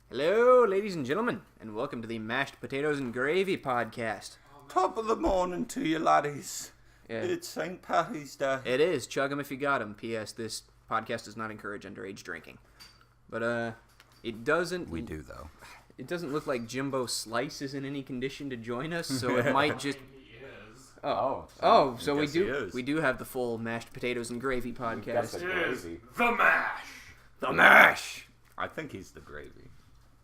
Hello, ladies and gentlemen, and welcome to the Mashed Potatoes and Gravy podcast. Top of the morning to you, laddies. Yeah. It's St. Patty's Day. It is. Chug 'em if you got 'em. P.S. This podcast does not encourage underage drinking. But, it doesn't... We do, though. It doesn't look like Jimbo Slice is in any condition to join us, so it might just... So we do have the full Mashed Potatoes and Gravy podcast. The gravy. The mash. The Mash! I think he's the gravy,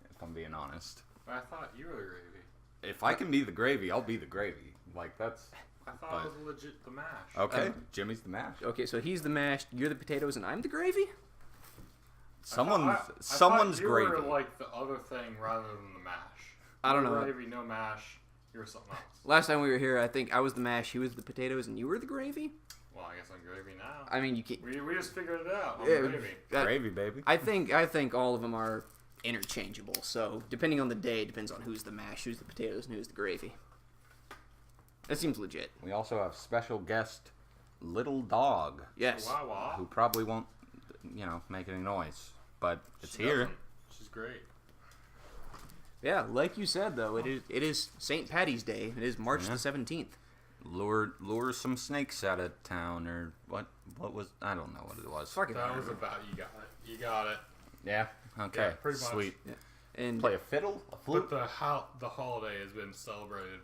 if I'm being honest. I thought you were the gravy. If I can be the gravy, I'll be the gravy. Like, that's... I thought it was legit the mash. Okay, Jimmy's the mash. Okay, so he's the mashed, you're the potatoes, and I'm the gravy? Someone's I gravy. You were like the other thing rather than the mash. I don't No know. Gravy, no mash. You're something else. Last time we were here, I think I was the mash, he was the potatoes, and you were the gravy? Well, I guess I'm gravy now. I mean, you can't... We just figured it out. I'm Yeah, gravy. Gravy, baby. I think all of them are interchangeable. So depending on the day, it depends on who's the mash, who's the potatoes, and who's the gravy. That seems legit. We also have special guest, Little Dog, Yes. Chihuahua. who probably won't, make any noise. But it's She here. doesn't. She's great. Yeah, like you said though, it is St. Patty's Day. It is March Yeah. the 17th. Lure some snakes out of town, or what was, I don't know what it was. Fucking That was about you got it. You got it. Yeah? Okay, Yeah, pretty much. sweet. and Play a fiddle? A flute? But the holiday has been celebrated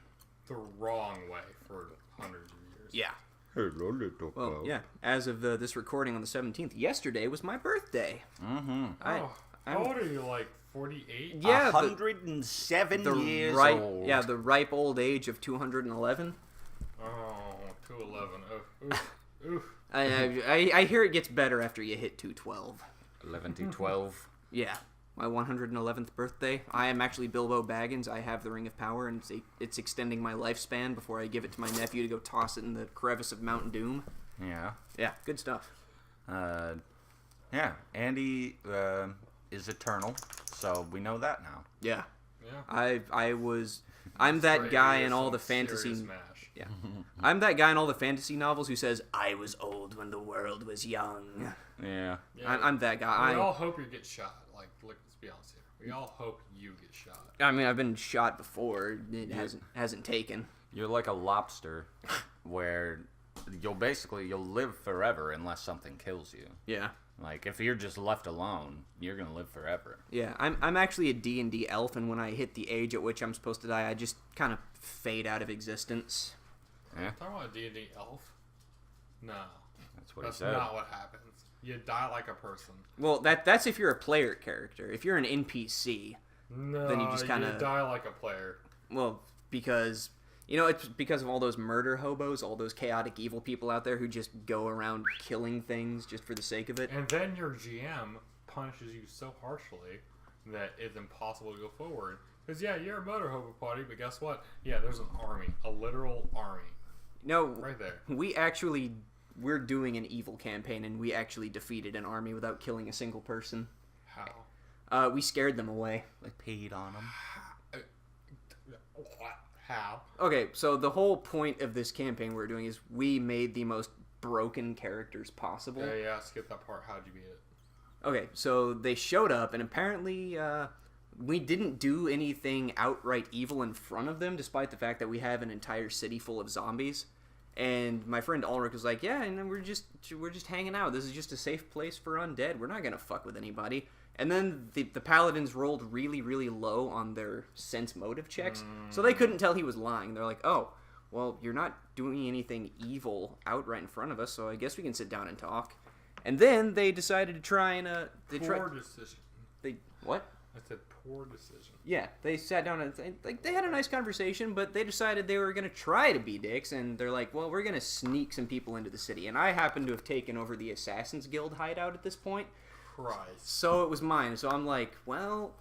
the wrong way for hundreds of years. yeah. Hello, little Well, yeah. As of this recording on the 17th, yesterday was my birthday. Mm-hmm. How old are you? Like 48? Yeah, 107 the years ripe, old. yeah, the ripe old age of 211. Oh, 211. Oof. Oof. I hear it gets better after you hit 212. 11 to 12. Yeah, my 111th birthday. I am actually Bilbo Baggins. I have the Ring of Power, and it's extending my lifespan before I give it to my nephew to go toss it in the crevice of Mount Doom. Yeah. Yeah, good stuff. Yeah, Andy is eternal, so we know that now. Yeah, Yeah. I'm that Straight guy into in all some the fantasy. serious mash. Yeah, I'm that guy in all the fantasy novels who says, "I was old when the world was young." Yeah. Yeah. I'm that guy. We all hope you get shot. Like, look, let's be honest here. We all hope you get shot. I mean, I've been shot before. It hasn't taken. You're like a lobster where you'll live forever unless something kills you. Yeah. Like, if you're just left alone, you're going to live forever. Yeah, I'm actually a D&D elf, and when I hit the age at which I'm supposed to die, I just kind of fade out of existence. Yeah, Talking about a D&D elf? No. that's what That's he said. not what happens. You die like a person. Well, that's if you're a player character. If you're an NPC, No, Then you just kinda- you die like a player. well, because... it's because of all those murder hobos, all those chaotic evil people out there who just go around killing things just for the sake of it. And then your GM punishes you so harshly that it's impossible to go forward. Because, yeah, you're a motor hobo party, but guess what? Yeah, there's an army. A literal army. No, Right there. we're doing an evil campaign, and we actually defeated an army without killing a single person. How? We scared them away. Like, peed on him. What? How? Okay, so the whole point of this campaign we're doing is we made the most broken characters possible. Yeah, skip that part. How'd you beat it? Okay, so they showed up, and apparently we didn't do anything outright evil in front of them, despite the fact that we have an entire city full of zombies. And my friend Ulrich was like, "Yeah, and then we're just hanging out. This is just a safe place for undead. We're not gonna fuck with anybody." And then the paladins rolled really, really low on their sense motive checks, so they couldn't tell he was lying. They're like, "Oh, well, you're not doing anything evil outright in front of us, so I guess we can sit down and talk." And then they decided to try and Poor decision. what? I said poor decision. Yeah, they sat down and they had a nice conversation, but they decided they were gonna try to be dicks, and they're like, "Well, we're gonna sneak some people into the city." And I happen to have taken over the Assassin's Guild hideout at this point. Christ. So it was mine. So I'm like, well,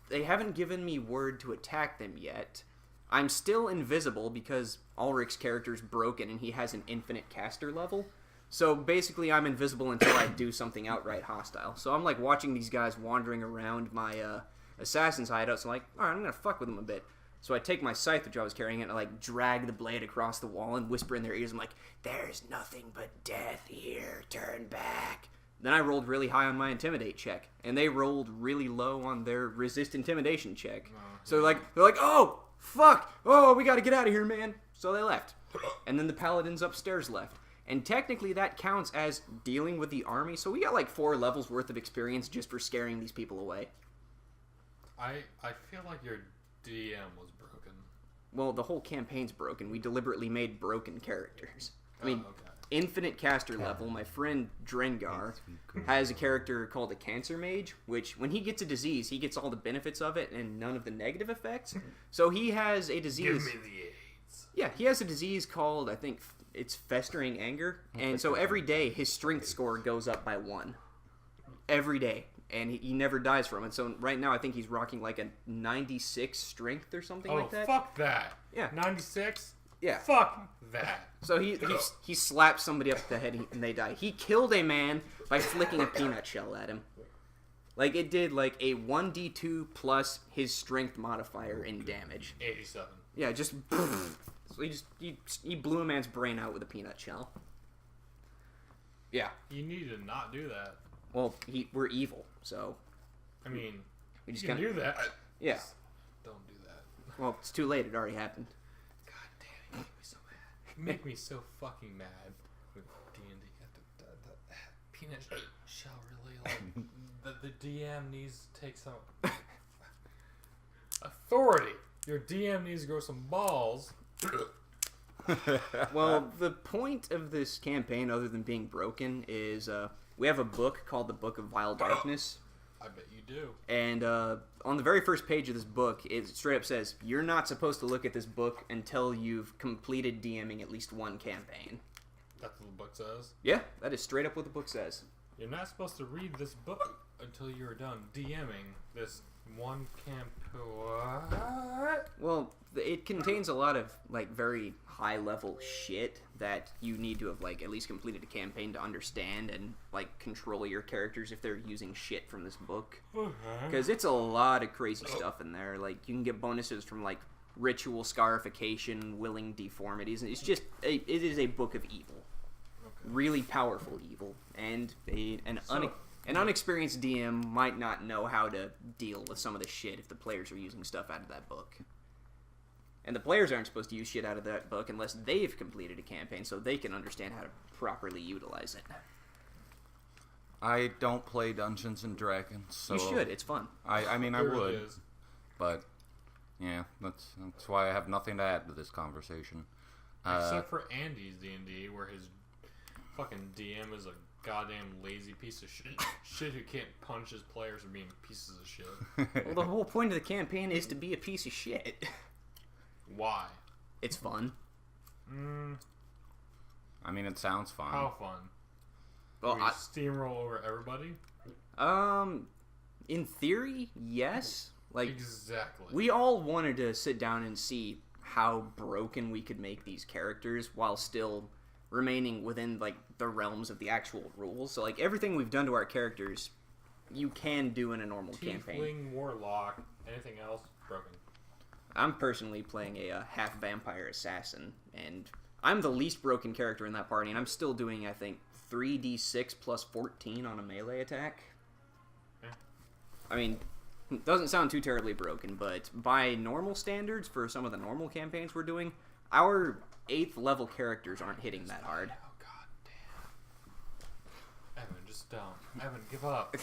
they haven't given me word to attack them yet. I'm still invisible because Ulrich's character's broken and he has an infinite caster level. So basically I'm invisible until I do something outright hostile. So I'm like watching these guys wandering around my assassin's hideout. So I'm like, alright, I'm going to fuck with them a bit. So I take my scythe, which I was carrying, and I like drag the blade across the wall and whisper in their ears. I'm like, "There's nothing but death here. Turn back." Then I rolled really high on my intimidate check, and they rolled really low on their resist intimidation check. So they're like, oh fuck, oh we got to get out of here, man. So they left, and then the paladins upstairs left, and technically that counts as dealing with the army. So we got like 4 levels worth of experience just for scaring these people away. I feel like your DM was broken. Well, the whole campaign's broken. We deliberately made broken characters. I mean, okay. Infinite caster level, my friend Drengar has a character called a Cancer Mage, which when he gets a disease, he gets all the benefits of it and none of the negative effects. So he has a disease. Give me the AIDS. Yeah, he has a disease called, I think it's Festering Anger. And so every day his strength score goes up by 1. Every day. And he never dies from it. So right now I think he's rocking like a 96 strength or something like that. Oh, fuck that. Yeah. 96? Yeah. Fuck that. So he slaps somebody up the head and they die. He killed a man by flicking a peanut shell at him. Like, it did like a 1d2 plus his strength modifier in damage. 87. Yeah, just... So he blew a man's brain out with a peanut shell. Yeah. You need to not do that. Well, we're evil, so... I mean, we just you can do that. Yeah. Just don't do that. Well, it's too late. It already happened. God damn it, you make me so mad. You make me so fucking mad with D&D. The peanut shell really, like, the DM needs to take some authority. Your DM needs to grow some balls. Well, the point of this campaign, other than being broken, is we have a book called the Book of Vile Darkness. I bet you do. And on the very first page of this book, it straight up says, you're not supposed to look at this book until you've completed DMing at least 1 campaign. That's what the book says? Yeah, that is straight up what the book says. You're not supposed to read this book until you're done DMing this 1 campaign. What? Well, it contains a lot of, like, very high-level shit that you need to have, like, at least completed a campaign to understand and, like, control your characters if they're using shit from this book. Because it's a lot of crazy stuff in there. Like, you can get bonuses from, like, ritual scarification, willing deformities. It's just, it is a book of evil. Okay. Really powerful evil. And an unexperienced DM might not know how to deal with some of the shit if the players are using stuff out of that book. And the players aren't supposed to use shit out of that book unless they've completed a campaign so they can understand how to properly utilize it. I don't play Dungeons and Dragons, so... You should, it's fun. I mean, I It would, really is. but, yeah, that's why I have nothing to add to this conversation. Except for Andy's D&D, where his fucking DM is a goddamn lazy piece of shit who can't punish his players for being pieces of shit. Well, the whole point of the campaign is to be a piece of shit. Why? It's fun. I mean, it sounds fun. How fun? Well, We steamroll over everybody? in theory, yes. Like, Exactly. we all wanted to sit down and see how broken we could make these characters while still remaining within, like, the realms of the actual rules. So, like, everything we've done to our characters, you can do in a normal campaign. Tiefling, warlock, anything else, broken. I'm personally playing a half vampire assassin, and I'm the least broken character in that party, and I'm still doing, I think, 3d6 plus 14 on a melee attack. Yeah. I mean, it doesn't sound too terribly broken, but by normal standards, for some of the normal campaigns we're doing, our 8th level characters aren't hitting that hard. Oh, god damn. Evan, just don't. Evan, give up.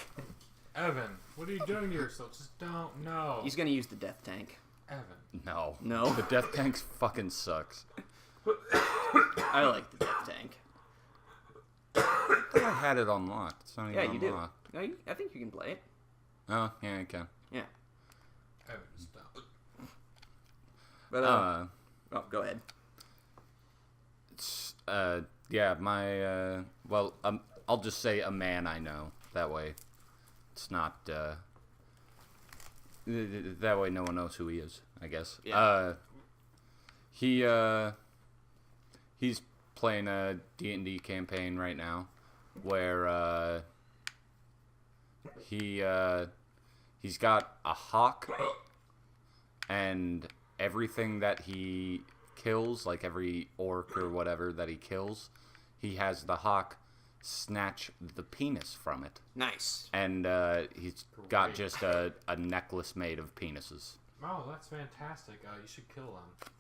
Evan, what are you doing to yourself? Just don't. No. He's gonna use the death tank. Evan. No. No? The death tank fucking sucks. I like the death tank. I thought I had it unlocked. It's not even Yeah, you do. unlocked. No, I think you can play it. Oh, yeah, I can. Yeah. Evan, just don't. But, oh, go ahead. It's, yeah, my, well, I'll just say a man I know. That way, it's not, that way no one knows who he is, I guess. Yeah. He's playing a D&D campaign right now where, he's got a hawk, and everything that he kills, like every orc or whatever that he kills, he has the hawk snatch the penis from it. Nice. And he's got Great. just a necklace made of penises. Oh, that's fantastic. You should kill them.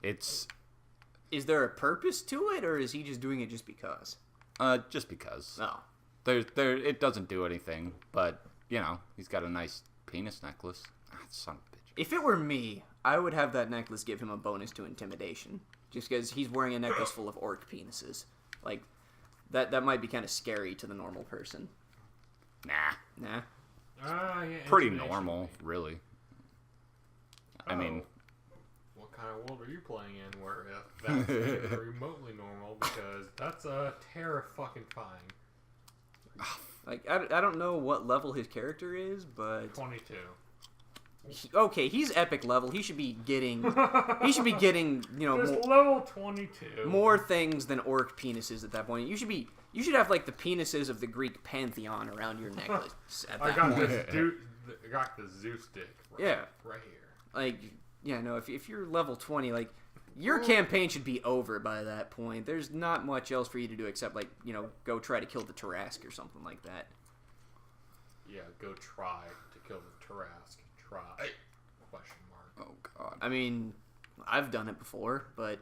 It's Is there a purpose to it, or is he just doing it just because? just because. Oh. It doesn't do anything, but, you know, he's got a nice penis necklace. Ah, son of a bitch. If it were me, I would have that necklace give him a bonus to intimidation. Just because he's wearing a necklace full of orc penises. Like, that might be kind of scary to the normal person. Nah. Nah? Yeah, Pretty intimidation. normal, really. I mean... What kind of world are you playing in where if that's even remotely normal? Because that's terrifying. Like, I don't know what level his character is, but... 22. Okay, he's epic level. He should be getting... you know, Just level 22. more things than orc penises at that point. You should have, like, the penises of the Greek pantheon around your necklace at I that got point. I got the Zeus dick. Yeah. Right here. Like, yeah, no, if you're level 20, like, your campaign should be over by that point. There's not much else for you to do except, like, you know, go try to kill the Tarrasque or something like that. Yeah, go try to kill the Tarrasque. Try. Question mark. Oh, God. I mean, I've done it before, but...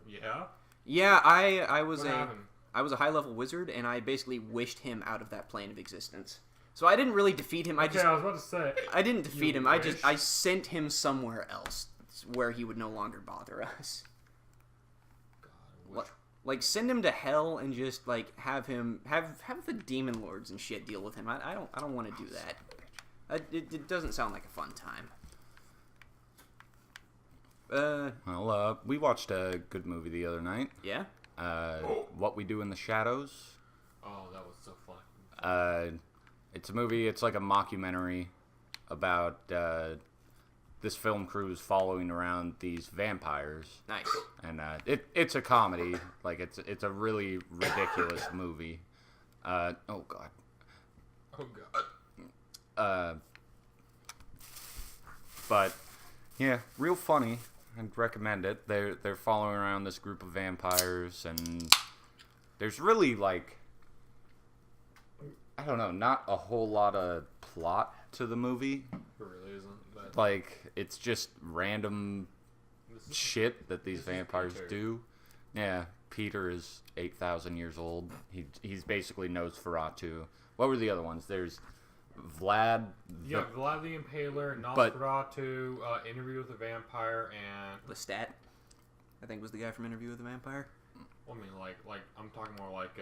Yeah? Yeah, I was What happened? I was a high-level wizard, and I basically wished him out of that plane of existence. So I didn't really defeat him. I was about to say. I didn't defeat You him. wish? I sent him somewhere else where he would no longer bother us. God, Like, send him to hell and just, like, have the demon lords and shit deal with him. I don't want to do that. It doesn't sound like a fun time. Well, we watched a good movie the other night. Yeah? What We Do in the Shadows. Oh, that was so fun. It's a movie, it's like a mockumentary about this film crew's following around these vampires. Nice. And it's a comedy. Like, it's a really ridiculous movie. Oh, God. Oh, God. But, yeah, real funny. I'd recommend it. They're following around this group of vampires, and there's really, like, I don't know, not a whole lot of plot to the movie. It really isn't. But Like, it's just random this is- shit that these this is vampires Peter. do. Yeah, Peter is 8,000 years old. He's basically Nosferatu. What were the other ones? There's Vlad. Yeah, Vlad the Impaler, But- Nosferatu, Interview with the Vampire, and Lestat, I think, was the guy from Interview with the Vampire. I mean, like I'm talking more like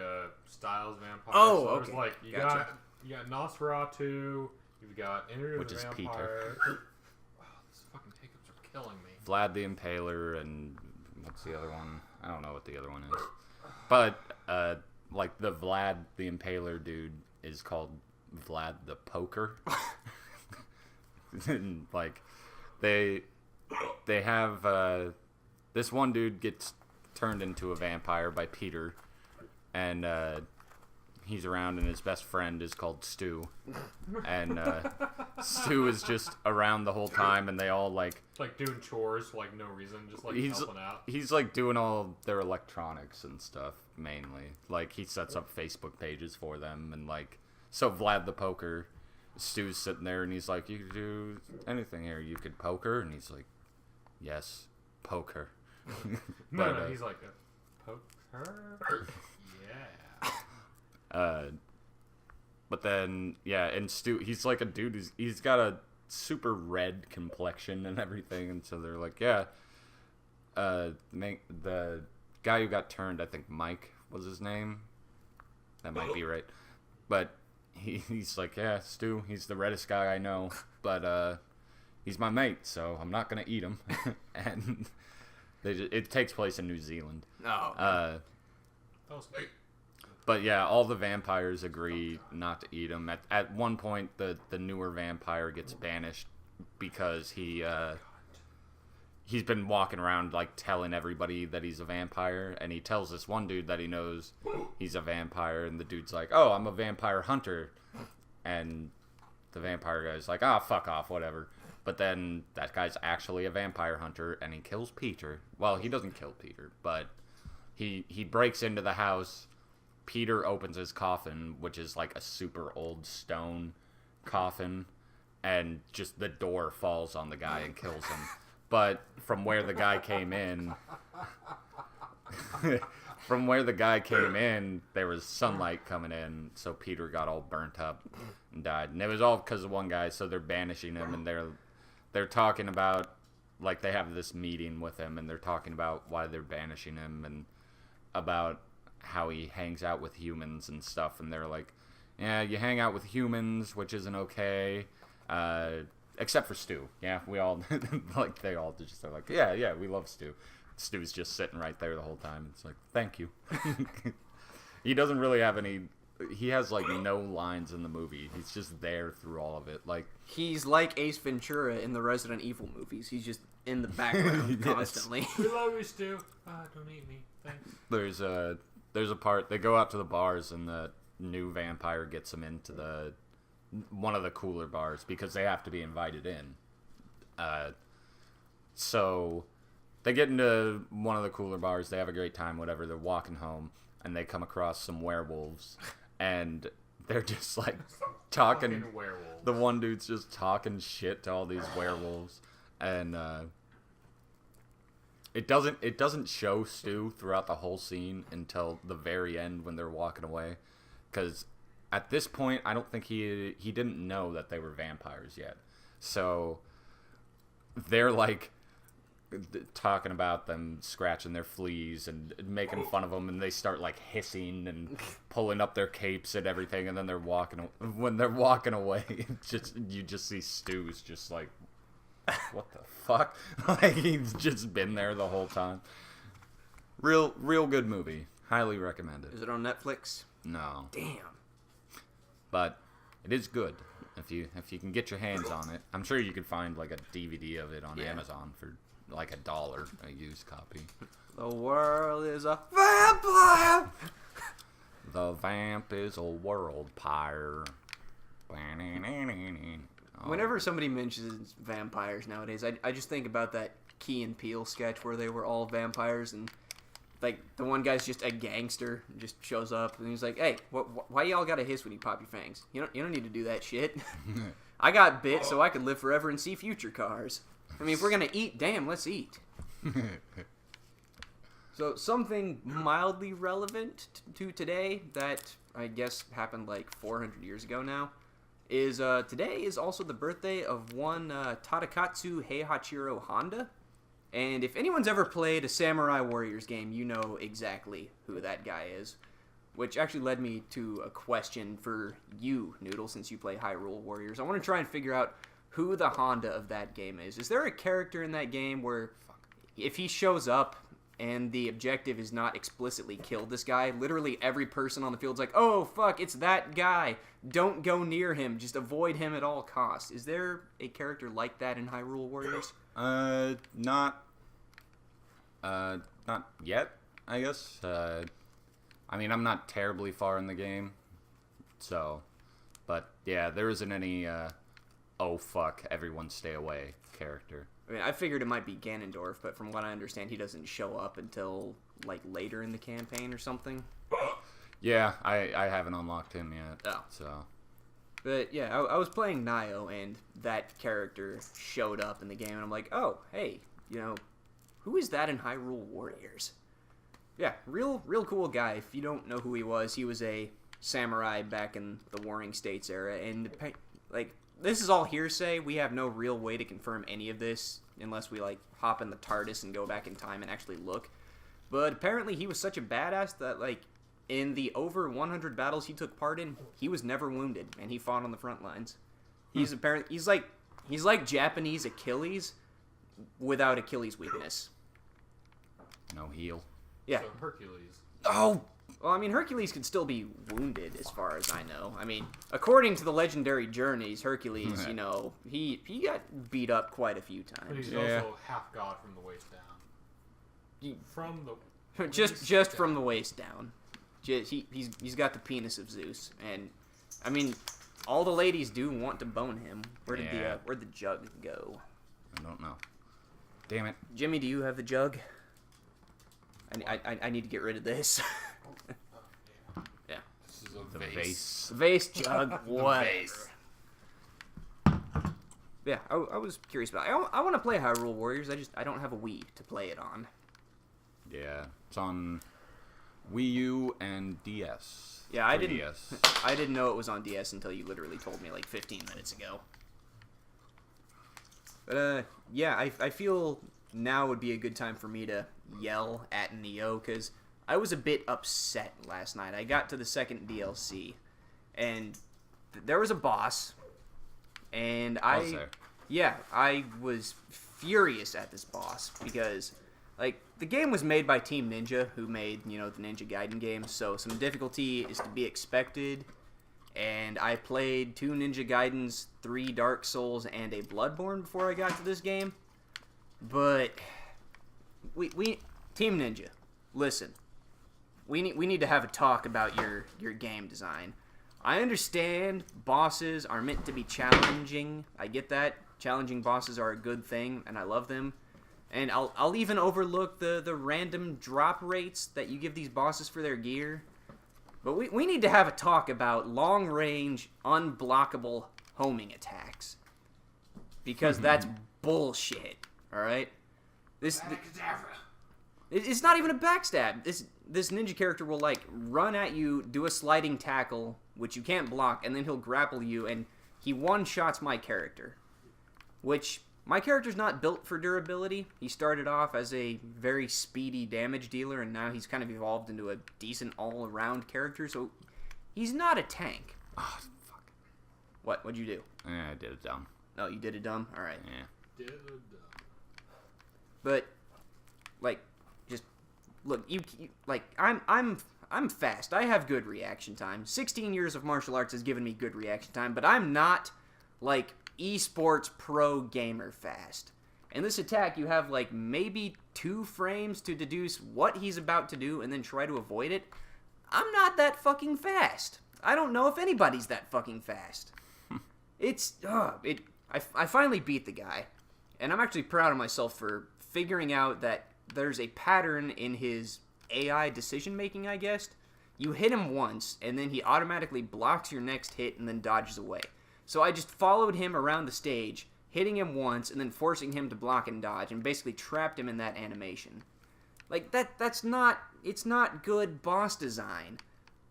Styles Vampire. Oh, so there's okay. like you Gotcha. got Nosferatu, you've got Interview Which with the is Peter. Vampire. Wow, these fucking hiccups are killing me. Vlad the Impaler, and what's the other one? I don't know what the other one is. But, like, the Vlad the Impaler dude is called Vlad the Poker. And, like, they have, this one dude gets turned into a vampire by Peter, and, he's around, and his best friend is called Stu. And, Stu is just around the whole time, and they all, like, Like doing chores for like no reason, just like he's helping out. he's like doing all their electronics and stuff mainly. Like, he sets up Facebook pages for them, and like, so Vlad the Poker, Stu's sitting there and he's like, you could do anything here. You could poker, and he's like, yes, poker. No, But, he's like a poker. Yeah. But then, yeah, and Stu, he's like a dude he's got a super red complexion and everything, and so they're like, yeah, the guy who got turned, I think Mike was his name. That might be right. But he's like, yeah, Stu, he's the reddest guy I know, but he's my mate, so I'm not gonna eat him. And it takes place in New Zealand. Oh. That was great. But yeah, all the vampires agree not to eat him. At one point, the newer vampire gets banished because he's been walking around like telling everybody that he's a vampire, and he tells this one dude that he knows he's a vampire, and the dude's like, "Oh, I'm a vampire hunter," and the vampire guy's like, "Ah, fuck off, whatever." But then that guy's actually a vampire hunter, and he kills Peter. Well, he doesn't kill Peter, but he breaks into the house Peter opens his coffin, which is like a super old stone coffin, and just the door falls on the guy and kills him. But from where the guy came in, there was sunlight coming in, so Peter got all burnt up and died. And it was all because of one guy, so they're banishing him, and they're talking about, like, they have this meeting with him, and they're talking about why they're banishing him, and about how he hangs out with humans and stuff, and they're like, yeah, you hang out with humans, which isn't okay, except for Stu. Yeah, we all, like, they all just are like, yeah, we love Stu. Stu's just sitting right there the whole time. It's like, thank you. He doesn't really have any, he has, like, no lines in the movie. He's just there through all of it. Like, he's like Ace Ventura in the Resident Evil movies. He's just in the background constantly. We love you, Stu. Don't eat me. Thanks. There's a part, they go out to the bars, and the new vampire gets them into one of the cooler bars, because they have to be invited in. So they get into one of the cooler bars, they have a great time, whatever, they're walking home, and they come across some werewolves, and they're just, like, talking, the one dude's just talking shit to all these werewolves, and, It doesn't show Stu throughout the whole scene until the very end when they're walking away, because at this point I don't think he didn't know that they were vampires yet. So they're like talking about them scratching their fleas and making fun of them, and they start like hissing and pulling up their capes and everything, and then when they're walking away, you just see Stu's just like, what the fuck? Like, he's just been there the whole time. Real good movie. Highly recommend it. Is it on Netflix? No. Damn. But it is good if you can get your hands on it. I'm sure you could find like a DVD of it on Amazon for like $1 a used copy. The world is a vampire. The vamp is a world pyre. Whenever somebody mentions vampires nowadays, I just think about that Key and Peele sketch where they were all vampires, and like the one guy's just a gangster, and just shows up and he's like, "Hey, why y'all gotta hiss when you pop your fangs? You don't need to do that shit. I got bit so I could live forever and see future cars. I mean, if we're gonna eat, damn, let's eat." So something mildly relevant to today that I guess happened like 400 years ago now. Today is also the birthday of one Tadakatsu Heihachiro Honda. And if anyone's ever played a Samurai Warriors game, you know exactly who that guy is. Which actually led me to a question for you, Noodle, since you play Hyrule Warriors. I want to try and figure out who the Honda of that game is. Is there a character in that game where if he shows up and the objective is not explicitly kill this guy, literally every person on the field's like, "Oh, fuck, it's that guy. Don't go near him. Just avoid him at all costs." Is there a character like that in Hyrule Warriors? Not yet, I guess. I mean, I'm not terribly far in the game, so, but yeah, there isn't any, oh fuck, everyone stay away character. I mean, I figured it might be Ganondorf, but from what I understand, he doesn't show up until, like, later in the campaign or something. Yeah, I haven't unlocked him yet. Oh. So. But, yeah, I was playing Nio, and that character showed up in the game, and I'm like, oh, hey, who is that in Hyrule Warriors? Yeah, real cool guy. If you don't know who he was a samurai back in the Warring States era, and, like, this is all hearsay. We have no real way to confirm any of this unless we, like, hop in the TARDIS and go back in time and actually look. But apparently he was such a badass that, like, in the over 100 battles he took part in, he was never wounded, and he fought on the front lines. He's like Japanese Achilles without Achilles' weakness. No heal. Yeah. So Hercules. Oh! Well, I mean, Hercules could still be wounded, as far as I know. I mean, according to the legendary journeys, Hercules, he got beat up quite a few times. But he's also half god from the waist down. From the just from the waist down. He's got the penis of Zeus, and I mean, all the ladies do want to bone him. Where'd the jug go? I don't know. Damn it, Jimmy. Do you have the jug? I need to get rid of this. The Vase. Vase, jug, whatever. Vase. Yeah, I was curious about it. I want to play Hyrule Warriors. I don't have a Wii to play it on. Yeah, it's on Wii U and DS. Yeah, I 3DS. I didn't know it was on DS until you literally told me like 15 minutes ago. But yeah, I feel now would be a good time for me to yell at Neo because I was a bit upset last night. I got to the second DLC, and there was a boss, and I was furious at this boss because, like, the game was made by Team Ninja, who made, the Ninja Gaiden games, so some difficulty is to be expected, and I played 2 Ninja Gaidens, 3 Dark Souls, and a Bloodborne before I got to this game, but we Team Ninja, listen, we need to have a talk about your game design. I understand bosses are meant to be challenging. I get that. Challenging bosses are a good thing, and I love them. And I'll even overlook the random drop rates that you give these bosses for their gear. But we need to have a talk about long-range, unblockable homing attacks. Because that's bullshit, alright? It's not even a backstab. This ninja character will, like, run at you, do a sliding tackle, which you can't block, and then he'll grapple you, and he one-shots my character. Which, my character's not built for durability. He started off as a very speedy damage dealer, and now he's kind of evolved into a decent all-around character, so he's not a tank. Oh, fuck. What'd you do? Yeah, I did it dumb. Oh, you did it dumb? Alright. Yeah. But, like, just look, you like I'm fast. I have good reaction time. 16 years of martial arts has given me good reaction time, but I'm not like esports pro gamer fast. In this attack, you have like maybe 2 frames to deduce what he's about to do and then try to avoid it. I'm not that fucking fast. I don't know if anybody's that fucking fast. I finally beat the guy, and I'm actually proud of myself for figuring out that there's a pattern in his AI decision making, I guess. You hit him once, and then he automatically blocks your next hit and then dodges away. So I just followed him around the stage, hitting him once, and then forcing him to block and dodge, and basically trapped him in that animation. Like, it's not good boss design.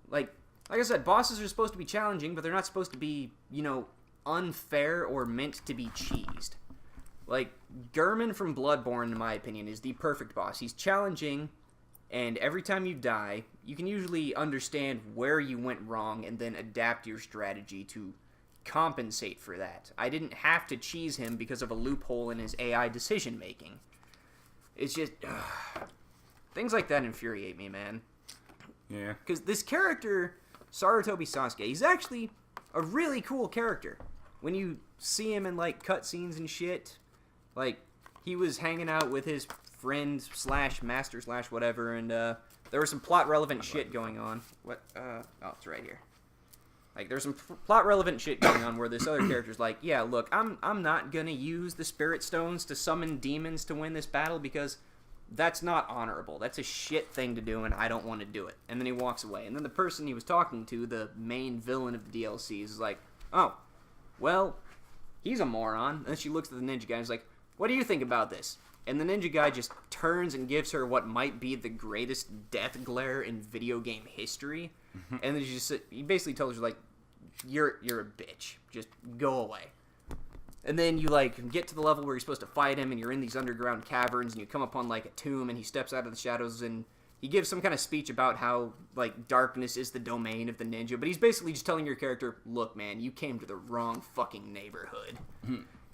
Like I said, bosses are supposed to be challenging, but they're not supposed to be, unfair or meant to be cheesed. Like, Gurman from Bloodborne, in my opinion, is the perfect boss. He's challenging, and every time you die, you can usually understand where you went wrong and then adapt your strategy to compensate for that. I didn't have to cheese him because of a loophole in his AI decision-making. It's just... things like that infuriate me, man. Yeah. Because this character, Sarutobi Sasuke, he's actually a really cool character. When you see him in, like, cutscenes and shit... Like, he was hanging out with his friend / master / whatever, and there was some plot-relevant shit going on. What? Oh, it's right here. Like, there's some plot-relevant shit going on where this other character's like, yeah, look, I'm not gonna use the Spirit Stones to summon demons to win this battle because that's not honorable. That's a shit thing to do, and I don't want to do it. And then he walks away. And then the person he was talking to, the main villain of the DLCs, is like, oh, well, he's a moron. And then she looks at the ninja guy and is like, what do you think about this? And the ninja guy just turns and gives her what might be the greatest death glare in video game history. And then he basically tells her, like, you're a bitch. Just go away. And then you, like, get to the level where you're supposed to fight him, and you're in these underground caverns, and you come upon, like, a tomb, and he steps out of the shadows, and he gives some kind of speech about how, like, darkness is the domain of the ninja. But he's basically just telling your character, look, man, you came to the wrong fucking neighborhood.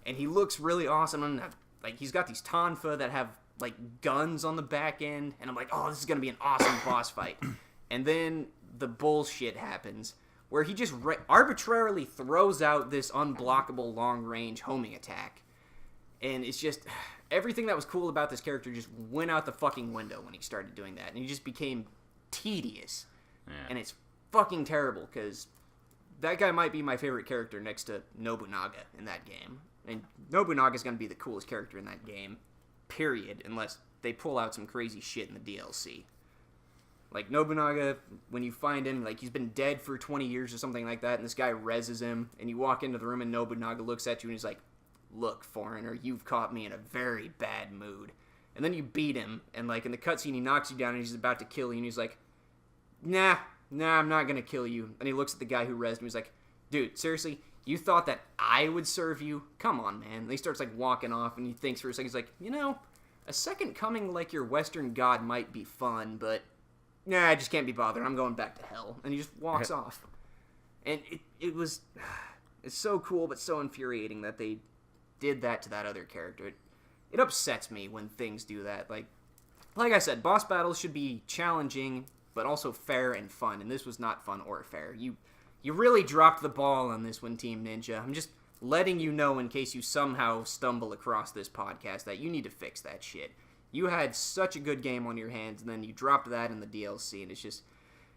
And he looks really awesome, and like he's got these tonfa that have like guns on the back end, and I'm like, oh, this is gonna be an awesome boss fight. And then the bullshit happens where he just arbitrarily throws out this unblockable long-range homing attack, and it's just everything that was cool about this character just went out the fucking window when he started doing that, and he just became tedious. And it's fucking terrible because that guy might be my favorite character next to Nobunaga in that game. And Nobunaga's going to be the coolest character in that game, period, unless they pull out some crazy shit in the DLC. Like, Nobunaga, when you find him, like, he's been dead for 20 years or something like that, and this guy reses him, and you walk into the room, and Nobunaga looks at you, and he's like, look, foreigner, you've caught me in a very bad mood. And then you beat him, and, like, in the cutscene, he knocks you down, and he's about to kill you, and he's like, nah, I'm not gonna kill you. And he looks at the guy who rezzed him, he's like, dude, seriously, you thought that I would serve you? Come on, man. And he starts, like, walking off, and he thinks for a second, he's like, a second coming like your Western god might be fun, but nah, I just can't be bothered. I'm going back to hell. And he just walks off. And it's so cool, but so infuriating that they did that to that other character. It upsets me when things do that. Like I said, boss battles should be challenging, but also fair and fun. And this was not fun or fair. You really dropped the ball on this one, Team Ninja. I'm just letting you know in case you somehow stumble across this podcast that you need to fix that shit. You had such a good game on your hands, and then you dropped that in the DLC, and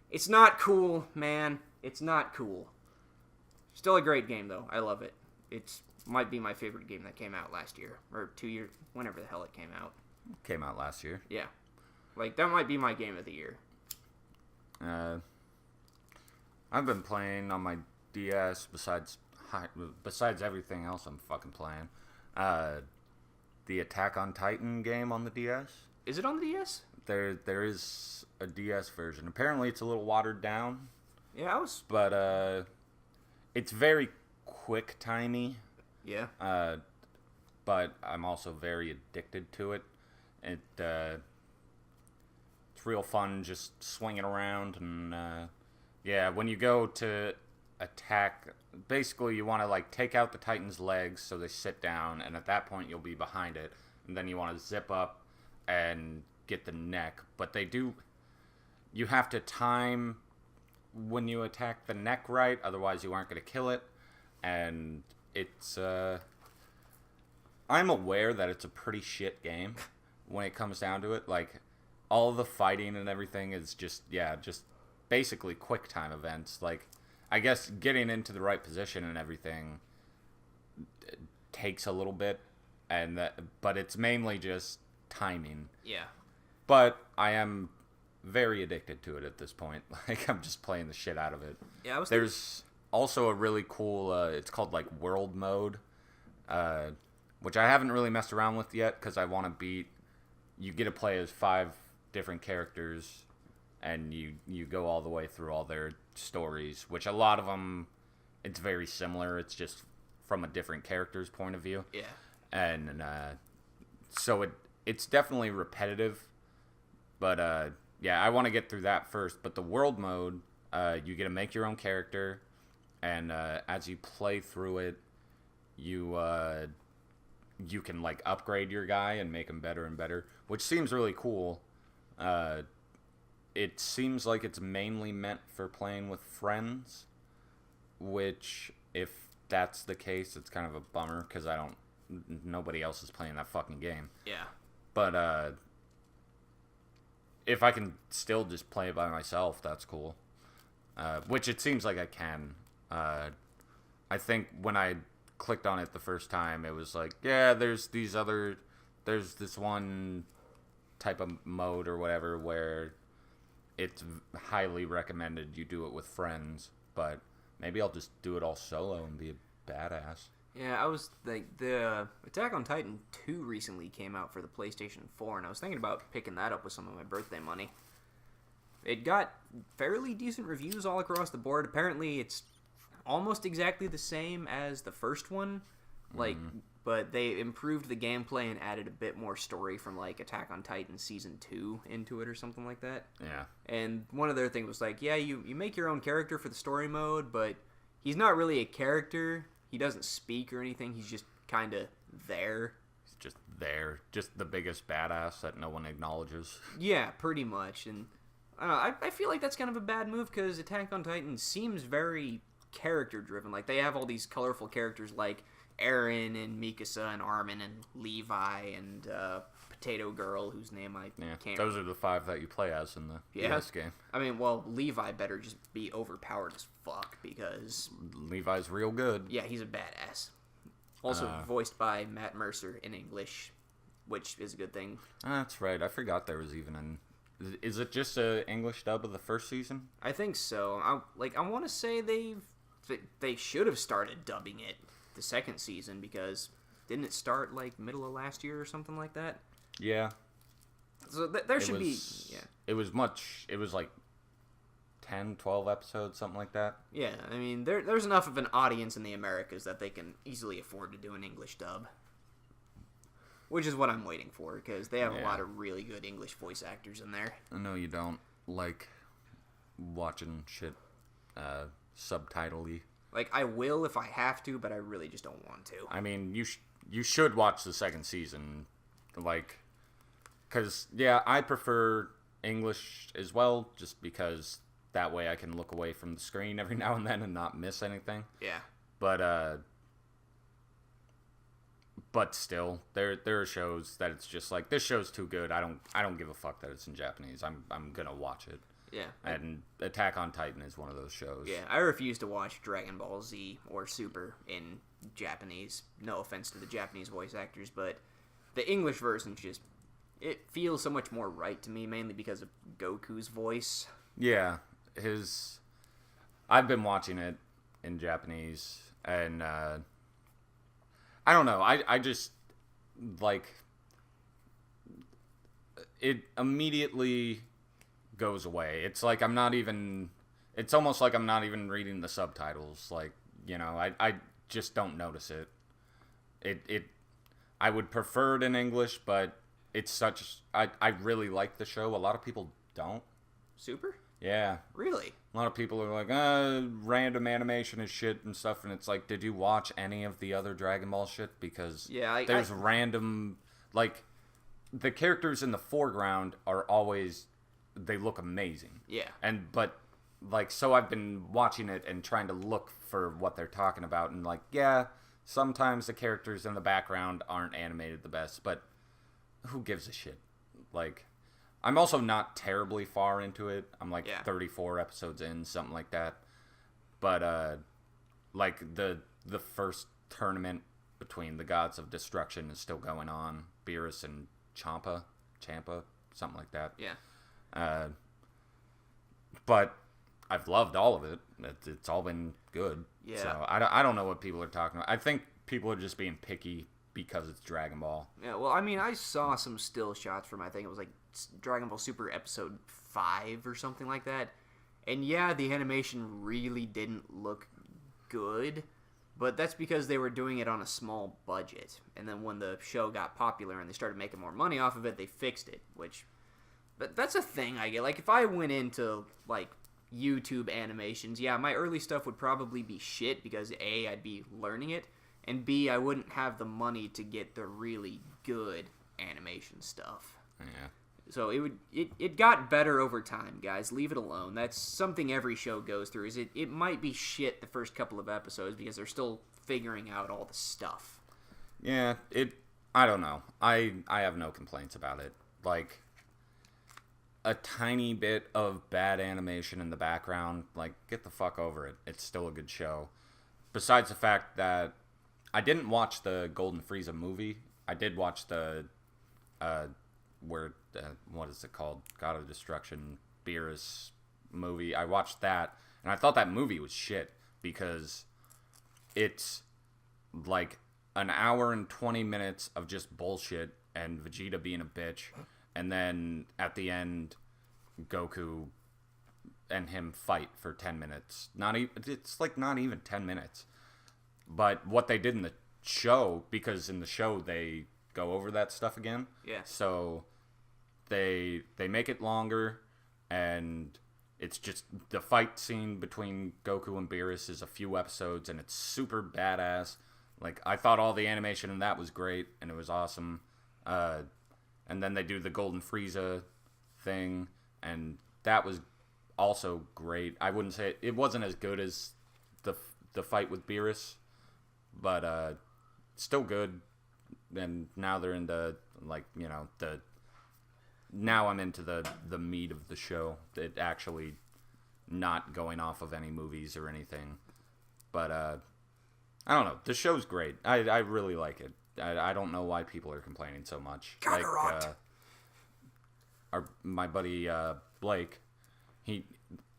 it's not cool, man. It's not cool. Still a great game, though. I love it. It might be my favorite game that came out last year, or 2 years, whenever the hell it came out. Came out last year. Yeah. Like, that might be my game of the year. I've been playing on my DS, besides everything else I'm fucking playing, the Attack on Titan game on the DS. Is it on the DS? There is a DS version. Apparently it's a little watered down. Yeah, But, it's very quick-timey. Yeah. But I'm also very addicted to it. It's real fun just swinging around, and, yeah, when you go to attack, basically you want to, like, take out the Titan's legs so they sit down, and at that point you'll be behind it, and then you want to zip up and get the neck. But you have to time when you attack the neck right, otherwise you aren't going to kill it, and it's, I'm aware that it's a pretty shit game when it comes down to it. Like, all the fighting and everything is just basically quick time events. Like, I guess getting into the right position and everything takes a little bit, but it's mainly just timing. Yeah. But I am very addicted to it at this point. Like, I'm just playing the shit out of it. Yeah, There's also a really cool, it's called, like, World Mode, which I haven't really messed around with yet, because I want to beat, you get to play as 5 different characters, and you go all the way through all their stories, which a lot of them, it's very similar. It's just from a different character's point of view. Yeah. And so it's definitely repetitive, but yeah, I want to get through that first. But the world mode, you get to make your own character, and as you play through it, you can, like, upgrade your guy and make him better and better, which seems really cool. It seems like it's mainly meant for playing with friends, which, if that's the case, it's kind of a bummer, because nobody else is playing that fucking game. Yeah. But, if I can still just play it by myself, that's cool. Which it seems like I can. I think when I clicked on it the first time, it was like, yeah, there's this one type of mode or whatever where it's highly recommended you do it with friends, but maybe I'll just do it all solo and be a badass. Yeah, I was like, the Attack on Titan 2 recently came out for the PlayStation 4, and I was thinking about picking that up with some of my birthday money. It got fairly decent reviews all across the board. Apparently, it's almost exactly the same as the first one, like, but they improved the gameplay and added a bit more story from, like, Attack on Titan Season 2 into it or something like that. Yeah. And one of their things was like, yeah, you make your own character for the story mode, but he's not really a character. He doesn't speak or anything. He's just kind of there. He's just there. Just the biggest badass that no one acknowledges. Yeah, pretty much. And I don't know, I feel like that's kind of a bad move, because Attack on Titan seems very character-driven. Like, they have all these colorful characters like Eren and Mikasa and Armin and Levi and Potato Girl, whose name I can't Those are the 5 that you play as in the DS game. I mean, well, Levi better just be overpowered as fuck, because Levi's real good. yeah, he's a badass. Also voiced by Matt Mercer in English, which is a good thing. That's right. I forgot there was even an Is it just a English dub of the first season? I think so. I want to say they should have started dubbing it the second season, because didn't it start like middle of last year or something like that? Yeah. So there should be. Yeah. It was like 10, 12 episodes, something like that. Yeah, I mean, there's enough of an audience in the Americas that they can easily afford to do an English dub. Which is what I'm waiting for, because they have a lot of really good English voice actors in there. I know you don't like watching shit subtitle-y. Like, I will if I have to, but I really just don't want to. I mean, you should watch the second season, like, because, yeah, I prefer English as well, just because that way I can look away from the screen every now and then and not miss anything. Yeah. But still, there are shows that it's just like, this show's too good. I don't give a fuck that it's in Japanese. I'm gonna watch it. Yeah. And Attack on Titan is one of those shows. Yeah, I refuse to watch Dragon Ball Z or Super in Japanese. No offense to the Japanese voice actors, but the English version it feels so much more right to me, mainly because of Goku's voice. Yeah, I've been watching it in Japanese, and I don't know. I just, like, it immediately goes away. It's like it's almost like I'm not even reading the subtitles. Like, you know, I just don't notice it. I would prefer it in English, but I really like the show. A lot of people don't. Super? Yeah. Really? A lot of people are like, random animation is shit and stuff, and it's like, did you watch any of the other Dragon Ball shit? Because there's random, like, the characters in the foreground are always, they look amazing. Yeah. But, like, so I've been watching it and trying to look for what they're talking about, and, like, yeah, sometimes the characters in the background aren't animated the best, but who gives a shit? Like, I'm also not terribly far into it. I'm like 34 episodes in, something like that. But like the first tournament between the Gods of Destruction is still going on. Beerus and Champa, something like that. Yeah. But I've loved all of it. It's all been good. Yeah. So I don't know what people are talking about. I think people are just being picky because it's Dragon Ball. Yeah, well, I mean, I saw some still shots from, I think it was like Dragon Ball Super Episode 5 or something like that. And yeah, the animation really didn't look good, but that's because they were doing it on a small budget. And then when the show got popular and they started making more money off of it, they fixed it, but that's a thing I get. Like, if I went into, like, YouTube animations, yeah, my early stuff would probably be shit because A, I'd be learning it, and B, I wouldn't have the money to get the really good animation stuff. Yeah. So it got better over time, guys. Leave it alone. That's something every show goes through. Is it might be shit the first couple of episodes because they're still figuring out all the stuff. Yeah, I don't know. I have no complaints about it. Like, a tiny bit of bad animation in the background, like, get the fuck over it. It's still a good show. Besides the fact that I didn't watch the Golden Frieza movie. I did watch the, what is it called? God of Destruction, Beerus movie. I watched that, and I thought that movie was shit, because it's, like, an hour and 20 minutes of just bullshit, and Vegeta being a bitch, and then, at the end, Goku and him fight for 10 minutes. It's, like, not even 10 minutes. But what they did in the show, because in the show they go over that stuff again. Yeah. So they make it longer, and it's just the fight scene between Goku and Beerus is a few episodes, and it's super badass. Like, I thought all the animation in that was great, and it was awesome. And then they do the Golden Frieza thing, and that was also great. I wouldn't say it wasn't as good as the fight with Beerus, but still good. And now they're into, like, you know, now I'm into the meat of the show. It actually not going off of any movies or anything. But I don't know. The show's great. I really like it. I don't know why people are complaining so much. Kakarot. my buddy Blake,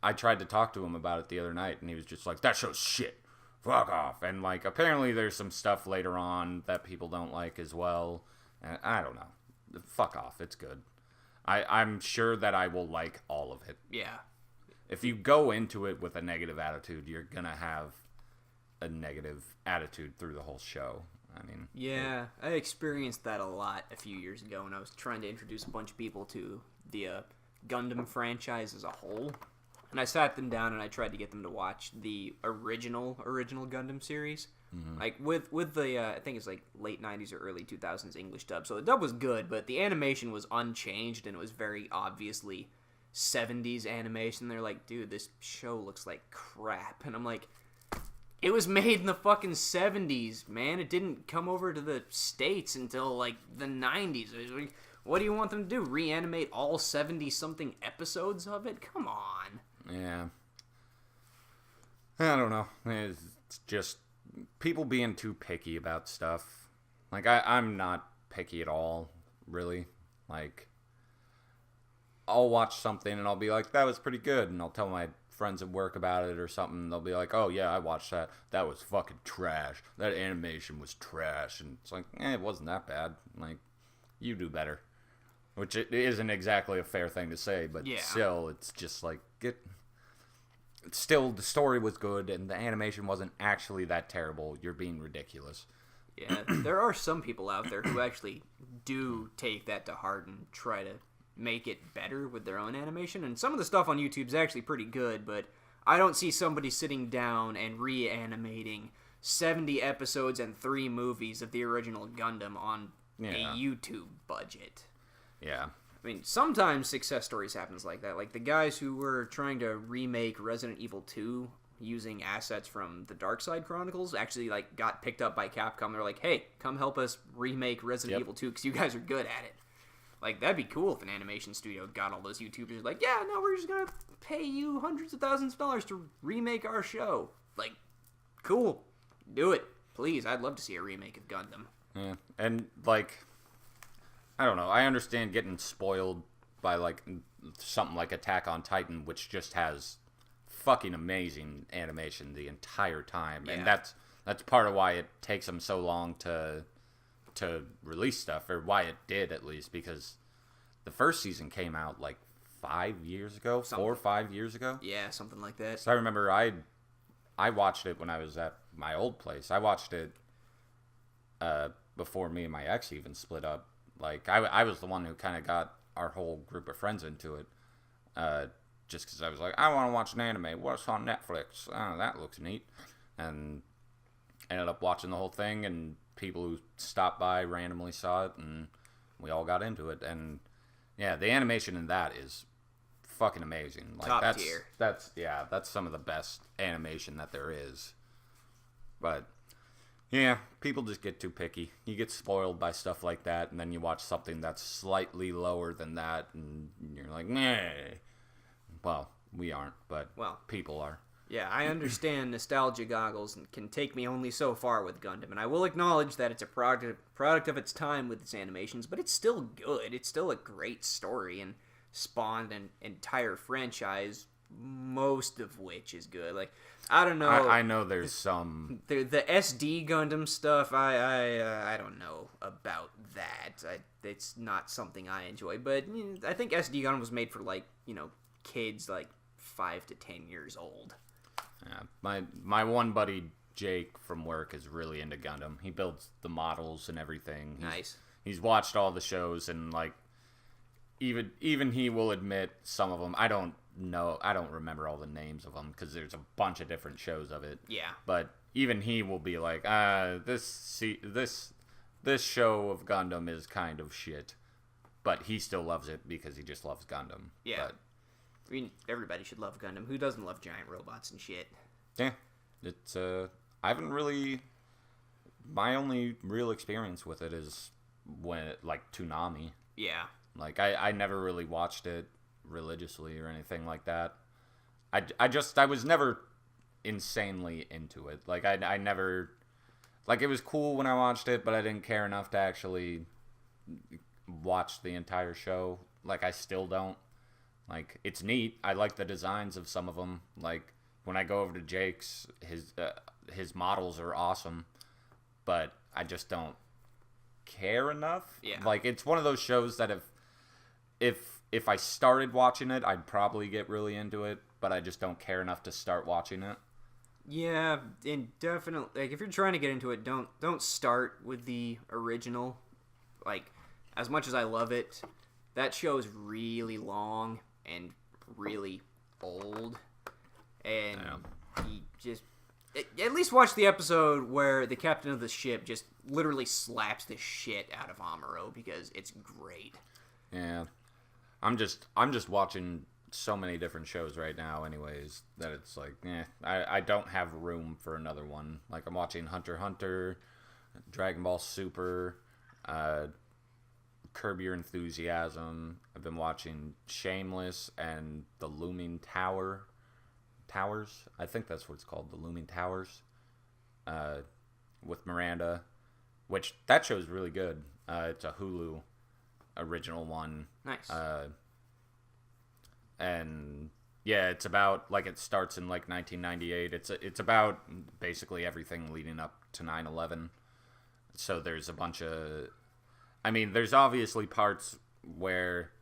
I tried to talk to him about it the other night, and he was just like, "That show's shit. Fuck off." And like, apparently there's some stuff later on that people don't like as well. And I don't know. Fuck off. It's good. I'm sure that I will like all of it. Yeah. If you go into it with a negative attitude, you're gonna have a negative attitude through the whole show. I mean, yeah, I experienced that a lot a few years ago when I was trying to introduce a bunch of people to the Gundam franchise as a whole. And I sat them down and I tried to get them to watch the original Gundam series. Mm-hmm. Like with the I think it's like late 90s or early 2000s English dub. So the dub was good, but the animation was unchanged and it was very obviously 70s animation. They're like, "Dude, this show looks like crap." And I'm like, it was made in the fucking 70s, man. It didn't come over to the States until like the 90s. Like, what do you want them to do? Reanimate all 70-something episodes of it? Come on. Yeah. I don't know. It's just people being too picky about stuff. Like, I'm not picky at all, really. Like, I'll watch something and I'll be like, "That was pretty good." And I'll tell my friends at work about it or something. They'll be like, "Oh, yeah, I watched that. That was fucking trash. That animation was trash." And it's like, it wasn't that bad. Like, you do better. Which it isn't exactly a fair thing to say, but still, it's just like, still, the story was good, and the animation wasn't actually that terrible. You're being ridiculous. Yeah, there are some people out there who actually do take that to heart and try to make it better with their own animation, and some of the stuff on YouTube is actually pretty good, but I don't see somebody sitting down and reanimating 70 episodes and 3 movies of the original Gundam on a YouTube budget. Yeah. I mean, sometimes success stories happens like that. Like the guys who were trying to remake Resident Evil 2 using assets from the Dark Side Chronicles actually like got picked up by Capcom. They're like, "Hey, come help us remake Resident Evil 2 because you guys are good at it." Like, that'd be cool if an animation studio got all those YouTubers like, "Yeah, no, we're just gonna pay you hundreds of thousands of dollars to remake our show." Like, cool. Do it. Please, I'd love to see a remake of Gundam. Yeah, and like, I don't know. I understand getting spoiled by like something like Attack on Titan, which just has fucking amazing animation the entire time, and that's part of why it takes them so long to release stuff, or why it did at least, because the first season came out like 5 years ago, 4 or 5 years ago. Yeah, something like that. So I remember I watched it when I was at my old place. I watched it before me and my ex even split up. Like, I was the one who kind of got our whole group of friends into it, just because I was like, "I want to watch an anime. What's on Netflix? Oh, that looks neat." And ended up watching the whole thing, and people who stopped by randomly saw it, and we all got into it. And yeah, the animation in that is fucking amazing. Like, top tier. That's some of the best animation that there is. But yeah, people just get too picky. You get spoiled by stuff like that, and then you watch something that's slightly lower than that, and you're like, "Nah." Well, we aren't, but people are. Yeah, I understand nostalgia goggles can take me only so far with Gundam, and I will acknowledge that it's a product of its time with its animations, but it's still good. It's still a great story, and spawned an entire franchise, most of which is good. Like, I don't know. I know there's some... The SD Gundam stuff, I don't know about that. It's not something I enjoy, but I think SD Gundam was made for, like, kids, like, 5 to 10 years old. Yeah, my one buddy Jake from work is really into Gundam. He builds the models and everything. Nice. He's watched all the shows, and like even he will admit some of them. I don't remember all the names of them because there's a bunch of different shows of it. Yeah. But even he will be like, this show of Gundam is kind of shit, but he still loves it because he just loves Gundam. Yeah. But, I mean, everybody should love Gundam. Who doesn't love giant robots and shit? Yeah. It's, I haven't really... My only real experience with it is like, Toonami. Yeah. Like, I never really watched it religiously or anything like that. I was never insanely into it. Like, I never... Like, it was cool when I watched it, but I didn't care enough to actually watch the entire show. Like, I still don't. Like, it's neat. I like the designs of some of them. Like, when I go over to Jake's, his models are awesome. But I just don't care enough. Yeah. Like, it's one of those shows that if I started watching it, I'd probably get really into it. But I just don't care enough to start watching it. Yeah, and definitely, like, if you're trying to get into it, don't start with the original. Like, as much as I love it, that show is really long and really old, and he just at least watch the episode where the captain of the ship just literally slaps the shit out of Amuro, because it's great. Yeah, I'm just watching so many different shows right now anyways that it's like, I don't have room for another one. Like, I'm watching Hunter x Hunter, Dragon Ball Super, Curb Your Enthusiasm. I've been watching Shameless and The Looming Towers. I think that's what it's called, The Looming Towers, with Miranda, which that show's really good. It's a Hulu original one. Nice. And yeah, it's about, like, it starts in like 1998. It's about basically everything leading up to 9/11. So there's a bunch of, I mean, there's obviously parts where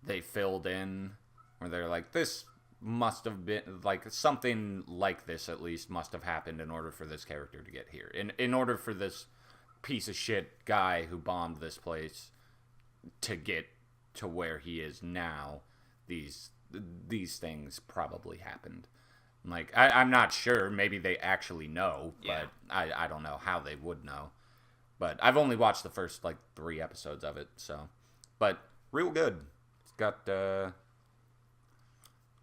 they filled in where they're like, this must have been, like, something like this at least must have happened in order for this character to get here. In order for this piece of shit guy who bombed this place to get to where he is now, these things probably happened. Like, I'm not sure. Maybe they actually know, but I don't know how they would know. But I've only watched the first, like, 3 episodes of it, so. But real good. It's got the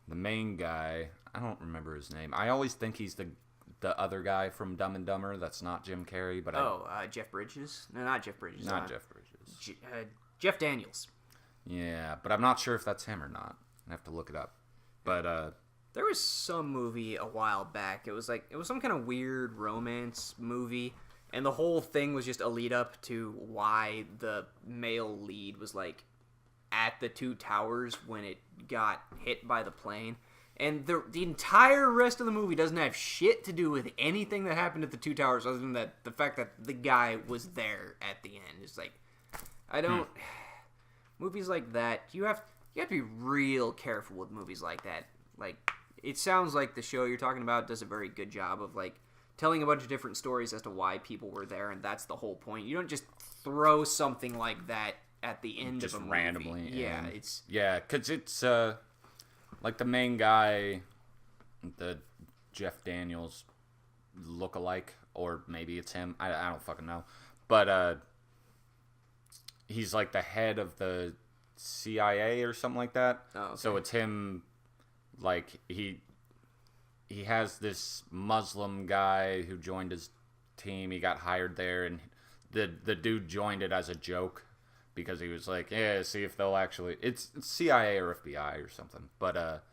main guy. I don't remember his name. I always think he's the other guy from Dumb and Dumber. That's not Jim Carrey, but Jeff Bridges? No, not Jeff Bridges. Not Jeff Bridges. Jeff Daniels. Yeah, but I'm not sure if that's him or not. I have to look it up. But there was some movie a while back. It was some kind of weird romance movie, and the whole thing was just a lead up to why the male lead was, like, at the 2 towers when it got hit by the plane. And the entire rest of the movie doesn't have shit to do with anything that happened at the 2 towers, other than the fact that the guy was there at the end. It's like, I don't. Movies like that, you have to be real careful with movies like that. Like, it sounds like the show you're talking about does a very good job of, like, telling a bunch of different stories as to why people were there, and that's the whole point. You don't just throw something like that at the end just of a movie. randomly. Yeah, because it's like the main guy, the Jeff Daniels lookalike, or maybe it's him. I don't fucking know, but he's like the head of the CIA or something like that. Oh, okay. So it's him. Like, he has this Muslim guy who joined his team. He got hired there, and the dude joined it as a joke because he was like, yeah, see if they'll actually, it's CIA or FBI or something. But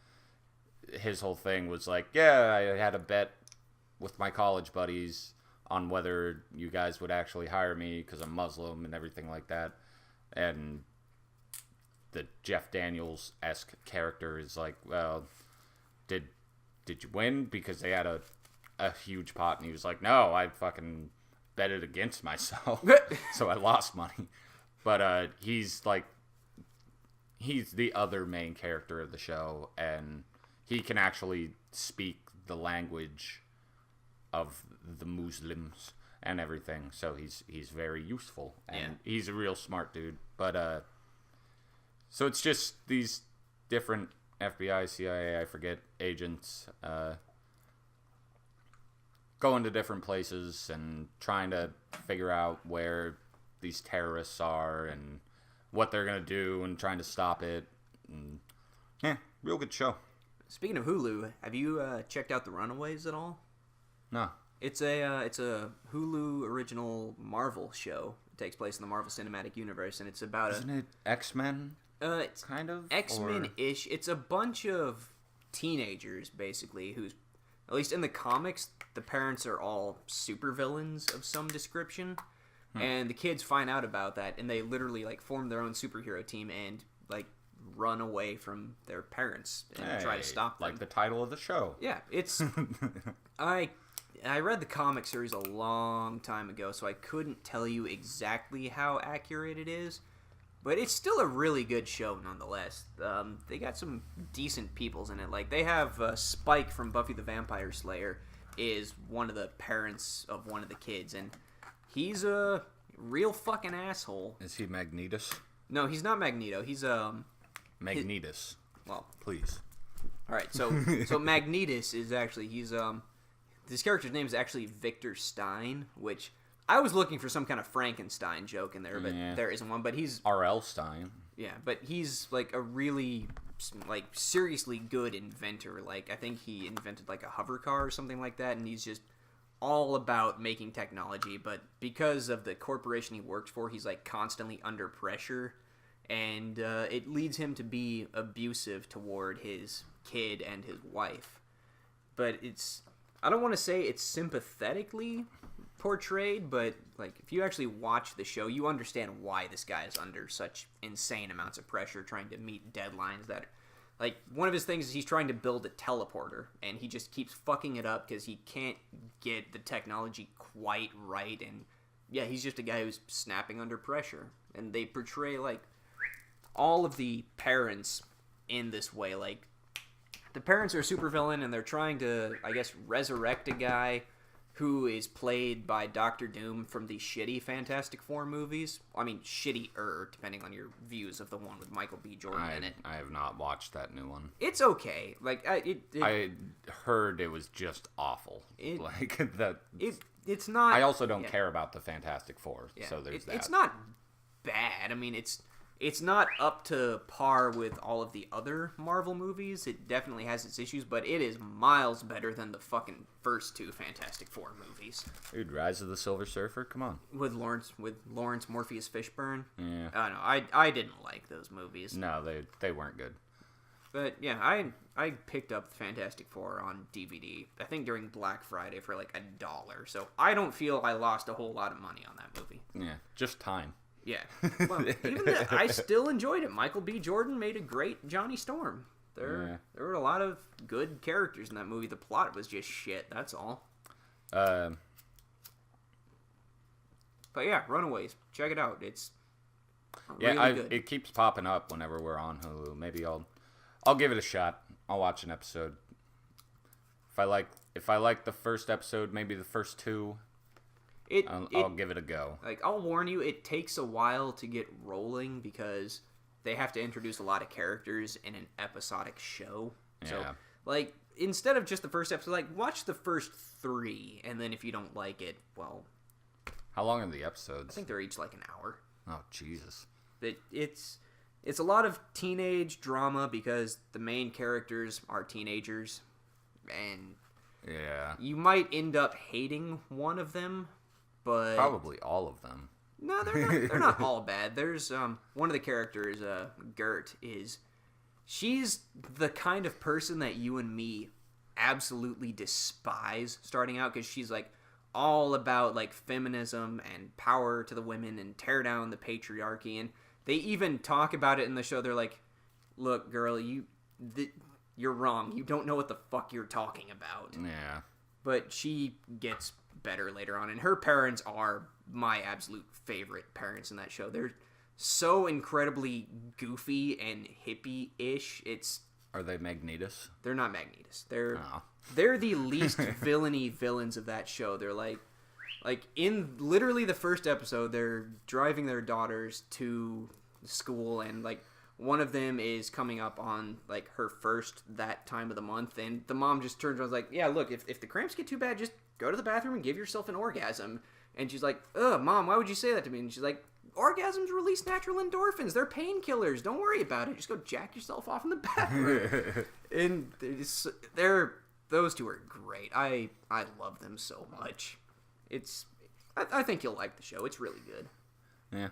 his whole thing was like, yeah, I had a bet with my college buddies on whether you guys would actually hire me because I'm Muslim and everything like that. And the Jeff Daniels-esque character is like, well, did you win? Because they had a huge pot, and he was like, no, I fucking betted against myself, so I lost money. But he's the other main character of the show, and he can actually speak the language of the Muslims and everything, so he's very useful, and he's a real smart dude. But so it's just these different FBI, CIA, I forget, agents going to different places and trying to figure out where these terrorists are and what they're going to do and trying to stop it. And, yeah, real good show. Speaking of Hulu, have you checked out The Runaways at all? No. It's a Hulu original Marvel show. It takes place in the Marvel Cinematic Universe, and it's about Isn't it X-Men? It's kind of X-Men-ish. It's a bunch of teenagers, basically, who's, at least in the comics, the parents are all supervillains of some description. And the kids find out about that, and they literally, like, form their own superhero team and like run away from their parents and try to stop them. Like the title of the show. Yeah, it's I read the comic series a long time ago, so I couldn't tell you exactly how accurate it is, but it's still a really good show nonetheless. They got some decent peoples in it. Like they have Spike from Buffy the Vampire Slayer is one of the parents of one of the kids, and he's a real fucking asshole. Is he Magnetus? No, he's not Magneto. He's Magnetus. Well, please. All right, so Magnetus is actually this character's name is actually Victor Stein, which I was looking for some kind of Frankenstein joke in there, but there isn't one. But he's R.L. Stein. Yeah, but he's like a really like seriously good inventor. Like I think he invented like a hover car or something like that, and he's just all about making technology. But because of the corporation he works for, he's like constantly under pressure, and it leads him to be abusive toward his kid and his wife. But I don't want to say it's sympathetically portrayed, but like if you actually watch the show, you understand why this guy is under such insane amounts of pressure trying to meet deadlines that like one of his things is he's trying to build a teleporter and he just keeps fucking it up because he can't get the technology quite right. And yeah, he's just a guy who's snapping under pressure, and they portray like all of the parents in this way. Like the parents are a supervillain and they're trying to, I guess, resurrect a guy who is played by Doctor Doom from the shitty Fantastic Four movies. I mean, shitty-er, depending on your views of the one with Michael B. Jordan in it. I have not watched that new one. It's okay. Like I heard it was just awful. It's not. I also don't care about the Fantastic Four, so there's that. It's not bad. I mean, it's not up to par with all of the other Marvel movies. It definitely has its issues, but it is miles better than the fucking first two Fantastic Four movies. Dude, Rise of the Silver Surfer, come on. With Lawrence Morpheus Fishburne. Yeah. I don't know. I didn't like those movies. No, they weren't good. But yeah, I picked up the Fantastic Four on DVD, I think during Black Friday for like $1. So I don't feel I lost a whole lot of money on that movie. Yeah, just time. Yeah. Well, I still enjoyed it. Michael B. Jordan made a great Johnny Storm. There were a lot of good characters in that movie. The plot was just shit, that's all. But yeah, Runaways. Check it out. It's really good. It keeps popping up whenever we're on Hulu. Maybe I'll give it a shot. I'll watch an episode. If I like the first episode, maybe the first two, I'll give it a go. Like, I'll warn you, it takes a while to get rolling because they have to introduce a lot of characters in an episodic show. Yeah. So, like, instead of just the first episode, like, watch the first 3, and then if you don't like it, well... How long are the episodes? I think they're each like an hour. Oh, Jesus. It's a lot of teenage drama because the main characters are teenagers, and yeah, you might end up hating one of them, but probably all of them. No, they're not all bad. There's one of the characters, Gert, she's the kind of person that you and me absolutely despise starting out because she's like all about like feminism and power to the women and tear down the patriarchy, and they even talk about it in the show. They're like, "Look, girl, you're wrong. You don't know what the fuck you're talking about." Yeah. But she gets better later on, and her parents are my absolute favorite parents in that show. They're so incredibly goofy and hippie-ish. Are they Magnetus? They're not Magnetus. They're the least villainy villains of that show. They're like in literally the first episode, they're driving their daughters to school, and like one of them is coming up on like her first that time of the month, and the mom just turns around and is like, "Yeah, look, if the cramps get too bad, just go to the bathroom and give yourself an orgasm." And she's like, "Ugh, Mom, why would you say that to me?" And she's like, "Orgasms release natural endorphins. They're painkillers. Don't worry about it. Just go jack yourself off in the bathroom." And those two are great. I love them so much. I think you'll like the show. It's really good. Yeah.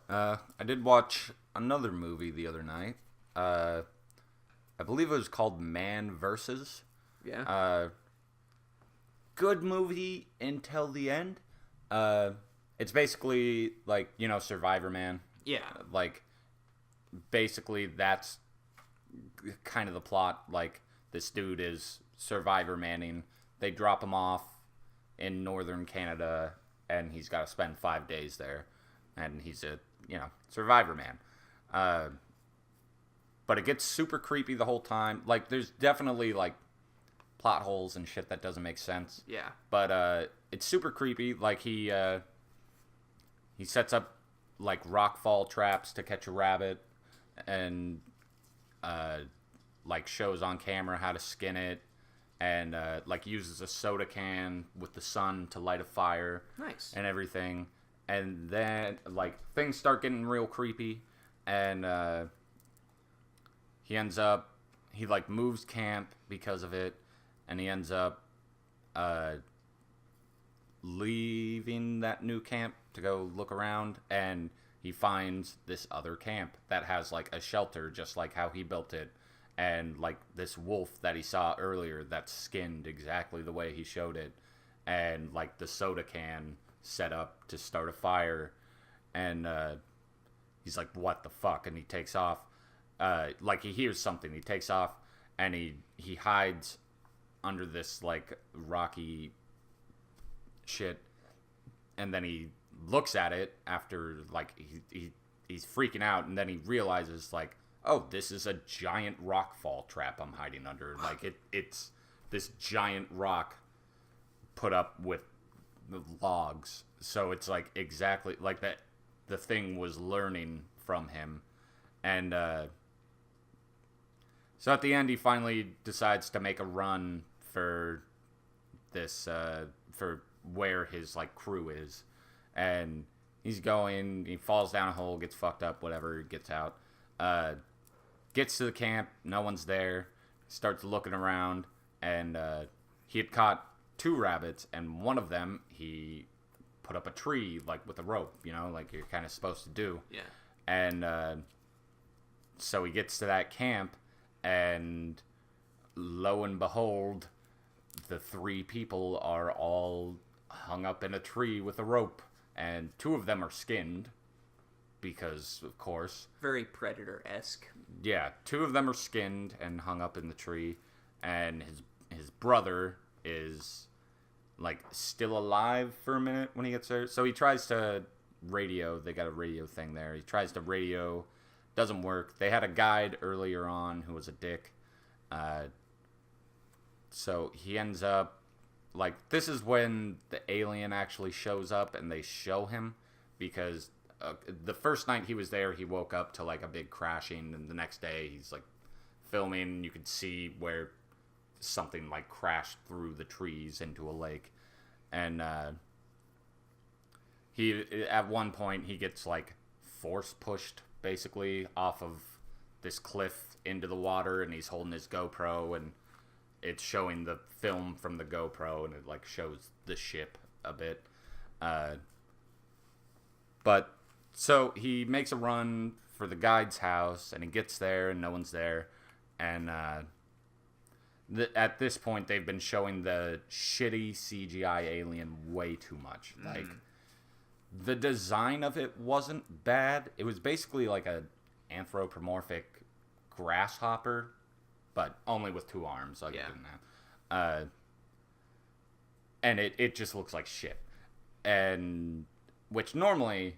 I did watch another movie the other night. I believe it was called Man Versus. Yeah. Good movie until the end. It's basically like, Survivor Man. Yeah. Like, basically that's kind of the plot. Like, this dude is survivor manning. They drop him off in northern Canada, and he's got to spend 5 days there. And he's a, survivor man. But it gets super creepy the whole time. Like, there's definitely, like, plot holes and shit that doesn't make sense. Yeah. But it's super creepy. Like, he sets up, like, rock fall traps to catch a rabbit, and like, shows on camera how to skin it, and like, uses a soda can with the sun to light a fire. Nice. And everything. And then, like, things start getting real creepy, and he like moves camp because of it, and he ends up leaving that new camp to go look around, and he finds this other camp that has, like, a shelter just like how he built it, and, like, this wolf that he saw earlier that's skinned exactly the way he showed it, and, like, the soda can set up to start a fire, and he's like, what the fuck? And he takes off. Like, he hears something, he takes off, and he hides under this, like, rocky shit, and then he looks at it after, like, he's freaking out, and then he realizes, like, oh, this is a giant rock fall trap I'm hiding under. Like, it's this giant rock put up with the logs, so it's, like, exactly like that the thing was learning from him. And so at the end, he finally decides to make a run for this for where his, like, crew is, and he's going, he falls down a hole, gets fucked up, whatever, gets out, gets to the camp, no one's there, starts looking around, and he had caught 2 rabbits, and one of them he put up a tree, like, with a rope, like you're kind of supposed to do. Yeah. And so he gets to that camp, and lo and behold, the 3 people are all hung up in a tree with a rope, and 2 of them are skinned, because, of course. Very Predator-esque. Yeah, 2 of them are skinned and hung up in the tree, and his brother is, like, still alive for a minute when he gets there. So he tries to radio. They got a radio thing there. He tries to radio. Doesn't work. They had a guide earlier on who was a dick. So he ends up, like, this is when the alien actually shows up and they show him, because the first night he was there, he woke up to, like, a big crashing, and the next day he's, like, filming. You could see where something, like, crashed through the trees into a lake, and he, at one point, he gets, like, force pushed basically off of this cliff into the water, and he's holding his GoPro, and it's showing the film from the GoPro, and it, like, shows the ship a bit. But so he makes a run for the guide's house, and he gets there, and no one's there, and at this point, they've been showing the shitty CGI alien way too much. Like, the design of it wasn't bad. It was basically like a anthropomorphic grasshopper, but only with 2 arms. Like, yeah. And it just looks like shit. And which normally,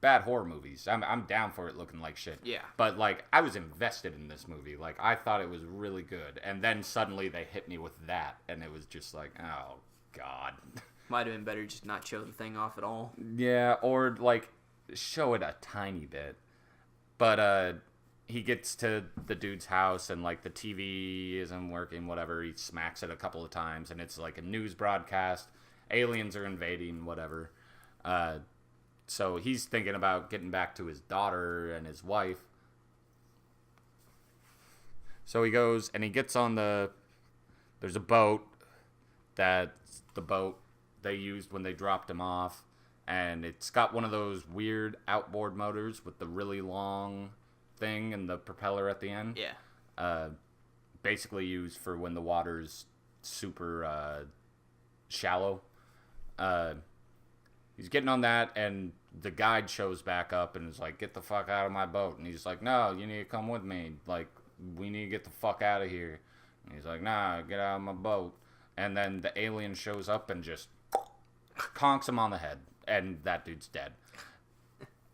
bad horror movies, I'm down for it looking like shit. Yeah. But, like, I was invested in this movie. Like, I thought it was really good. And then suddenly they hit me with that, and it was just like, oh, God. Might have been better just not show the thing off at all. Yeah, or, like, show it a tiny bit. But, he gets to the dude's house, and, like, the TV isn't working, whatever. He smacks it a couple of times, and it's, like, a news broadcast. Aliens are invading, whatever. So he's thinking about getting back to his daughter and his wife. So he goes, and he gets on there's a boat that's the boat they used when they dropped him off. And it's got one of those weird outboard motors with the really long thing and the propeller at the end. Yeah. Basically used for when the water's super shallow. He's getting on that, and the guide shows back up and is like, get the fuck out of my boat. And he's like, no, you need to come with me. Like, we need to get the fuck out of here. And he's like, nah, get out of my boat. And then the alien shows up and just conks him on the head. And that dude's dead.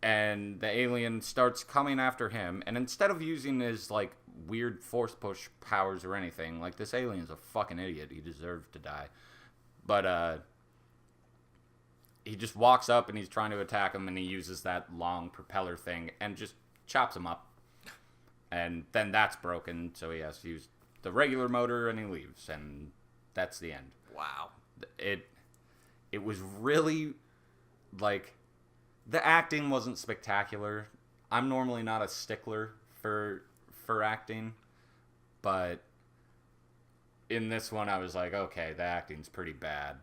And the alien starts coming after him. And instead of using his, like, weird force push powers or anything, like, this alien's a fucking idiot. He deserves to die. But, he just walks up and he's trying to attack him, and he uses that long propeller thing and just chops him up. And then that's broken, so he has to use the regular motor, and he leaves, and that's the end. Wow. It was really, like, the acting wasn't spectacular. I'm normally not a stickler for acting, but in this one I was like, okay, the acting's pretty bad.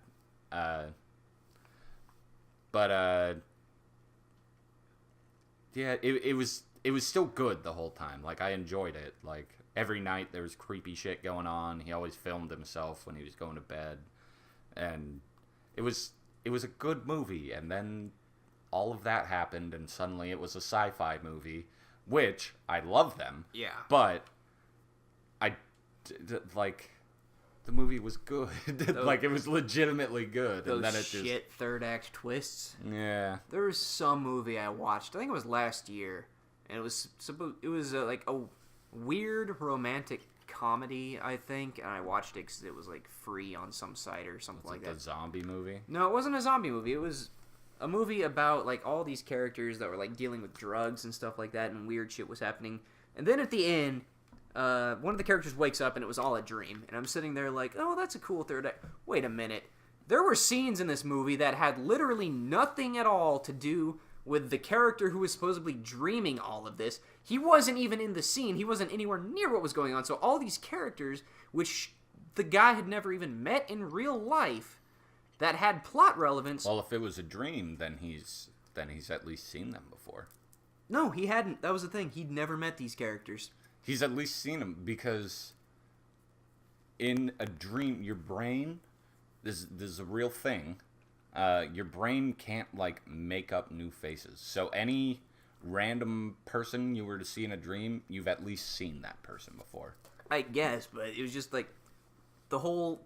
But yeah, it was still good the whole time. Like, I enjoyed it. Like, every night there was creepy shit going on. He always filmed himself when he was going to bed, and it was a good movie. And then all of that happened, and suddenly it was a sci-fi movie, which I love them. Yeah. But like, the movie was good. Like, it was legitimately good. Those and then it shit third act twists. Yeah. There was some movie I watched. I think it was last year, and it was like a weird romantic comedy, I think. And I watched it because it was like free on some site or something like that. A zombie movie? No, it wasn't a zombie movie. It was a movie about like all these characters that were like dealing with drugs and stuff like that, and weird shit was happening. And then at the end, one of the characters wakes up and it was all a dream. And I'm sitting there like, oh, that's a cool third act. Wait a minute. There were scenes in this movie that had literally nothing at all to do with the character who was supposedly dreaming all of this. He wasn't even in the scene. He wasn't anywhere near what was going on. So all these characters, which the guy had never even met in real life, that had plot relevance. Well, if it was a dream, then he's at least seen them before. No, he hadn't. That was the thing. He'd never met these characters. He's at least seen them, because in a dream, your brain, this is a real thing, your brain can't, like, make up new faces. So any random person you were to see in a dream, you've at least seen that person before. I guess, but it was just, like, the whole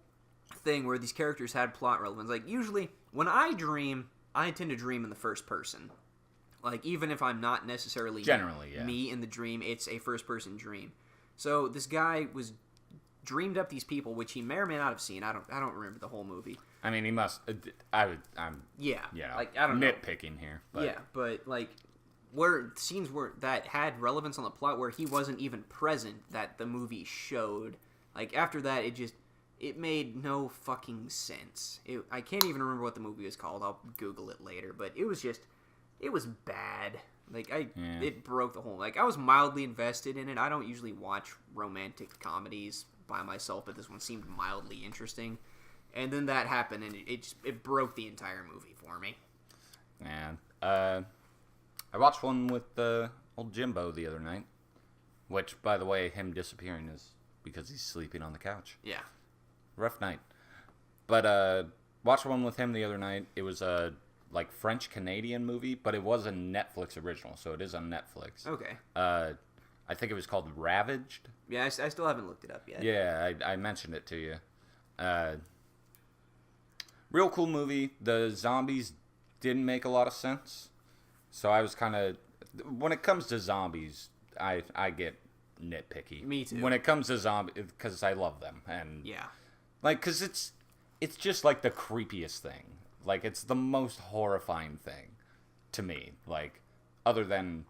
thing where these characters had plot relevance. Like, usually, when I dream, I tend to dream in the first person. Like, even if I'm not necessarily generally, yeah, me in the dream, it's a first-person dream. So this guy was dreamed up these people, which he may or may not have seen. I don't remember the whole movie. I mean, he must. I'm yeah, you know, like, I don't know, nitpicking here. But. Yeah, but like where scenes were that had relevance on the plot where he wasn't even present that the movie showed. Like, after that, it made no fucking sense. I can't even remember what the movie was called. I'll Google it later. But it was bad. Like, it broke the whole... Like, I was mildly invested in it. I don't usually watch romantic comedies by myself, but this one seemed mildly interesting. And then that happened, and it broke the entire movie for me. Man. I watched one with old Jimbo the other night. Which, by the way, him disappearing is because he's sleeping on the couch. Yeah. Rough night. But, watched one with him the other night. It was a... like French-Canadian movie, but it was a Netflix original, so it is on Netflix. Okay. I think it was called Ravaged. Yeah, I still haven't looked it up yet. Yeah, I mentioned it to you. Real cool movie. The zombies didn't make a lot of sense, so I was kind of... When it comes to zombies, I get nitpicky. Me too. When it comes to zombies, because I love them. And yeah. Like, because it's just, like, the creepiest thing. Like, it's the most horrifying thing to me. Like, other than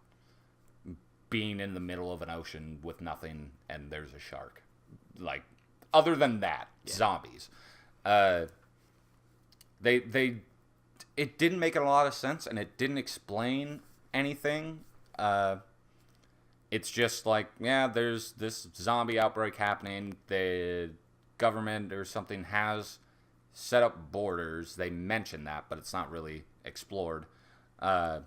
being in the middle of an ocean with nothing and there's a shark. Like, other than that, zombies. It didn't make a lot of sense, and it didn't explain anything. It's just like, yeah, there's this zombie outbreak happening. The government or something has set up borders. They mention that, but it's not really explored. But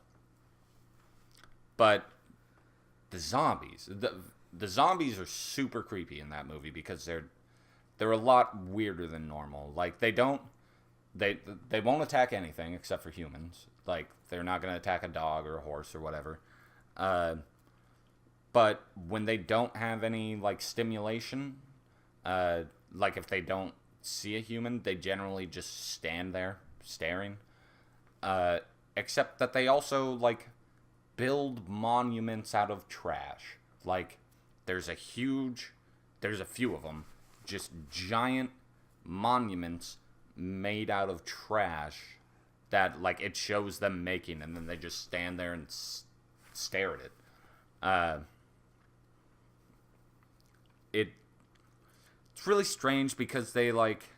the zombies, the zombies are super creepy in that movie because they're a lot weirder than normal. Like, they don't they won't attack anything except for humans. Like, they're not going to attack a dog or a horse or whatever. But when they don't have any, like, stimulation, like if they don't see a human, they generally just stand there staring. Except that they also, like, build monuments out of trash. Like, there's a few of them, just giant monuments made out of trash that, like, it shows them making, and then they just stand there and stare at it. It's really strange because they, like,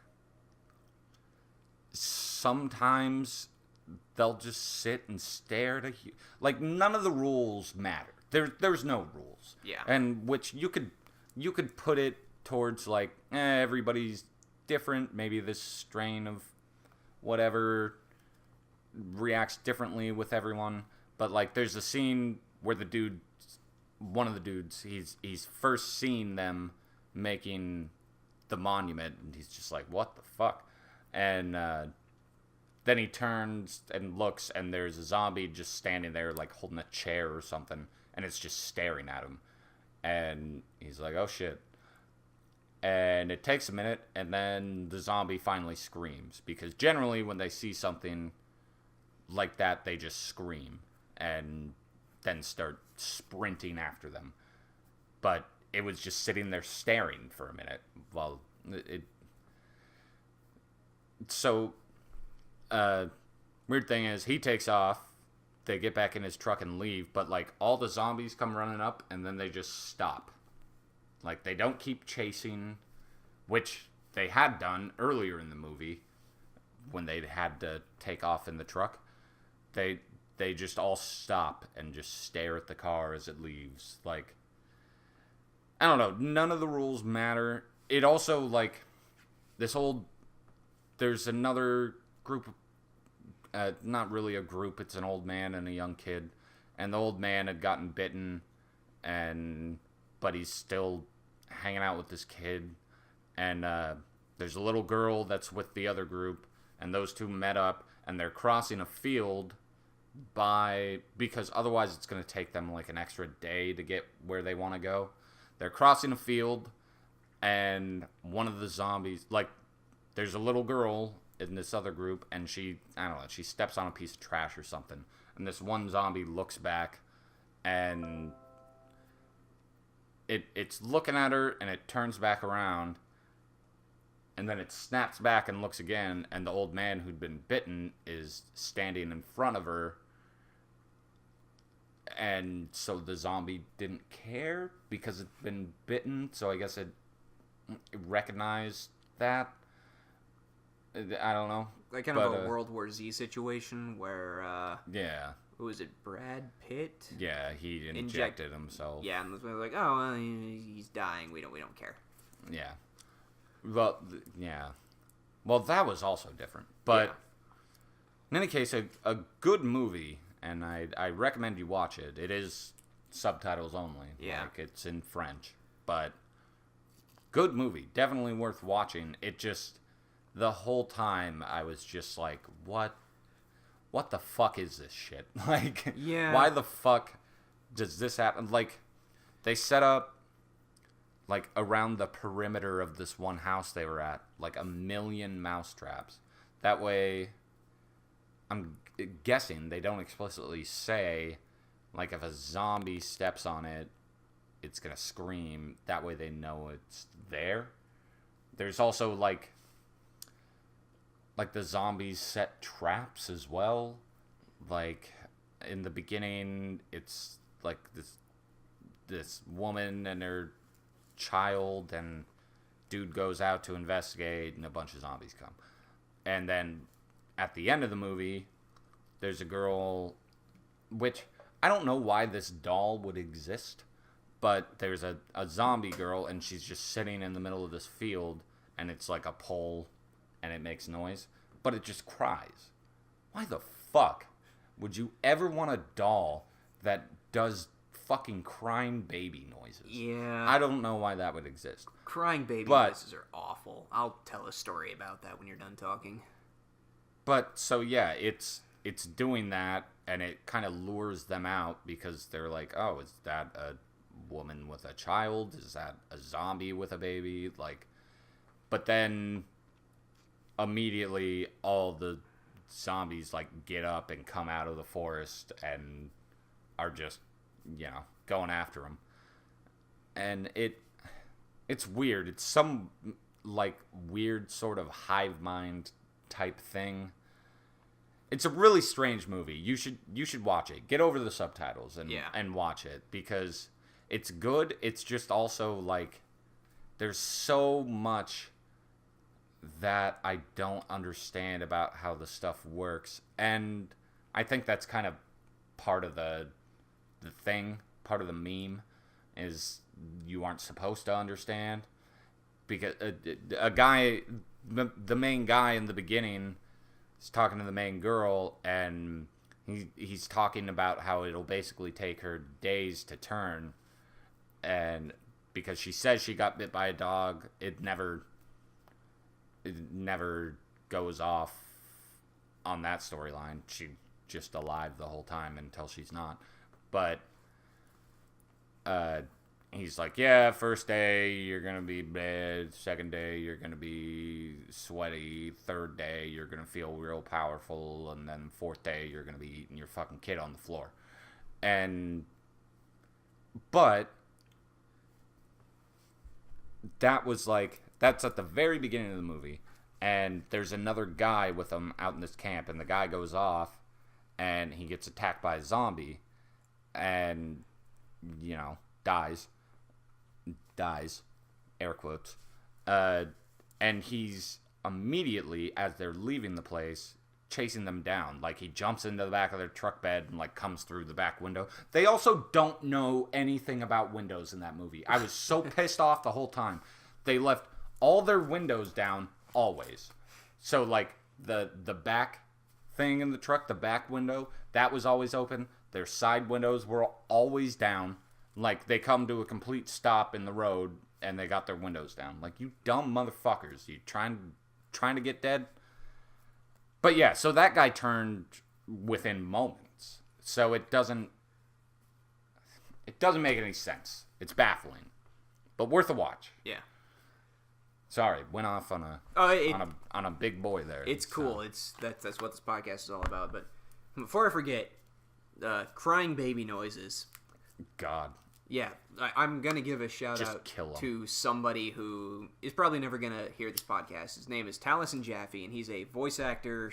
sometimes they'll just sit and stare at like, none of the rules matter. There's no rules. Yeah. And which you could put it towards, like, everybody's different. Maybe this strain of whatever reacts differently with everyone. But, like, there's a scene where one of the dudes, he's first seen them making the monument, and he's just like, what the fuck? And then he turns and looks, and there's a zombie just standing there, like, holding a chair or something, and it's just staring at him. And he's like, oh shit. And it takes a minute, and then the zombie finally screams, because generally when they see something like that, they just scream and then start sprinting after them. But it was just sitting there staring for a minute. Well, weird thing is, he takes off, they get back in his truck and leave, but, like, all the zombies come running up, and then they just stop. Like, they don't keep chasing, which they had done earlier in the movie, when they had to take off in the truck. They just all stop and just stare at the car as it leaves. Like, I don't know, none of the rules matter. It also, like, there's another group, not really a group, it's an old man and a young kid, and the old man had gotten bitten, but he's still hanging out with this kid, and there's a little girl that's with the other group, and those two met up, and they're crossing a field because otherwise it's going to take them, like, an extra day to get where they want to go. They're crossing a field, and one of the zombies, like, there's a little girl in this other group, and she steps on a piece of trash or something, and this one zombie looks back, and it's looking at her, and it turns back around, and then it snaps back and looks again, and the old man who'd been bitten is standing in front of her, and so the zombie didn't care because it'd been bitten, so I guess it recognized that. I don't know. Like kind of a World War Z situation where, yeah. Who was it, Brad Pitt? Yeah, he injected himself. Yeah, and they're like, oh, well, he's dying. We don't care. Yeah. Well, yeah. Well, that was also different. But in any case, a good movie, and I recommend you watch it. It is subtitles only. Yeah. Like, it's in French. But good movie. Definitely worth watching. It just, the whole time, I was just like, what the fuck is this shit? Like, yeah. Why the fuck does this happen? Like, they set up, like, around the perimeter of this one house they were at, like, 1 million mouse traps. That way, I'm guessing they don't explicitly say, like, if a zombie steps on it, it's gonna scream. That way they know it's there. There's also, like the zombies set traps as well. Like, in the beginning, it's like this woman and her child, and dude goes out to investigate, and a bunch of zombies come. And then at the end of the movie, there's a girl, which I don't know why this doll would exist, but there's a zombie girl, and she's just sitting in the middle of this field, and it's like a pole, and it makes noise, but it just cries. Why the fuck would you ever want a doll that does fucking crying baby noises? Yeah. I don't know why that would exist. Crying baby noises are awful. I'll tell a story about that when you're done talking. But so yeah, it's doing that, and it kind of lures them out because they're like, oh, is that a woman with a child? Is that a zombie with a baby? Like, but then immediately all the zombies like get up and come out of the forest and are just, going after them. And it's weird. It's some like weird sort of hive mind type thing. It's a really strange movie. You should watch it. Get over the subtitles and watch it because it's good. It's just also like there's so much that I don't understand about how the stuff works, and I think that's kind of part of the thing, part of the meme is you aren't supposed to understand because a guy, the main guy in the beginning is talking to the main girl, and he's talking about how it'll basically take her days to turn, and because she says she got bit by a dog, it never goes off on that storyline. She's just alive the whole time until she's not. But he's like, yeah, first day you're going to be bad. Second day you're going to be sweaty. Third day you're going to feel real powerful. And then fourth day you're going to be eating your fucking kid on the floor. But that was like, that's at the very beginning of the movie. And there's another guy with them out in this camp. And the guy goes off and he gets attacked by a zombie. And, dies, air quotes, and he's immediately, as they're leaving the place, chasing them down. Like, he jumps into the back of their truck bed and, like, comes through the back window. They also don't know anything about windows in that movie. I was so pissed off the whole time. They left all their windows down, always. So, like, the back thing in the truck, the back window, that was always open. Their side windows were always down. Like, they come to a complete stop in the road, and they got their windows down. Like, you dumb motherfuckers. You trying to get dead? But yeah, so that guy turned within moments. So it doesn't make any sense. It's baffling. But worth a watch. Yeah. Sorry, went off on a big boy there. It's cool. That's what this podcast is all about. But before I forget, crying baby noises. God. Yeah, I'm going to give a shout out to somebody who is probably never going to hear this podcast. His name is Taliesin Jaffe, and he's a voice actor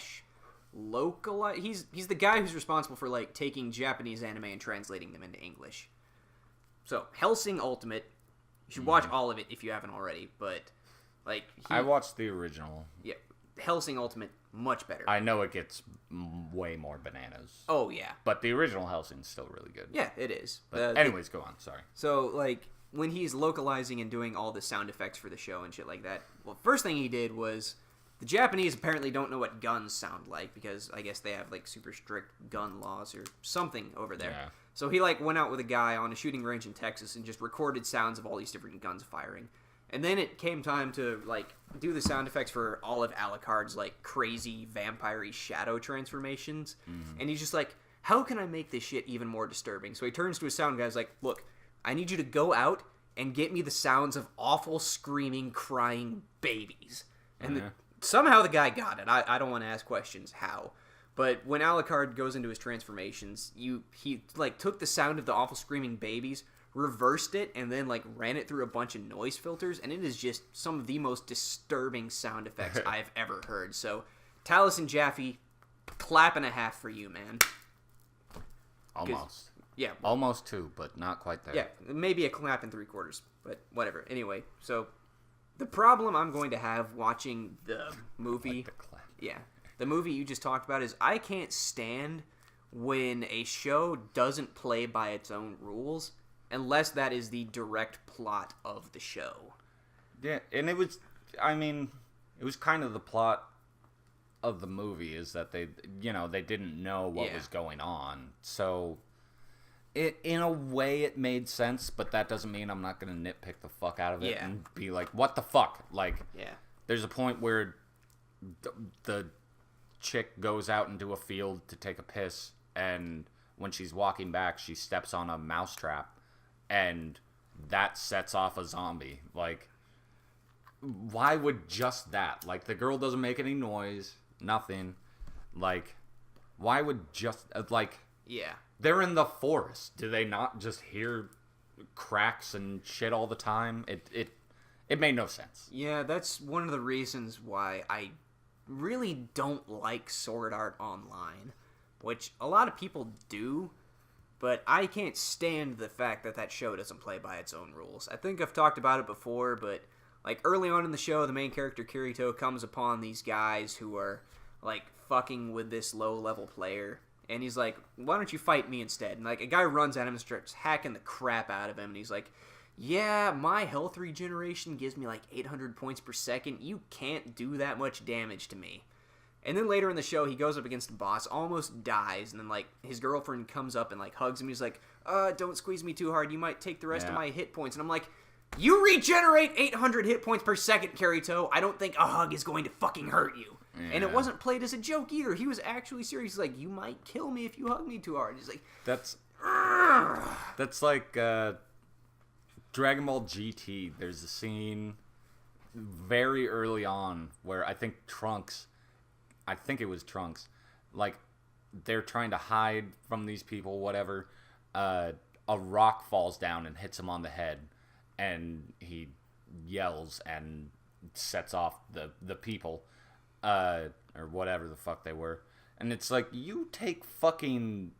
/ localize. He's the guy who's responsible for like taking Japanese anime and translating them into English. So, Hellsing Ultimate, you should watch all of it if you haven't already, but like I watched the original. Yeah, Hellsing Ultimate, much better. I know it gets way more bananas. Oh, yeah. But the original Hellsing's still really good. Yeah, it is. But anyways, go on. Sorry. So, like, when he's localizing and doing all the sound effects for the show and shit like that, well, first thing he did was the Japanese apparently don't know what guns sound like because I guess they have, like, super strict gun laws or something over there. Yeah. So he, like, went out with a guy on a shooting range in Texas and just recorded sounds of all these different guns firing. And then it came time to, like, do the sound effects for all of Alucard's, like, crazy vampire-y shadow transformations. Mm-hmm. And he's just like, how can I make this shit even more disturbing? So he turns to his sound guy and is like, look, I need you to go out and get me the sounds of awful, screaming, crying babies. And somehow the guy got it. I don't want to ask questions how. But when Alucard goes into his transformations, he like, took the sound of the awful, screaming babies, reversed it, and then like ran it through a bunch of noise filters, and it is just some of the most disturbing sound effects I've ever heard. So, Taliesin Jaffe, clap and a half for you, man. Almost. Yeah. Almost two, but not quite there. Yeah, maybe a clap and 3/4, but whatever. Anyway, so the problem I'm going to have watching the movie, like the clap. Yeah, the movie you just talked about is I can't stand when a show doesn't play by its own rules. Unless that is the direct plot of the show. Yeah, and it was kind of the plot of the movie is that they didn't know what was going on. So, in a way, it made sense, but that doesn't mean I'm not going to nitpick the fuck out of it and be like, what the fuck? Like, there's a point where the chick goes out into a field to take a piss, and when she's walking back, she steps on a mousetrap, and that sets off a zombie. Like, why would just that? Like, the girl doesn't make any noise, nothing. Like, why would just, like... Yeah. They're in the forest. Do they not just hear cracks and shit all the time? It made no sense. Yeah, that's one of the reasons why I really don't like Sword Art Online, which a lot of people do, but I can't stand the fact that that show doesn't play by its own rules. I think I've talked about it before, but like early on in the show, the main character Kirito comes upon these guys who are like fucking with this low-level player, and he's like, why don't you fight me instead? And like a guy runs at him and starts hacking the crap out of him, and he's like, yeah, my health regeneration gives me like 800 points per second. You can't do that much damage to me. And then later in the show, he goes up against the boss, almost dies, and then like his girlfriend comes up and like hugs him. He's like, don't squeeze me too hard. You might take the rest of my hit points. And I'm like, you regenerate 800 hit points per second, Kirito. I don't think a hug is going to fucking hurt you. Yeah. And it wasn't played as a joke either. He was actually serious. He's like, you might kill me if you hug me too hard. He's like, that's like Dragon Ball GT. There's a scene very early on where I think it was Trunks, like they're trying to hide from these people, whatever. A rock falls down and hits him on the head, and he yells and sets off the people, or whatever the fuck they were. And it's like, you take fucking,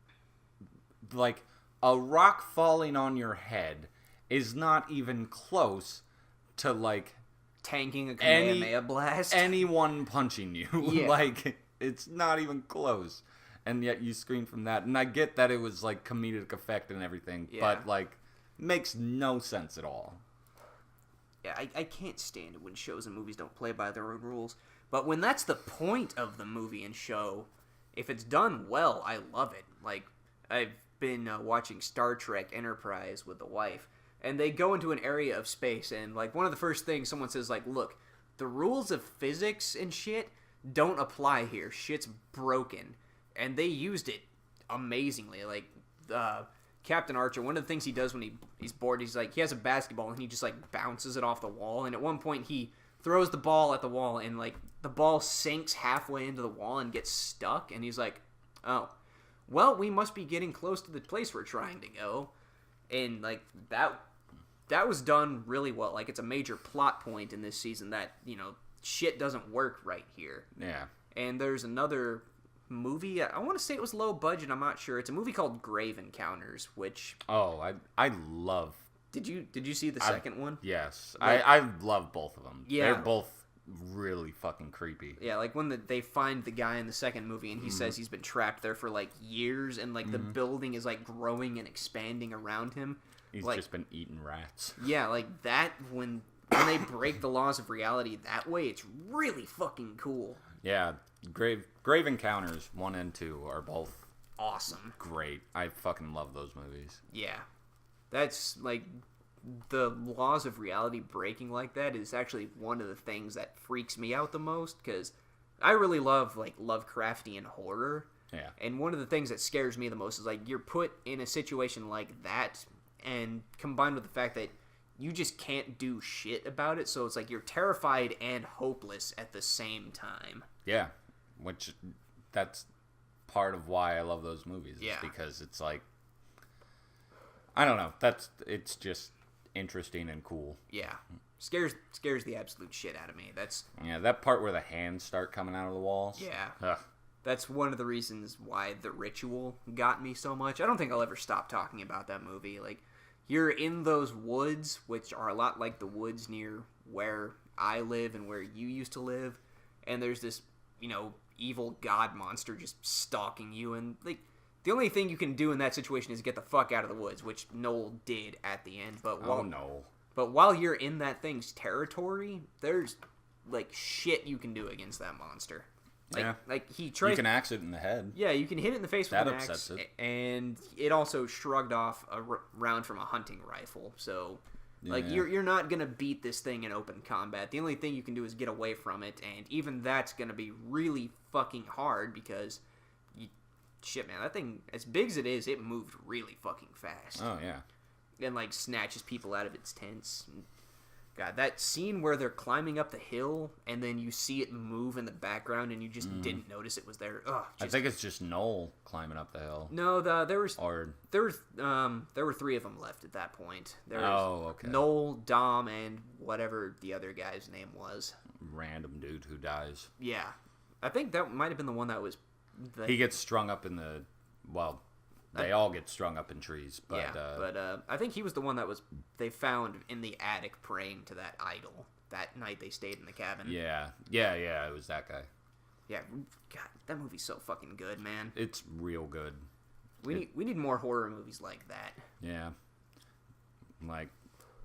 like, a rock falling on your head is not even close to, like, tanking a Kamehameha blast. Anyone punching you. Yeah. Like, it's not even close. And yet you scream from that. And I get that it was, like, comedic effect and everything. Yeah. But, like, makes no sense at all. Yeah, I can't stand it when shows and movies don't play by their own rules. But when that's the point of the movie and show, if it's done well, I love it. Like, I've been watching Star Trek Enterprise with the wife, and they go into an area of space, and, like, one of the first things someone says, like, look, the rules of physics and shit don't apply here. Shit's broken. And they used it amazingly. Like, Captain Archer, one of the things he does when he's bored, he's like, he has a basketball, and he just, like, bounces it off the wall, and at one point he throws the ball at the wall, and, like, the ball sinks halfway into the wall and gets stuck, and he's like, oh, well, we must be getting close to the place we're trying to go. And, like, that was done really well. Like, it's a major plot point in this season that, you know, shit doesn't work right here. Yeah. And there's another movie, I want to say it was low budget, I'm not sure. It's a movie called Grave Encounters, which... Oh, I love... Did you see the second one? Yes. Like, I love both of them. Yeah. They're both really fucking creepy. Yeah, like when they find the guy in the second movie and he says he's been trapped there for like years, and like the building is like growing and expanding around him. He's like, just been eating rats. Yeah, like that, when they break the laws of reality that way, it's really fucking cool. Yeah, Grave Encounters 1 and 2 are both awesome. Great. I fucking love those movies. Yeah. That's like, the laws of reality breaking like that is actually one of the things that freaks me out the most, because I really love like Lovecraftian horror. Yeah. And one of the things that scares me the most is like, you're put in a situation like that, and combined with the fact that you just can't do shit about it, so it's like you're terrified and hopeless at the same time. Yeah, which that's part of why I love those movies. Yeah. Because it's like, I don't know, it's just interesting and cool. Yeah. Scares the absolute shit out of me. Yeah, that part where the hands start coming out of the walls. Yeah. Ugh. That's one of the reasons why The Ritual got me so much. I don't think I'll ever stop talking about that movie. Like, you're in those woods, which are a lot like the woods near where I live and where you used to live, and there's this, you know, evil god monster just stalking you, and like, the only thing you can do in that situation is get the fuck out of the woods, which Noel did at the end. But while you're in that thing's territory, there's like shit you can do against that monster. Like, yeah. Like he tries. You can axe it in the head. Yeah, you can hit it in the face with that an axe. upsets it. And it also shrugged off a round from a hunting rifle. So Like, Yeah. you're not going to beat this thing in open combat. The only thing you can do is get away from it, and even that's going to be really fucking hard because, shit, man, that thing, as big as it is, it moved really fucking fast. Oh, yeah. And, like, snatches people out of its tents. God, that scene where they're climbing up the hill, and then you see it move in the background, and you just didn't notice it was there. Ugh, I think it's just Noel climbing up the hill. No, there were 3 of them left at that point. There was okay. Noel, Dom, and whatever the other guy's name was. Random dude who dies. Yeah, I think that might have been the one that was. He gets strung up in the. Well, they all get strung up in trees, but I think he was the one that was they found in the attic praying to that idol that night they stayed in the cabin. Yeah, it was that guy. Yeah, God, that movie's so fucking good, man. It's real good. We need more horror movies like that. Yeah, like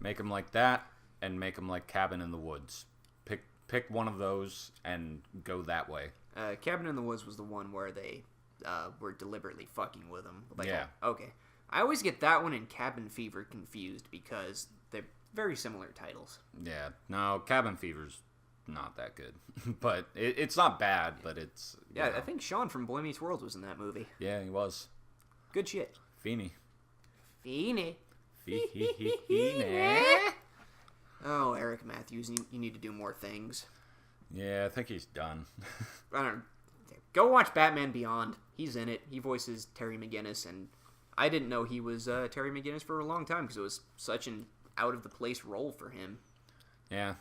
make them like that, and make them like Cabin in the Woods. Pick one of those and go that way. Cabin in the Woods was the one where they were deliberately fucking with him. Like, yeah. Okay. I always get that one and Cabin Fever confused because they're very similar titles. Yeah. No, Cabin Fever's not that good. But it's not bad, but it's... Yeah, I think Sean from Boy Meets World was in that movie. Yeah, he was. Good shit. Feeny. Feeny. Feeny. Oh, Eric Matthews, you need to do more things. Yeah, I think he's done. I don't know. Go watch Batman Beyond. He's in it. He voices Terry McGinnis, and I didn't know he was Terry McGinnis for a long time because it was such an out-of-the-place role for him. Yeah.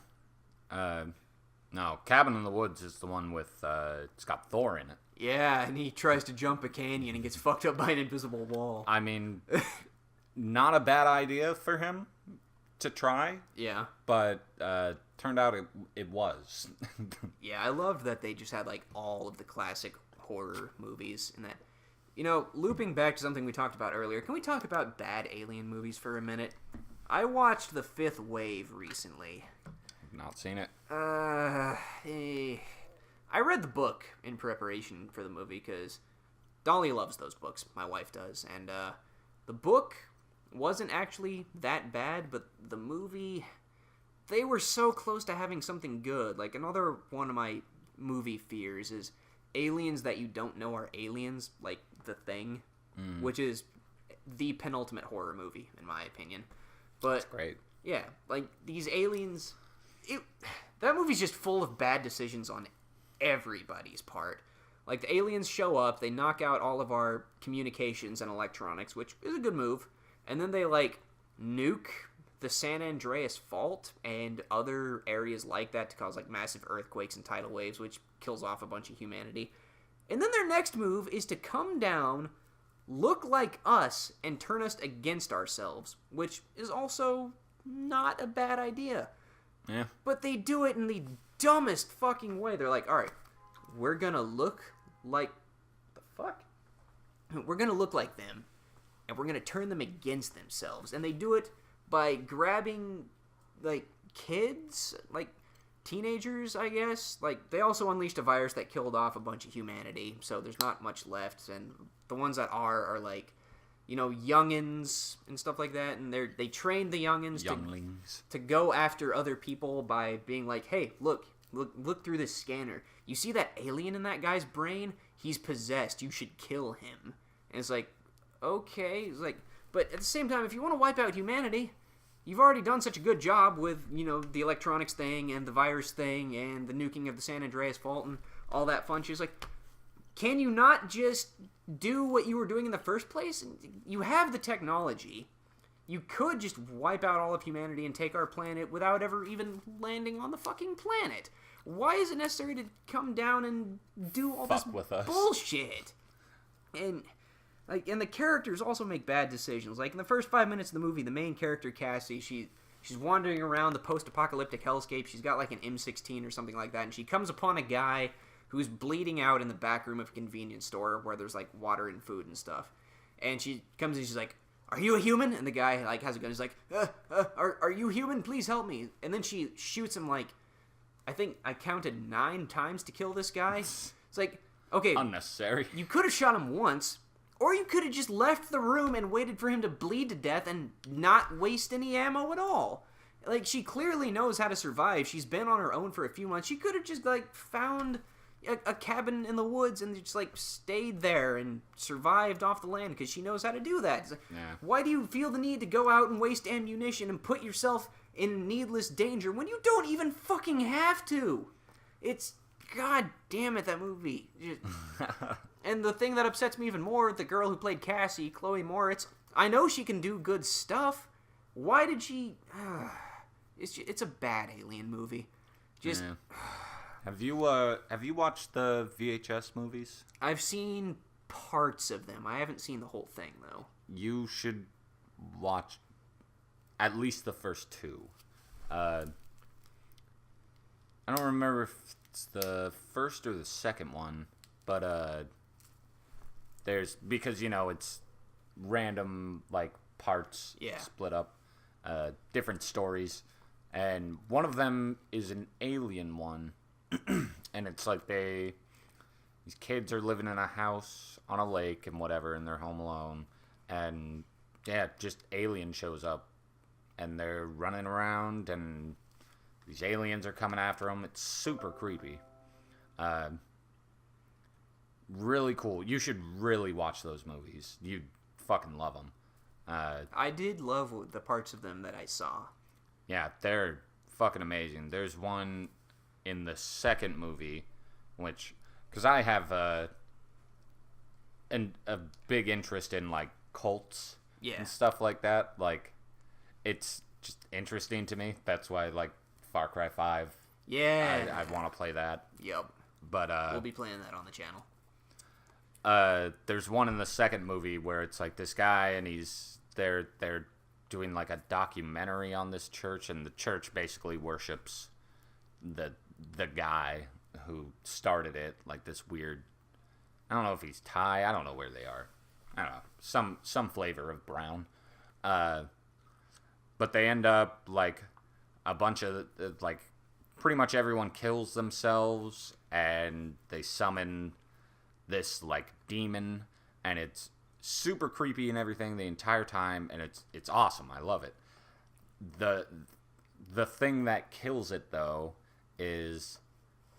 No, Cabin in the Woods is the one with, it's got Thor in it. Yeah, and he tries to jump a canyon and gets fucked up by an invisible wall. I mean, not a bad idea for him to try. Yeah. But turned out it was. Yeah, I loved that they just had, like, all of the classic horror movies in that. You know, looping back to something we talked about earlier, can we talk about bad alien movies for a minute? I watched The Fifth Wave recently. Not seen it. I read the book in preparation for the movie because Dolly loves those books. My wife does. And the book wasn't actually that bad, but the movie, they were so close to having something good. Like, another one of my movie fears is aliens that you don't know are aliens, like The Thing, which is the penultimate horror movie, in my opinion. But That's great. Yeah, like, these aliens... that movie's just full of bad decisions on everybody's part. Like, the aliens show up, they knock out all of our communications and electronics, which is a good move, and then they, like, nuke the San Andreas Fault and other areas like that to cause, like, massive earthquakes and tidal waves, which kills off a bunch of humanity. And then their next move is to come down, look like us, and turn us against ourselves, which is also not a bad idea. Yeah. But they do it in the dumbest fucking way. They're like, alright, we're gonna look like... the fuck? We're gonna look like them, and we're gonna turn them against themselves. And they do it by grabbing, like, kids, like, teenagers, I guess. Like, they also unleashed a virus that killed off a bunch of humanity, so there's not much left. And the ones that are like, you know, youngins and stuff like that, and they train the youngins to go after other people by being like, hey, look through this scanner. You see that alien in that guy's brain? He's possessed. You should kill him. And it's like, okay. It's like, but at the same time, if you want to wipe out humanity, you've already done such a good job with, you know, the electronics thing and the virus thing and the nuking of the San Andreas Fault and all that fun shit. It's like, can you not just do what you were doing in the first place? You have the technology. You could just wipe out all of humanity and take our planet without ever even landing on the fucking planet. Why is it necessary to come down and do all this bullshit? And the characters also make bad decisions. Like, in the first 5 minutes of the movie, the main character, Cassie, she's wandering around the post-apocalyptic hellscape. She's got, like, an M16 or something like that, and she comes upon a guy who's bleeding out in the back room of a convenience store where there's, like, water and food and stuff. And she comes and she's like, are you a human? And the guy, like, has a gun. He's like, are you human? Please help me. And then she shoots him, like, I think I counted 9 times to kill this guy. It's like, okay. Unnecessary. You could have shot him once, Or you could have just left the room and waited for him to bleed to death and not waste any ammo at all. Like, she clearly knows how to survive. She's been on her own for a few months. She could have just, like, found a cabin in the woods and just, like, stayed there and survived off the land because she knows how to do that. Like, why do you feel the need to go out and waste ammunition and put yourself in needless danger when you don't even fucking have to? It's... God damn it, that movie. And the thing that upsets me even more, the girl who played Cassie, Chloe Moritz, I know she can do good stuff. Why did she... It's a bad Alien movie. Just... Yeah. Have you watched the VHS movies? I've seen parts of them. I haven't seen the whole thing, though. You should watch at least the first two. I don't remember if it's the first or the second one, but there's, because, you know, it's random, like, parts split up, different stories, and one of them is an alien one, and it's like these kids are living in a house on a lake and whatever, and they're home alone, and just alien shows up, and they're running around, and these aliens are coming after them. It's super creepy. Really cool. You should really watch those movies. You'd fucking love them. I did love the parts of them that I saw. Yeah, they're fucking amazing. There's one in the second movie, which... Because I have a big interest in, like, cults and stuff like that. Like, it's just interesting to me. That's why, like, Far Cry 5. Yeah. I want to play that. Yep. But we'll be playing that on the channel. There's one in the second movie where it's like this guy and they're doing like a documentary on this church, and the church basically worships the guy who started it, like this weird, I don't know if he's Thai, I don't know where they are. I don't know, some flavor of brown. But they end up like a bunch of like pretty much everyone kills themselves, and they summon this like demon, and it's super creepy and everything the entire time, and it's awesome. I love it. The thing that kills it though is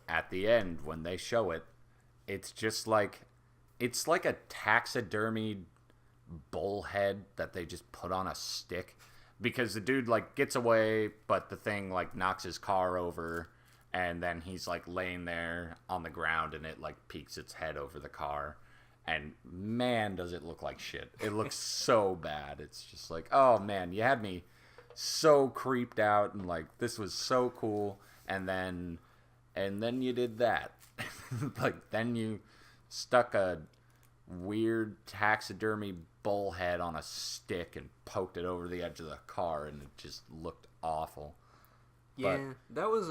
at the end when they show it, it's just like it's like a taxidermied bullhead that they just put on a stick, because the dude like gets away, but the thing like knocks his car over, and then he's like laying there on the ground, and it like peeks its head over the car, and man, does it look like shit. It looks so bad. It's just like, oh man, you had me so creeped out, and like this was so cool, and then you did that. Like then you stuck a weird taxidermy bullhead on a stick and poked it over the edge of the car, and it just looked awful. Yeah, that was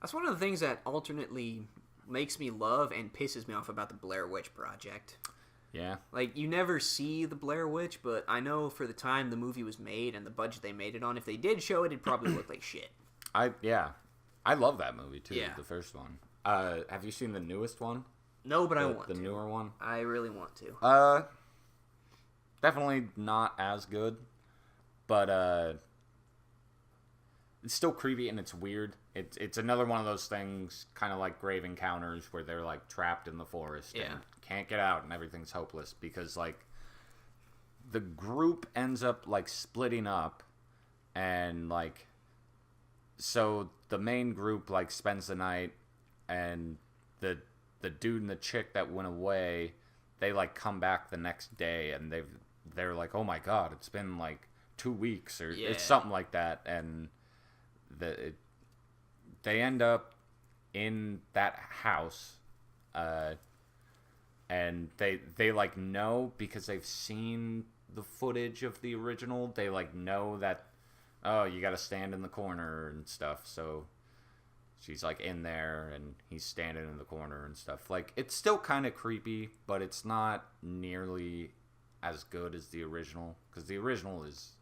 that's one of the things that alternately makes me love and pisses me off about the Blair Witch Project. Yeah. Like, you never see the Blair Witch, but I know for the time the movie was made and the budget they made it on, if they did show it, it'd probably look like shit. I love that movie too. Yeah. The first one. Have you seen the newest one? No, but I want to. The newer one? I really want to. Definitely not as good, but it's still creepy and it's weird. It's another one of those things, kind of like Grave Encounters, where they're like trapped in the forest and can't get out, and everything's hopeless because like the group ends up like splitting up, and like so the main group like spends the night, and the dude and the chick that went away, they like come back the next day, and they're like, oh my god, it's been like 2 weeks, or it's something like that, and they end up in that house, and they like know, because they've seen the footage of the original, they like know that, oh, you gotta stand in the corner and stuff, so she's like in there and he's standing in the corner and stuff. Like, it's still kind of creepy, but it's not nearly as good as the original, because the original is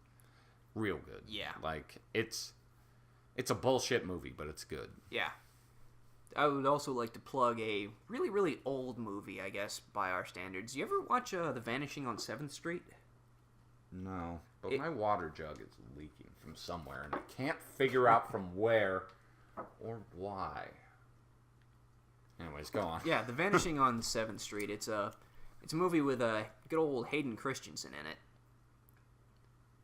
real good. Yeah. Like, it's a bullshit movie, but it's good. Yeah. I would also like to plug a really, really old movie, I guess, by our standards. You ever watch The Vanishing on 7th Street? No, but my water jug is leaking from somewhere, and I can't figure out from where or why. Anyways, go on. Yeah, The Vanishing on 7th Street. It's a movie with good old Hayden Christensen in it.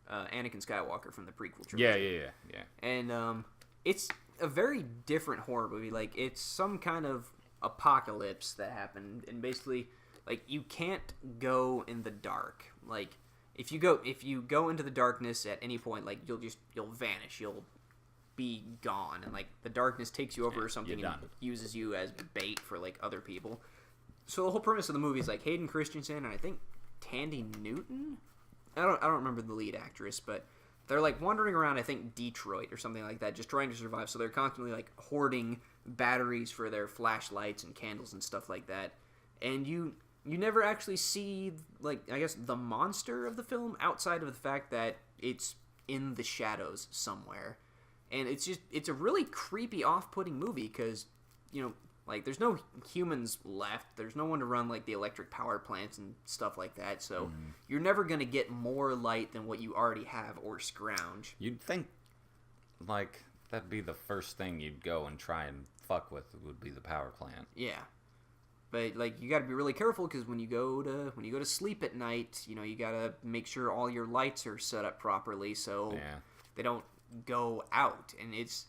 Anakin Skywalker from the prequel trilogy. Yeah. And it's a very different horror movie. Like, it's some kind of apocalypse that happened, and basically, like, you can't go in the dark. Like, if you go into the darkness at any point, like, you'll vanish. You'll be gone, and like the darkness takes you over or something and uses you as bait for like other people. So the whole premise of the movie is like Hayden Christensen and I think Tandy Newton. I don't remember the lead actress, but they're like wandering around, I think Detroit or something like that, just trying to survive. So they're constantly like hoarding batteries for their flashlights and candles and stuff like that. And you never actually see, like, I guess the monster of the film outside of the fact that it's in the shadows somewhere. And it's a really creepy, off-putting movie because, you know, like, there's no humans left. There's no one to run, like, the electric power plants and stuff like that. So you're never going to get more light than what you already have or scrounge. You'd think, like, that'd be the first thing you'd go and try and fuck with would be the power plant. Yeah. But, like, you got to be really careful because when you go to sleep at night, you know, you got to make sure all your lights are set up properly so they don't go out. And it's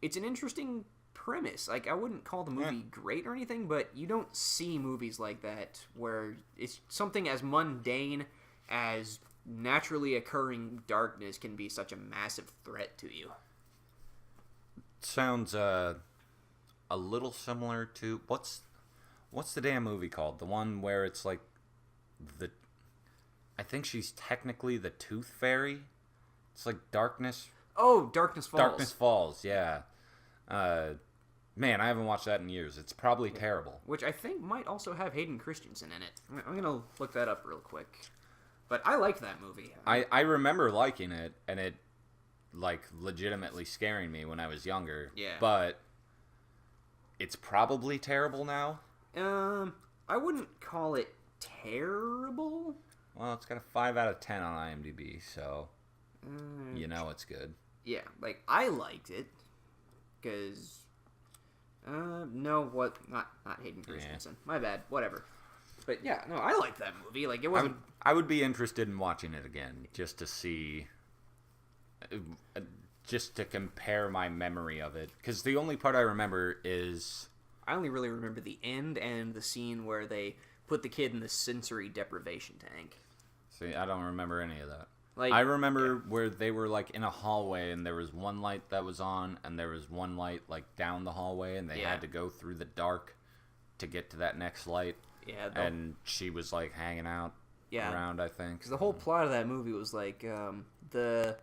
an interesting premise. Like, I wouldn't call the movie great or anything, but you don't see movies like that where it's something as mundane as naturally occurring darkness can be such a massive threat to you. Sounds a little similar to what's the damn movie called? The one where it's like I think she's technically the Tooth Fairy. It's like Darkness. Oh, Darkness Falls. Darkness Falls, yeah. Man, I haven't watched that in years. It's probably terrible. Which I think might also have Hayden Christensen in it. I'm going to look that up real quick. But I like that movie. I remember liking it, and it, like, legitimately scaring me when I was younger. Yeah. But it's probably terrible now. I wouldn't call it terrible. Well, it's got a 5 out of 10 on IMDb, so you know it's good. Yeah, like, I liked it, because, not Hayden Christensen. Yeah. My bad, whatever. But yeah, no, I liked that movie. Like, it wasn't... I would be interested in watching it again, just to see, just to compare my memory of it, because the only part I remember is... I only really remember the end and the scene where they put the kid in the sensory deprivation tank. See, I don't remember any of that. Like, I remember where they were, like, in a hallway, and there was one light that was on, and there was one light, like, down the hallway, and they had to go through the dark to get to that next light. Yeah. And she was, like, hanging out around, I think. Because the whole plot of that movie was, like, the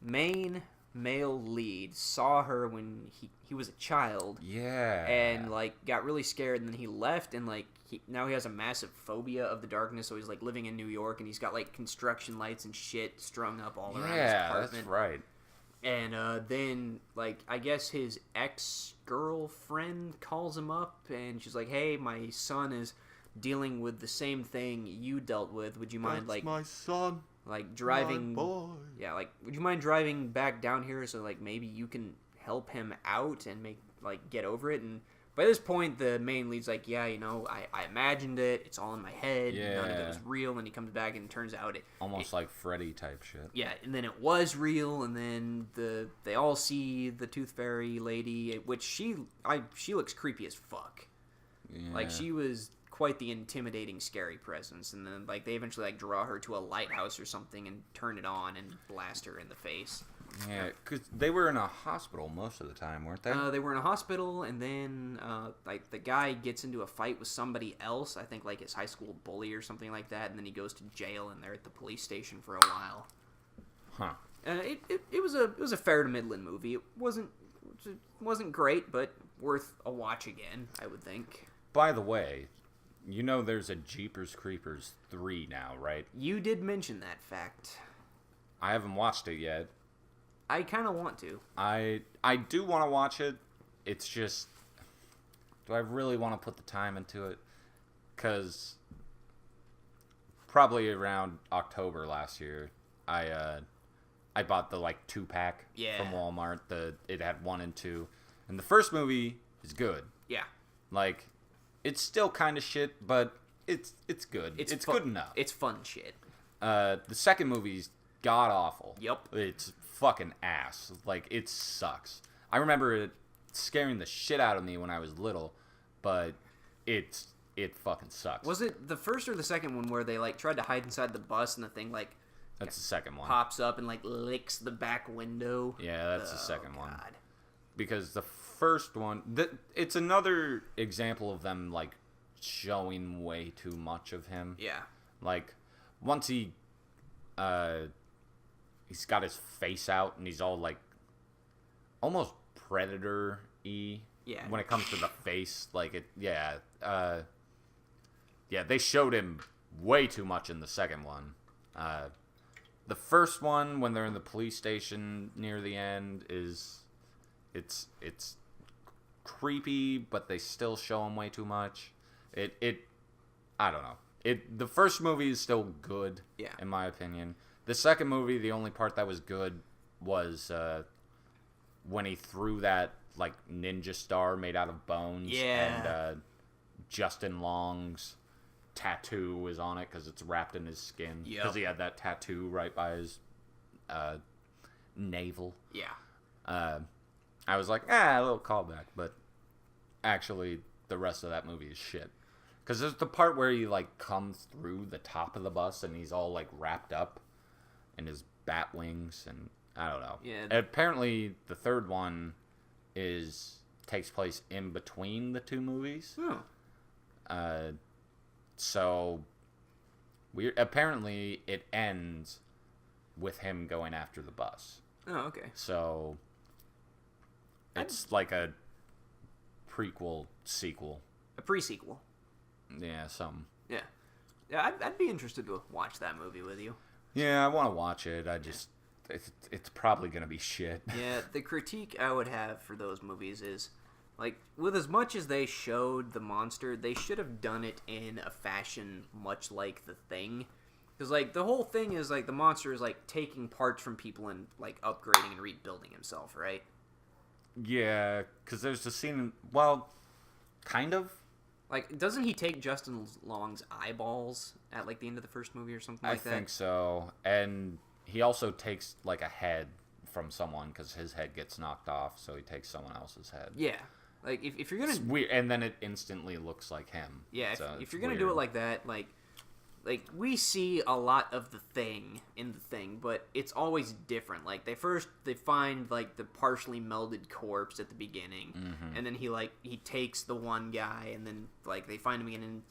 main male lead saw her when he was a child. Yeah. And, like, got really scared, and then he left, and, like, now he has a massive phobia of the darkness, so he's, like, living in New York, and he's got, like, construction lights and shit strung up all around his apartment. Yeah, that's right. And then, like, I guess his ex-girlfriend calls him up, and she's like, hey, my son is dealing with the same thing you dealt with. Would you mind, like... my son. Like, driving... My boy. Yeah, like, would you mind driving back down here so, like, maybe you can help him out and get over it? And by this point, the main lead's like, yeah, you know, I imagined it. It's all in my head. Yeah. None of it was real. And he comes back and it turns out it... Almost like Freddy type shit. Yeah, and then it was real, and then they all see the Tooth Fairy lady, which she looks creepy as fuck. Yeah. Like, she was quite the intimidating, scary presence. And then, like, they eventually, like, draw her to a lighthouse or something and turn it on and blast her in the face. Yeah, because they were in a hospital most of the time, weren't they? They were in a hospital, and then, like, the guy gets into a fight with somebody else, I think, like, his high school bully or something like that, and then he goes to jail, and they're at the police station for a while. Huh. It was a fair to middling movie. It wasn't great, but worth a watch again, I would think. By the way, you know there's a Jeepers Creepers 3 now, right? You did mention that fact. I haven't watched it yet. I kind of want to. I do want to watch it. It's just do I really want to put the time into it? Because probably around October last year, I bought the 2-pack from Walmart. It had 1 and 2, and the first movie is good. Yeah. It's still kind of shit, but it's good. It's good enough. It's fun shit. The second movie's god awful. Yep. It's fucking ass. It sucks. I remember it scaring the shit out of me when I was little, but it fucking sucks. Was it the first or the second one where they tried to hide inside the bus and the thing That's the second one. Pops up and licks the back window? Yeah, that's the second one. Because the first one, it's another example of them showing way too much of him. Yeah. Once he's got his face out and he's all almost Predator-y. Yeah. When it comes to the face, they showed him way too much in the second one. The first one, when they're in the police station near the end, it's creepy, but they still show him way too much. I don't know. The first movie is still good, in my opinion. The second movie, the only part that was good was when he threw that ninja star made out of bones, and Justin Long's tattoo was on it because it's wrapped in his skin. Because he had that tattoo right by his navel. Yeah. I was like, a little callback, but actually the rest of that movie is shit. Because there's the part where he comes through the top of the bus and he's all wrapped up in his bat wings, and I don't know. Yeah. Apparently the third one takes place in between the two movies. Oh. So apparently it ends with him going after the bus. Oh, okay. So it's a prequel sequel. A pre-sequel. Yeah, something. Yeah. Yeah, I'd be interested to watch that movie with you. Yeah, I want to watch it. It's probably going to be shit. Yeah, the critique I would have for those movies is, with as much as they showed the monster, they should have done it in a fashion much like The Thing. Because, the whole thing is, the monster is, taking parts from people and, upgrading and rebuilding himself, right? Yeah, because there's the scene, well, kind of. Doesn't he take Justin Long's eyeballs at, the end of the first movie or something like that? I think so. And he also takes, a head from someone because his head gets knocked off, so he takes someone else's head. Yeah. If you're gonna... It's weird, and then it instantly looks like him. Yeah, so if you're gonna do it like that, we see a lot of the Thing in The Thing, but it's always different. They find the partially melded corpse at the beginning, and then he takes the one guy, and then they find him again, and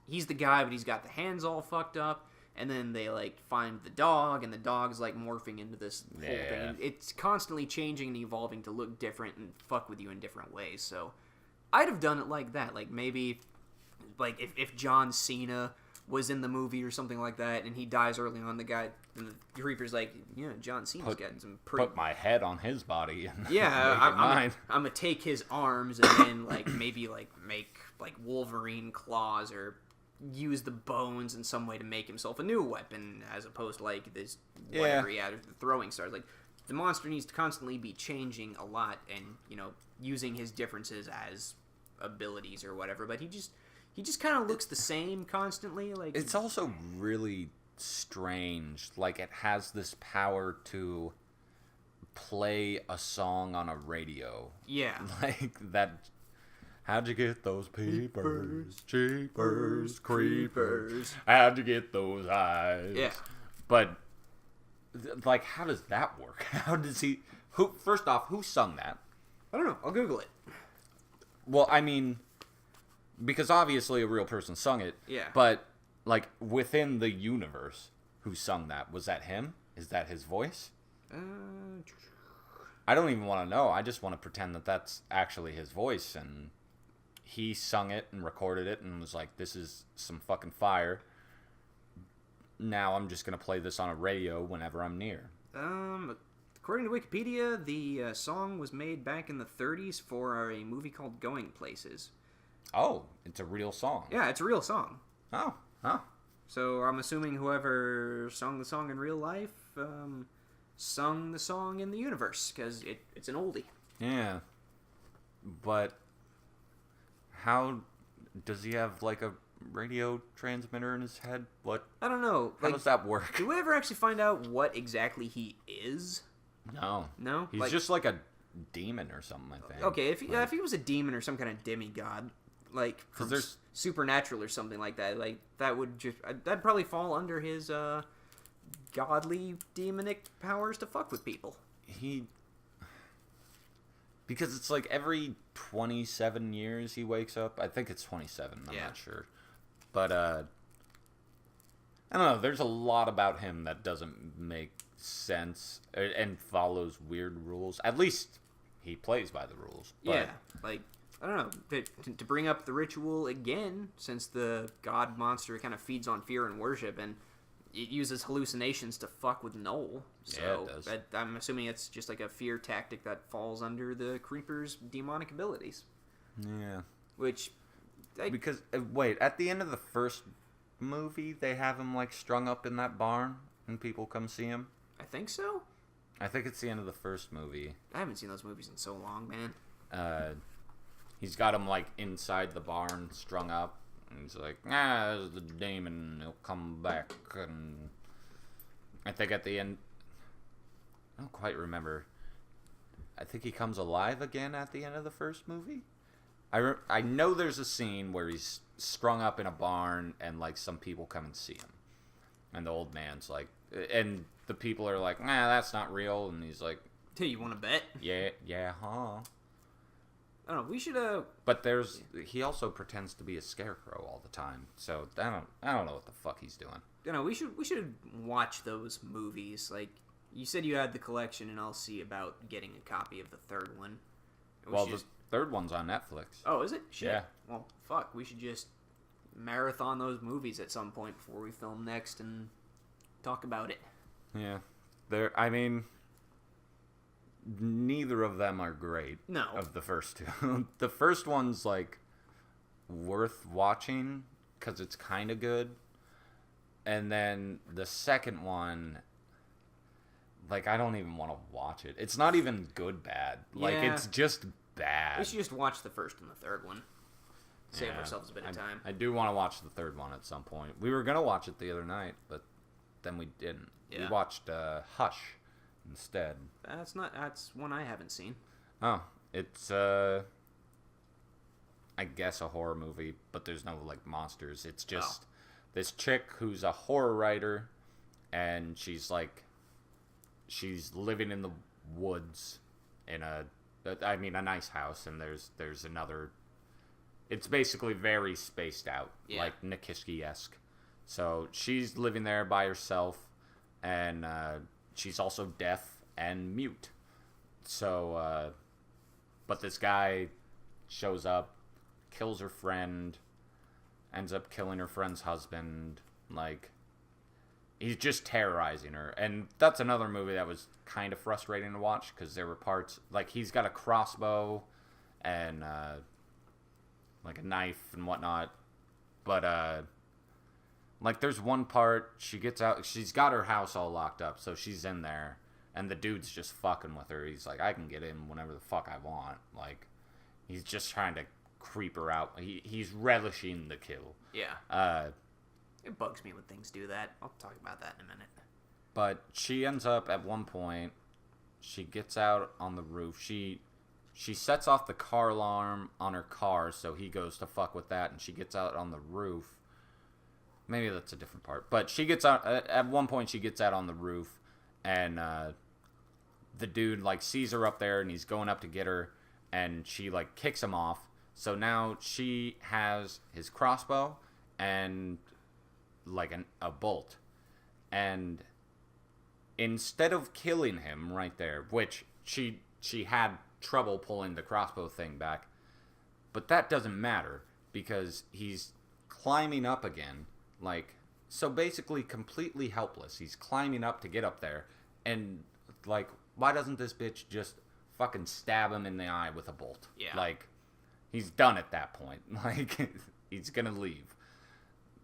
he's the guy, but he's got the hands all fucked up, and then they find the dog, and the dog's morphing into this whole thing. And it's constantly changing and evolving to look different and fuck with you in different ways. So I'd have done it like that. Maybe if John Cena was in the movie or something like that, and he dies early on, the guy, and the Reaper's John Cena's got some pretty... Put my head on his body. And I'm gonna take his arms and then maybe make Wolverine claws, or use the bones in some way to make himself a new weapon, as opposed to this whatever he had, the throwing stars. The monster needs to constantly be changing a lot, and using his differences as abilities or whatever, but he just kind of looks the same constantly. It's also really strange. It has this power to play a song on a radio. Yeah. That. How'd you get those peepers, cheapers, creepers? How'd you get those eyes? Yeah. But, how does that work? How does he... First off, who sung that? I don't know. I'll Google it. Well, I mean... Because obviously a real person sung it. Yeah. But, within the universe, who sung that? Was that him? Is that his voice? I don't even want to know. I just want to pretend that that's actually his voice, and he sung it and recorded it and was like, this is some fucking fire. Now I'm just going to play this on a radio whenever I'm near. According to Wikipedia, the song was made back in the 30s for a movie called Going Places. Oh, it's a real song. Yeah, it's a real song. Oh, huh. So I'm assuming whoever sung the song in real life sung the song in the universe, because it's an oldie. Yeah. But how does he have like a radio transmitter in his head? What? I don't know. How does that work? Do we ever actually find out what exactly he is? No. No? He's just like a demon or something, I think. Okay, if he was a demon or some kind of demigod, like from there's supernatural or something like that, like that would just that'd probably fall under his godly demonic powers to fuck with people. Because it's like every 27 years he wakes up. I think it's 27. I'm not sure. But I don't know. There's a lot about him that doesn't make sense and follows weird rules. At least he plays by the rules. But Yeah, like I don't know, to bring up the ritual again, since the god monster kind of feeds on fear and worship, and it uses hallucinations to fuck with Noel. So Yeah, it does. I'm assuming it's just like a fear tactic that falls under the creeper's demonic abilities. Yeah. Which, Because, wait, at the end of the first movie, they have him, like, strung up in that barn, and people come see him? I think so. I think it's the end of the first movie. I haven't seen those movies in so long, man. He's got him, like, inside the barn, strung up, and he's like, there's the demon, he'll come back, and I think at the end, I don't quite remember. I think he comes alive again at the end of the first movie? I know there's a scene where he's strung up in a barn and, like, some people come and see him. And the old man's like, and the people are like, that's not real. And he's like, Hey, you want to bet? yeah, huh? I don't know. We should But he also pretends to be a scarecrow all the time. So I don't know what the fuck he's doing. You know, we should watch those movies. Like you said, you had the collection, and I'll see about getting a copy of the third one. Well, the third one's on Netflix. Oh, is it? Shit. Yeah. Well, fuck. We should just marathon those movies at some point before we film next and talk about it. Yeah. I mean, neither of them are great. No. Of the first two. The first one's, like, worth watching because it's kind of good. And then the second one, like, I don't even want to watch it. It's not even good bad. Like, Yeah. it's just bad. We should just watch the first and the third one. Save Yeah. ourselves a bit of time. I do want to watch the third one at some point. We were going to watch it the other night, but then we didn't. Yeah. We watched Hush instead. That's one I haven't seen. Oh, it's, I guess a horror movie, but there's no, like, monsters. It's just this chick who's a horror writer, and she's living in the woods in a nice house, and there's another. It's basically very spaced out, like Nikiski-esque. So she's living there by herself, and she's also deaf and mute. So, but this guy shows up, kills her friend, ends up killing her friend's husband. Like, he's just terrorizing her. And that's another movie that was kind of frustrating to watch, because there were parts, like, he's got a crossbow and, like, a knife and whatnot. But, like, there's one part, she gets out, she's got her house all locked up, so she's in there, and the dude's just fucking with her. He's like, I can get in whenever the fuck I want. Like, he's just trying to creep her out. He's relishing the kill. Yeah. It bugs me when things do that. I'll talk about that in a minute. But she ends up, at one point, she gets out on the roof. She sets off the car alarm on her car, so he goes to fuck with that, and she gets out on the roof. Maybe that's a different part. But she gets out, at one point she gets out on the roof, and the dude, like, sees her up there, and he's going up to get her, and she, like, kicks him off. So now she has his crossbow and, like, a bolt. And instead of killing him right there, which she had trouble pulling the crossbow thing back, but that doesn't matter, because he's climbing up again, like, so basically completely helpless. He's climbing up to get up there, and, like, why doesn't this bitch just fucking stab him in the eye with a bolt? Yeah. Like, he's done at that point. Like, he's gonna leave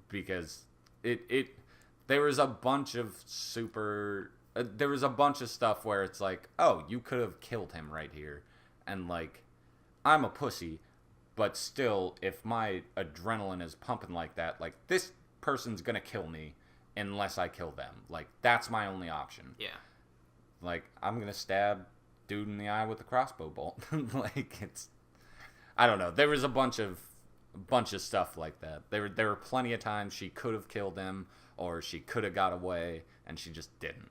because there was a bunch of there was a bunch of stuff where it's like, oh, you could have killed him right here, and like, I'm a pussy, but still, if my adrenaline is pumping like that, like, this person's gonna kill me unless I kill them. Like, that's my only option. Yeah. Like, I'm gonna stab dude in the eye with a crossbow bolt. Like, I don't know. There was a bunch of stuff like that. There were plenty of times she could have killed him, or she could have got away, and she just didn't.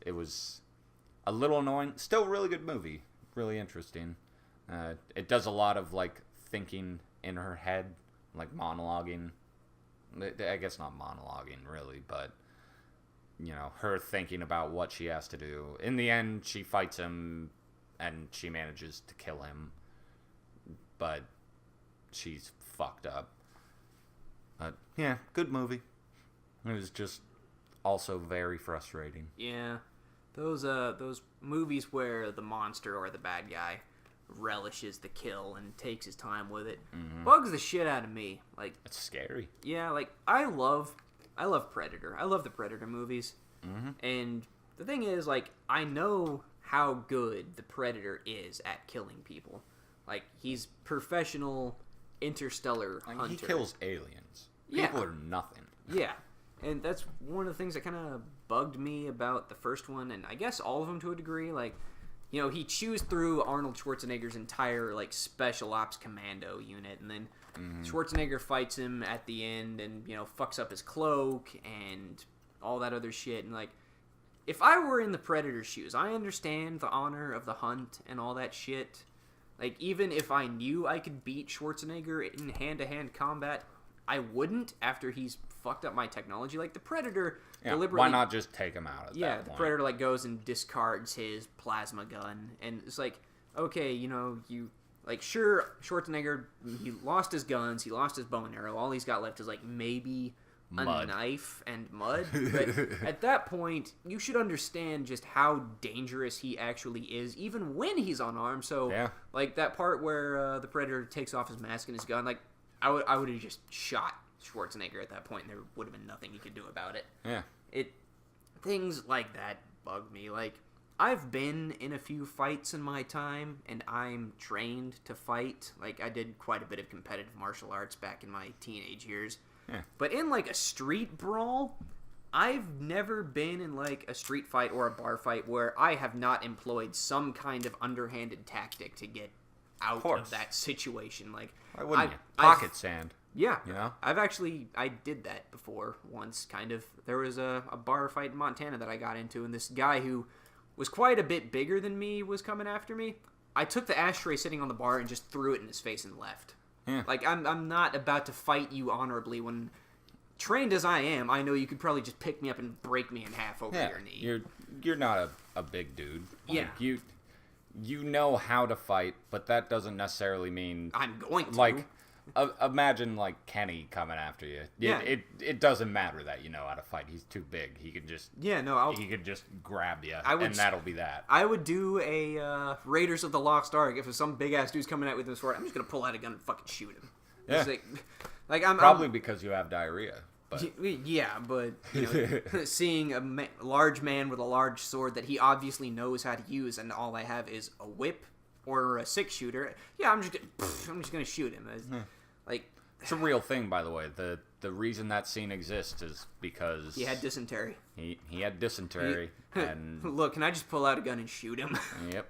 It was a little annoying. Still a really good movie. Really interesting. It does a lot of, like, thinking in her head, like monologuing. I guess not monologuing, really, but, you know, her thinking about what she has to do. In the end, she fights him, and she manages to kill him. But she's fucked up. But, yeah, good movie. It was just also very frustrating. Yeah. Those movies where the monster or the bad guy relishes the kill and takes his time with it bugs the shit out of me. Like, it's scary. Yeah, like, I love Predator. I love the Predator movies. And the thing is, like, I know how good the Predator is at killing people. Like, he's professional interstellar hunter. He kills aliens. Yeah. People are nothing. Yeah. And that's one of the things that kind of bugged me about the first one, and I guess all of them to a degree. Like, you know, he chews through Arnold Schwarzenegger's entire, like, special ops commando unit, and then Schwarzenegger fights him at the end and, you know, fucks up his cloak and all that other shit. And, like, if I were in the Predator's shoes, I understand the honor of the hunt and all that shit. Like, even if I knew I could beat Schwarzenegger in hand-to-hand combat, I wouldn't after he's fucked up my technology. Like, the Predator deliberately... Why not just take him out at that point? The Predator, like, goes and discards his plasma gun. And it's like, okay, you know, like, sure, Schwarzenegger, he lost his guns, he lost his bow and arrow. All he's got left is, like, maybe a knife and mud. But at that point, you should understand just how dangerous he actually is, even when he's unarmed. So, like, that part where the Predator takes off his mask and his gun, like, I would have just shot Schwarzenegger at that point, and there would have been nothing he could do about it. Yeah. Things like that bug me. Like, I've been in a few fights in my time, and I'm trained to fight. Like, I did quite a bit of competitive martial arts back in my teenage years. Yeah. But in, like, a street brawl, I've never been in, like, a street fight or a bar fight where I have not employed some kind of underhanded tactic to get out of that situation. Like, why wouldn't you? Pocket sand. Yeah. You know? I did that before once, kind of. There was a bar fight in Montana that I got into, and this guy who was quite a bit bigger than me was coming after me. I took the ashtray sitting on the bar and just threw it in his face and left. Yeah. Like, I'm not about to fight you honorably when, trained as I am, I know you could probably just pick me up and break me in half over your knee. You're not a big dude. Yeah. Like, you know how to fight, but that doesn't necessarily mean I'm going to. Like, imagine, like, Kenny coming after you. It doesn't matter that you know how to fight. He's too big. He could just he could just grab you, and that'll be that. I would do a Raiders of the Lost Ark if some big ass dude's coming at with this sword. I'm just gonna pull out a gun and fucking shoot him. Yeah. Like I'm because you have diarrhea. But. Yeah, but you know, seeing a large man with a large sword that he obviously knows how to use, and all I have is a whip or a 6-shooter. Yeah, I'm just gonna shoot him. Like, it's a real thing, by the way. The reason that scene exists is because he had dysentery. He had dysentery, and look, can I just pull out a gun and shoot him? Yep.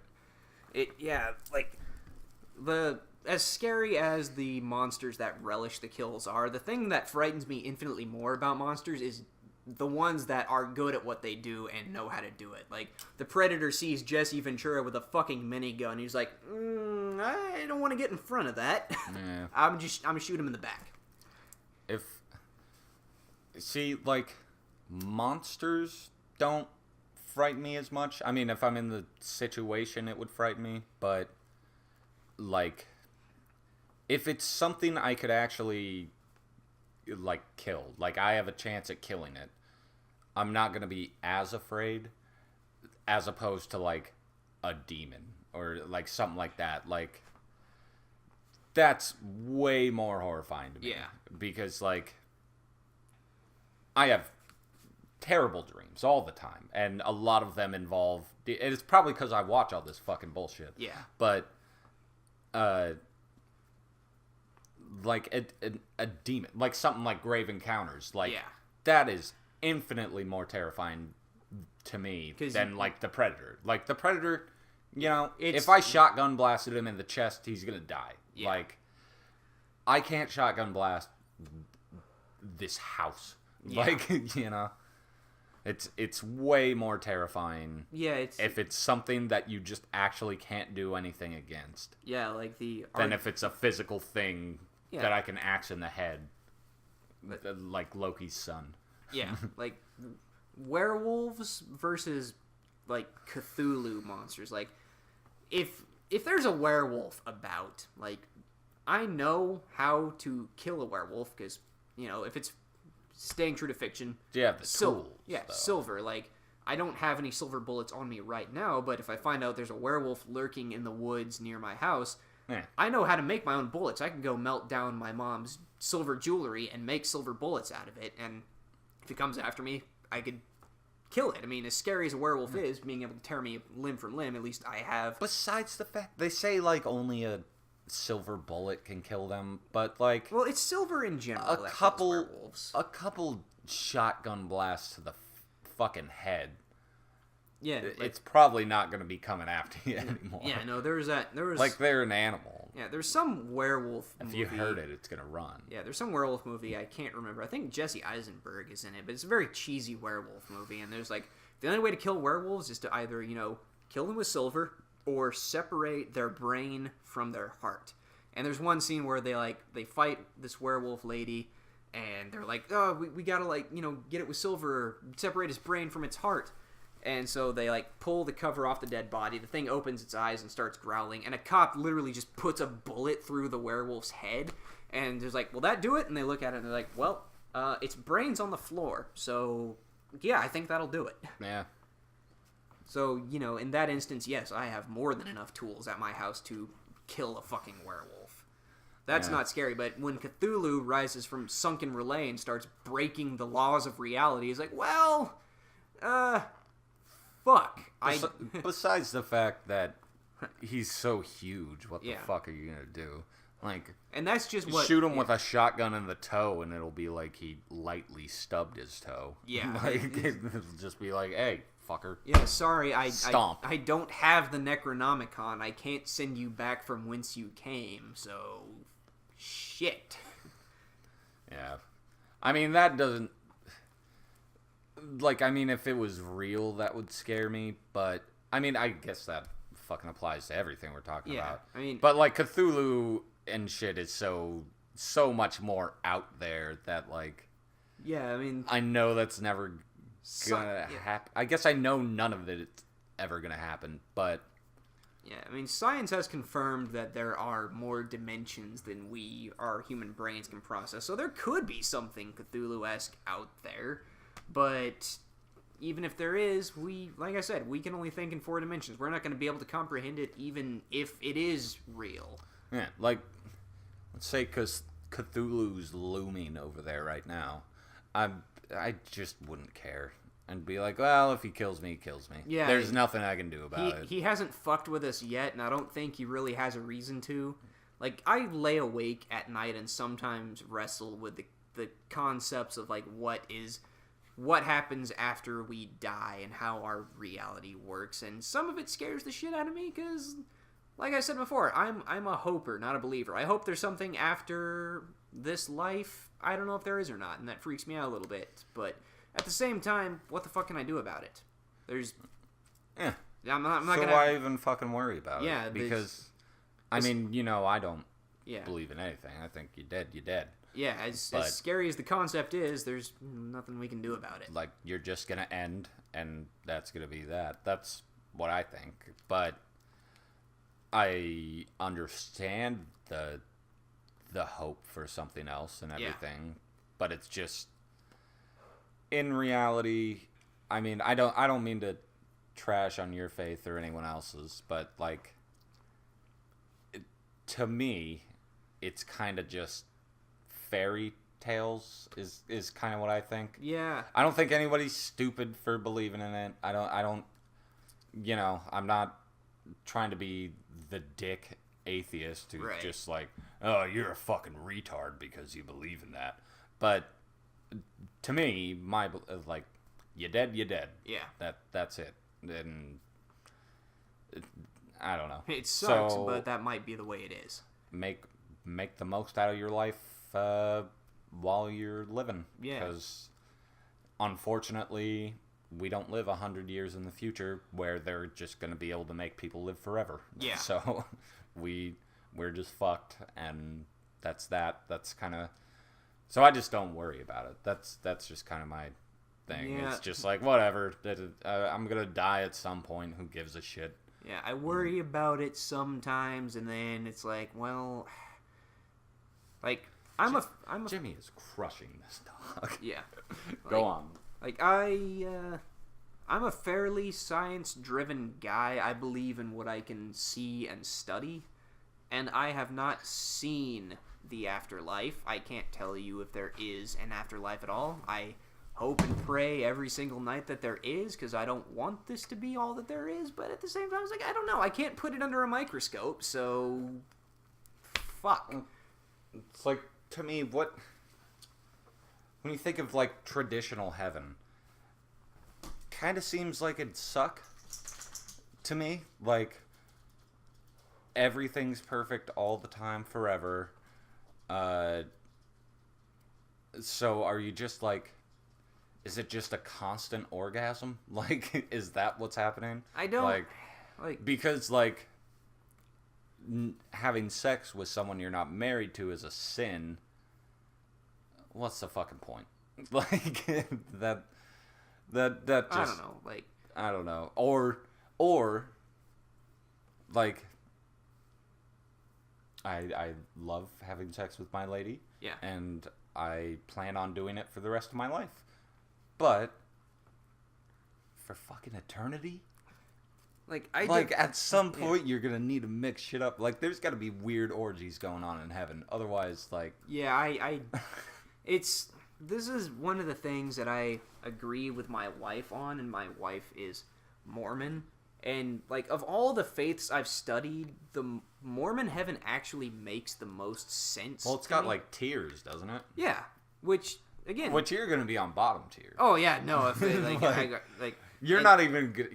As scary as the monsters that relish the kills are, the thing that frightens me infinitely more about monsters is the ones that are good at what they do and know how to do it. Like, the Predator sees Jesse Ventura with a fucking minigun. He's like, I don't want to get in front of that. Yeah. I'm gonna shoot him in the back. Like, monsters don't frighten me as much. I mean, if I'm in the situation, it would frighten me, but, like, if it's something I could actually, like, kill, like, I have a chance at killing it, I'm not going to be as afraid as opposed to, like, a demon or, like, something like that. Like, that's way more horrifying to me. Yeah. Because, like, I have terrible dreams all the time, and a lot of them involve... It's probably because I watch all this fucking bullshit. Yeah. But, like, a demon, like something like Grave Encounters, like, that is infinitely more terrifying to me than, like, the Predator. Like, the Predator, you know, if I shotgun blasted him in the chest, he's gonna die. Yeah. Like, I can't shotgun blast this house. Yeah. Like, you know, it's way more terrifying. Yeah, if it's something that you just actually can't do anything against. Yeah, like than if it's a physical thing that I can axe in the head, like Loki's son. Yeah, like werewolves versus like Cthulhu monsters. Like, if there's a werewolf about, like, I know how to kill a werewolf because, you know, if it's staying true to fiction. Yeah, the tools. Yeah, silver. Like, I don't have any silver bullets on me right now, but if I find out there's a werewolf lurking in the woods near my house, I know how to make my own bullets. I can go melt down my mom's silver jewelry and make silver bullets out of it, and if it comes after me, I could kill it. I mean, as scary as a werewolf is, being able to tear me limb from limb, at least I have. Besides the fact, they say, like, only a silver bullet can kill them, but, like... Well, it's silver in general a couple shotgun blasts to the fucking head. Yeah. It's probably not going to be coming after you anymore. Yeah, no, there was... Like, they're an animal. Yeah, there's some werewolf movie. If you heard it, it's going to run. Yeah, there's some werewolf movie, I can't remember. I think Jesse Eisenberg is in it, but it's a very cheesy werewolf movie, and there's, like, the only way to kill werewolves is to either, you know, kill them with silver or separate their brain from their heart. And there's one scene where they fight this werewolf lady, and they're like, oh, we gotta, like, you know, get it with silver, separate his brain from its heart. And so they, like, pull the cover off the dead body, the thing opens its eyes and starts growling, and a cop literally just puts a bullet through the werewolf's head, and there's like, will that do it? And they look at it and they're like, well, its brain's on the floor, so yeah, I think that'll do it. Yeah. So, you know, in that instance, yes, I have more than enough tools at my house to kill a fucking werewolf. That's not scary, but when Cthulhu rises from sunken relay and starts breaking the laws of reality, he's like, well, fuck. Besides the fact that he's so huge, what the fuck are you gonna do? Like, and that's just what... Shoot him with a shotgun in the toe, and it'll be like he lightly stubbed his toe. Yeah. Like, it'll just be like, hey, fucker. Yeah, sorry, Stomp. I don't have the Necronomicon. I can't send you back from whence you came, so... Shit. Yeah. I mean, that doesn't... Like, I mean, if it was real, that would scare me, but... I mean, I guess that fucking applies to everything we're talking about. I mean... But, like, Cthulhu and shit is so much more out there that, like... Yeah, I mean... I know that's never gonna happen. I guess I know none of it is ever gonna happen, but... Yeah, I mean, science has confirmed that there are more dimensions than our human brains can process, so there could be something Cthulhu-esque out there, but even if there is, like I said, we can only think in 4 dimensions. We're not going to be able to comprehend it even if it is real. Yeah, like, let's say because Cthulhu's looming over there right now. I just wouldn't care. And be like, well, if he kills me, he kills me. Yeah, there's nothing I can do about it. He hasn't fucked with us yet, and I don't think he really has a reason to. Like, I lay awake at night and sometimes wrestle with the concepts of, like, what happens after we die and how our reality works. And some of it scares the shit out of me because, like I said before, I'm a hoper, not a believer. I hope there's something after this life. I don't know if there is or not, and that freaks me out a little bit, but... At the same time, what the fuck can I do about it? Yeah. I'm not so gonna... why even fucking worry about it? Yeah, because, I mean, you know, I don't believe in anything. I think you're dead. Yeah, as scary as the concept is, there's nothing we can do about it. Like, you're just gonna end, and that's gonna be that. That's what I think. But I understand the hope for something else and everything, but it's just... In reality, I mean, I don't mean to trash on your faith or anyone else's, but, like, to me, it's kind of just fairy tales is kind of what I think. Yeah. I don't think anybody's stupid for believing in it. I don't, I'm not trying to be the dick atheist who's just like, oh, you're a fucking retard because you believe in that. But to me, you dead. Yeah. That's it. And I don't know. It sucks, but that might be the way it is. Make the most out of your life while you're living. Yeah. Because unfortunately, we don't live 100 years in the future where they're just going to be able to make people live forever. Yeah. So we're just fucked, and that's that. That's kind of... So I just don't worry about it. That's just kind of my thing. Yeah. It's just like, whatever. I'm going to die at some point. Who gives a shit? Yeah, I worry about it sometimes, and then it's like, well... Like, I'm a Jimmy is crushing this dog. Yeah. Go on. Like, I'm a fairly science-driven guy. I believe in what I can see and study, and I have not seen the afterlife. I can't tell you if there is an afterlife at all. I hope and pray every single night that there is, because I don't want this to be all that there is, but at the same time, I was like, I don't know. I can't put it under a microscope, so... Fuck. It's like, to me, when you think of, like, traditional heaven, kind of seems like it'd suck to me. Like, everything's perfect all the time, forever. So are you just, like, is it just a constant orgasm? Like, is that what's happening? I don't... Like, because, like... having sex with someone you're not married to is a sin. What's the fucking point? Like that just I don't know. Like, I don't know. Or like I love having sex with my lady. Yeah. And I plan on doing it for the rest of my life. But for fucking eternity? Like, at some point, you're going to need to mix shit up. Like, there's got to be weird orgies going on in heaven. Otherwise, like... Yeah, this is one of the things that I agree with my wife on, and my wife is Mormon. And, like, of all the faiths I've studied, the Mormon heaven actually makes the most sense. Well, it's got, like, tiers, doesn't it? Yeah, which, again... Which you're going to be on bottom tier. Oh, yeah, no, if it, like... You're not even good.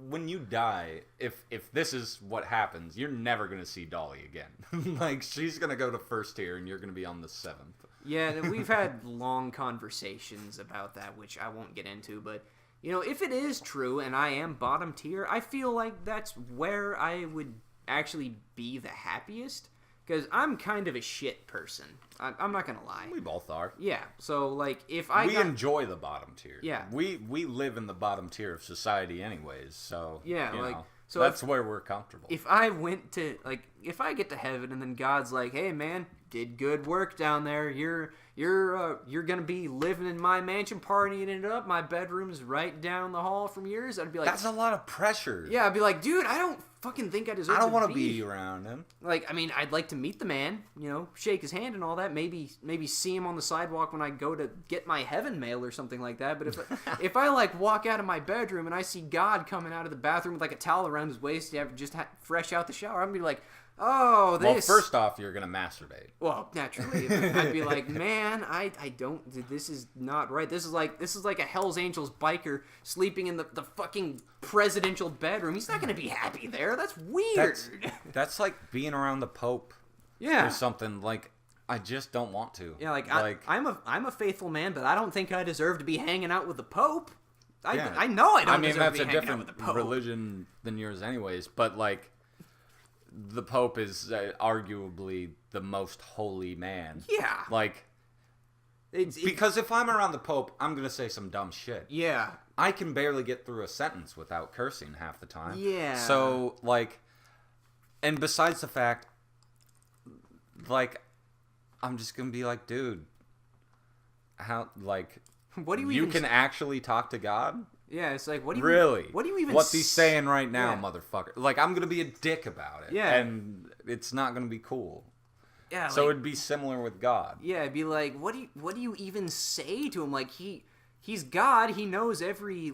When you die, if this is what happens, you're never gonna see Dolly again. Like, she's gonna go to first tier, and you're gonna be on the 7th. Yeah, we've had long conversations about that, which I won't get into. But if it is true, and I am bottom tier, I feel like that's where I would actually be the happiest. Because I'm kind of a shit person. I'm not going to lie. We both are. Yeah. So, like, if we enjoy the bottom tier. Yeah. We live in the bottom tier of society anyways, so... Yeah, so that's where we're comfortable. If I went to, like, if I get to heaven and then God's like, hey, man, did good work down there. You're going to be living in my mansion, partying it up. My bedroom's right down the hall from yours. I'd be like... That's a lot of pressure. Yeah, I'd be like, dude, I don't fucking think I deserve to be. I don't want to be around him. Like, I mean, I'd like to meet the man, shake his hand and all that. Maybe see him on the sidewalk when I go to get my heaven mail or something like that. But if I like walk out of my bedroom and I see God coming out of the bathroom with like a towel around his waist, fresh out the shower, I'm gonna be like, oh, this. Well, first off, you're gonna masturbate. Well, naturally, I'd be like, man, I don't. This is not right. This is like a Hell's Angels biker sleeping in the fucking presidential bedroom. He's not gonna be happy there. That's weird. That's like being around the Pope. Yeah. Or something. Like, I just don't want to. Yeah, I'm a faithful man, but I don't think I deserve to be hanging out with the Pope. I know I don't. I mean, that's a different religion than yours, anyways. But like, the Pope is arguably the most holy man. Yeah. Like, because if I'm around the Pope, I'm gonna say some dumb shit. Yeah. I can barely get through a sentence without cursing half the time. Yeah. So like, and besides the fact, like, I'm just gonna be like, dude, how, like, what do you you even can actually talk to God? Yeah, it's like, what do you really? What do you even? What's he saying right now, yeah. motherfucker? Like, I'm gonna be a dick about it. Yeah, and it's not gonna be cool. Yeah. So like, it'd be similar with God. yeah, it'd be like, what do you even say to him? Like he's God. He knows every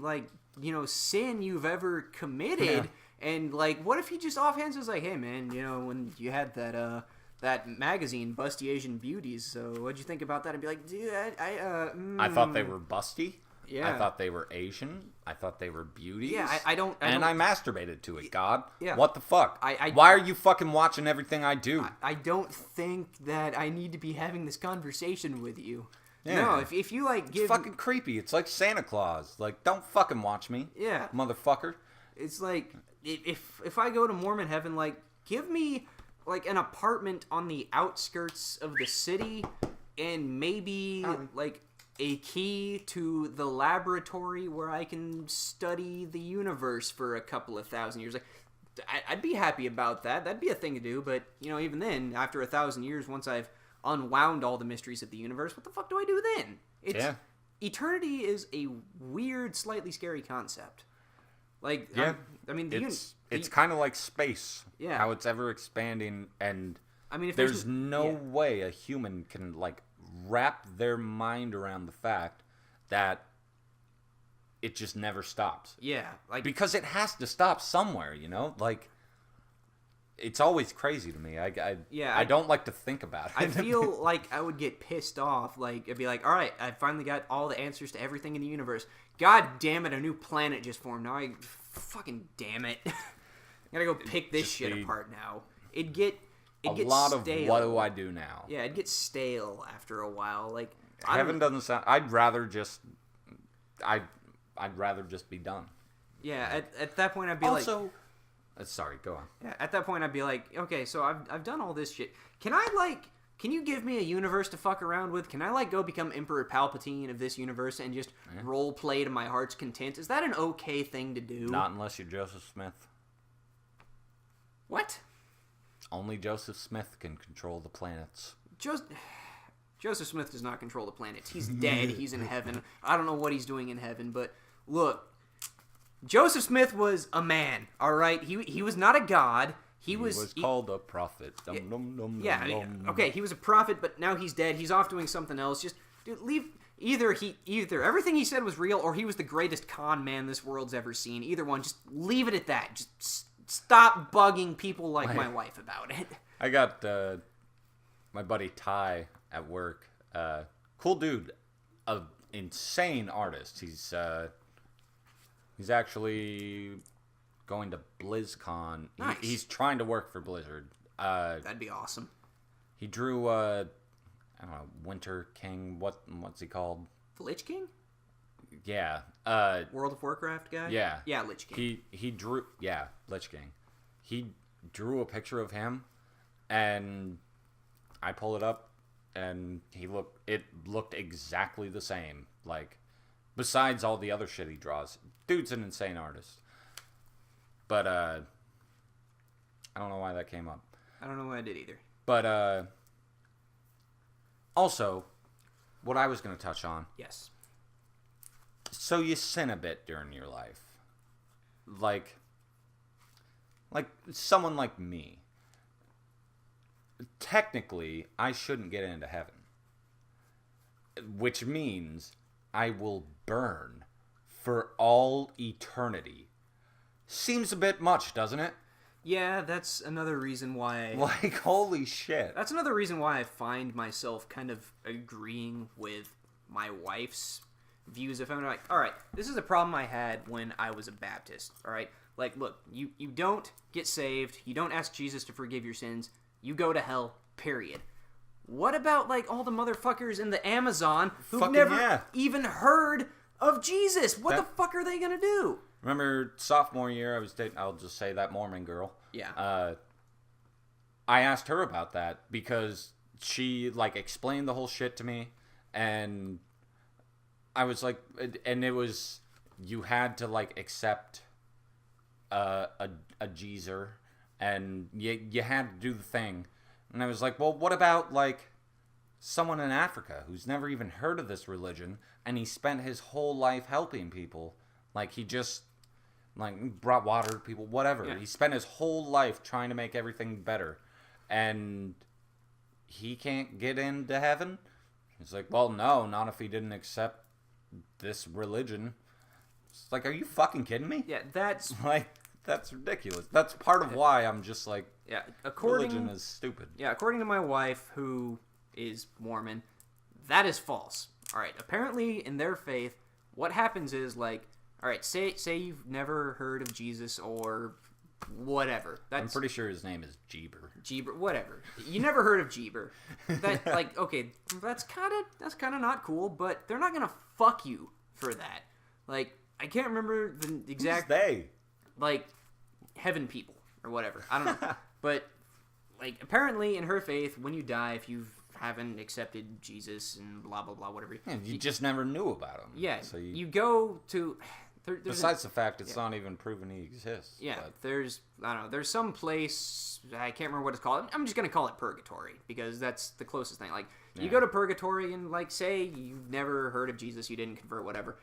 sin you've ever committed. Yeah. And like, what if he just offhand says like, hey man, when you had that magazine, Busty Asian Beauties. So what'd you think about that? I'd be like, dude, I thought they were busty. Yeah. I thought they were Asian. I thought they were beauties. Yeah, I don't. I masturbated to it, God. Yeah. What the fuck? Why are you fucking watching everything I do? I don't think that I need to be having this conversation with you. Yeah. No, if you like give... It's fucking creepy. It's like Santa Claus. Like, don't fucking watch me. Yeah. Motherfucker. It's like, if I go to Mormon heaven, like, give me, like, an apartment on the outskirts of the city and maybe, like, a key to the laboratory where I can study the universe for a couple of thousand years. Like, I'd be happy about that. That'd be a thing to do. But, even then, after 1,000 years, once I've unwound all the mysteries of the universe, what the fuck do I do then? Eternity is a weird, slightly scary concept. Like, yeah, I mean, it's kind of like space. Yeah, how it's ever expanding, and I mean, if there's no way a human can like wrap their mind around the fact that it just never stops. Yeah, like because it has to stop somewhere, like. It's always crazy to me. I don't like to think about it. I feel like I would get pissed off. Like, I'd be like, all right, I finally got all the answers to everything in the universe. God damn it, a new planet just formed. Now fucking damn it. I gotta go pick this shit apart now. It'd get stale. Of what do I do now? Yeah, it'd get stale after a while. Like, heaven doesn't sound... I'd rather just be done. Yeah, at that point I'd be also, sorry, go on. Yeah, at that point I'd be like, okay, so I've done all this shit. Can you give me a universe to fuck around with? Can I go become Emperor Palpatine of this universe and just role play to my heart's content? Is that an okay thing to do? Not unless you're Joseph Smith. What? Only Joseph Smith can control the planets. Joseph Smith does not control the planets. He's dead. He's in heaven. I don't know what he's doing in heaven, but look, Joseph Smith was a man, all right? He was not a god. He was called a prophet. Okay, he was a prophet, but now he's dead. He's off doing something else. Just, dude, leave... Either everything he said was real, or he was the greatest con man this world's ever seen. Either one. Just leave it at that. Just stop bugging people like my wife about it. I got my buddy Ty at work. Cool dude. An insane artist. He's actually going to BlizzCon. Nice. He's trying to work for Blizzard. That'd be awesome. He drew, I don't know, Winter King. What's he called? The Lich King? Yeah. World of Warcraft guy? Yeah. Yeah, Lich King. He drew, yeah, Lich King. He drew a picture of him, and I pull it up, and it looked exactly the same. Like, besides all the other shit he draws. Dude's an insane artist. But, I don't know why that came up. I don't know why I did either. But, also, what I was going to touch on. Yes. So you sin a bit during your life. Like someone like me. Technically, I shouldn't get into heaven. Which means I will burn for all eternity. Seems a bit much, doesn't it? Yeah, that's another reason why... Like, holy shit. That's another reason why I find myself kind of agreeing with my wife's views of heaven. Like, alright, this is a problem I had when I was a Baptist, alright? Like, look, you don't get saved, you don't ask Jesus to forgive your sins, you go to hell, period. What about, all the motherfuckers in the Amazon who've never even heard of Jesus? What the fuck are they gonna do? Remember sophomore year, I was dating, I'll just say that Mormon girl. Yeah. I asked her about that because she, explained the whole shit to me, and I was like, and it was, you had to, accept a geezer, and you had to do the thing. And I was like, well, what about, someone in Africa who's never even heard of this religion, and he spent his whole life helping people? He just, brought water to people, whatever. Yeah. He spent his whole life trying to make everything better. And he can't get into heaven? He's like, well, no, not if he didn't accept this religion. It's like, are you fucking kidding me? Yeah, that's Like, that's ridiculous. That's part of why I'm just like, yeah. religion is stupid. Yeah, according to my wife, who is Mormon, that is false. All right, apparently in their faith, what happens is like, all right, say you've never heard of Jesus or whatever. I'm pretty sure his name is Jeeber. Jeeber, whatever. You never heard of Jeeber. That like, okay, that's kind of not cool, but they're not gonna fuck you for that. Like, I can't remember the exact. Who's they? Like, heaven people or whatever. I don't know. But like, apparently in her faith, when you die, if you haven't accepted Jesus and blah blah blah, whatever, Yeah, you just never knew about him. yeah, So you go to. Besides the fact it's not even proven he exists. Yeah, but there's I don't know. There's some place I can't remember what it's called. I'm just gonna call it purgatory because that's the closest thing. Like you go to purgatory and like say you've never heard of Jesus, you didn't convert, whatever.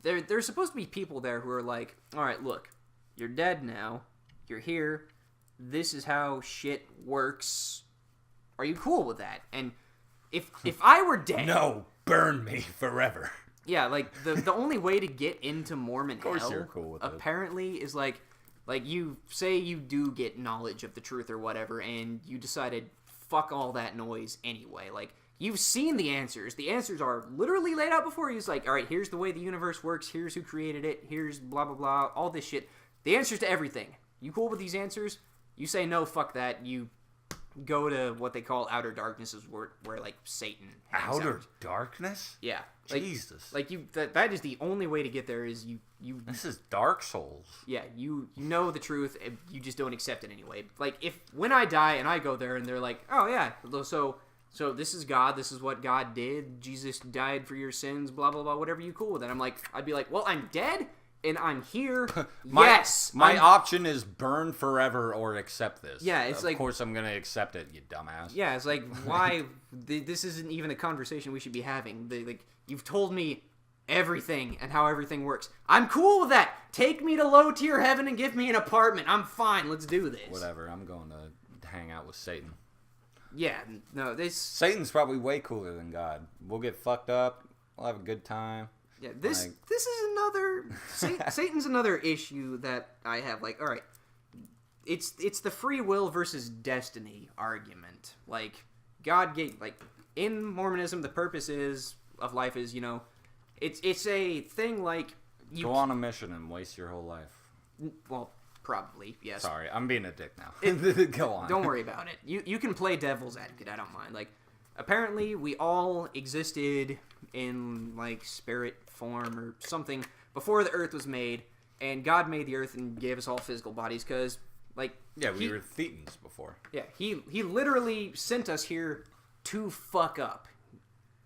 There's supposed to be people there who are like, all right, look, you're dead now. You're here. This is how shit works. Are you cool with that? And if I were dead, no, burn me forever. yeah, like the only way to get into Mormon hell you're cool with it. apparently is like you say you do get knowledge of the truth or whatever, and you decided fuck all that noise anyway. Like you've seen the answers. The answers are literally laid out before you. It's like, all right, here's the way the universe works. Here's who created it. Here's blah blah blah. All this shit. The answers to everything. You cool with these answers? You say no, fuck that. You go to what they call outer darknesses, where like Satan hangs Outer out. darkness? Yeah. Like, Jesus. Like that is the only way to get there is you This is Dark Souls. yeah, you know the truth and you just don't accept it anyway. Like if when I die and I go there and they're like, "Oh yeah, so this is God, this is what God did. Jesus died for your sins, blah blah blah, whatever, you cool with it." I'd be like, "Well, I'm dead and I'm here." Yes. My option is burn forever or accept this. Yeah, it's like, of course I'm going to accept it, you dumbass. yeah, it's like why this isn't even a conversation we should be having. Like you've told me everything and how everything works. I'm cool with that. Take me to low tier heaven and give me an apartment. I'm fine. Let's do this. Whatever. I'm going to hang out with Satan. Yeah, no, this Satan's probably way cooler than God. We'll get fucked up. We'll have a good time. yeah, this is another Satan's another issue that I have. Like, all right, it's the free will versus destiny argument. Like, God gave, like, in Mormonism, the purpose of life is, it's a thing like you Go on a mission and waste your whole life. well, probably, yes. Sorry, I'm being a dick now. Go on. Don't worry about it. You can play devil's advocate. I don't mind. Like, apparently we all existed in like spirit form or something before the earth was made, and God made the earth and gave us all physical bodies because, like, Yeah, we were Thetans before. yeah, he literally sent us here to fuck up.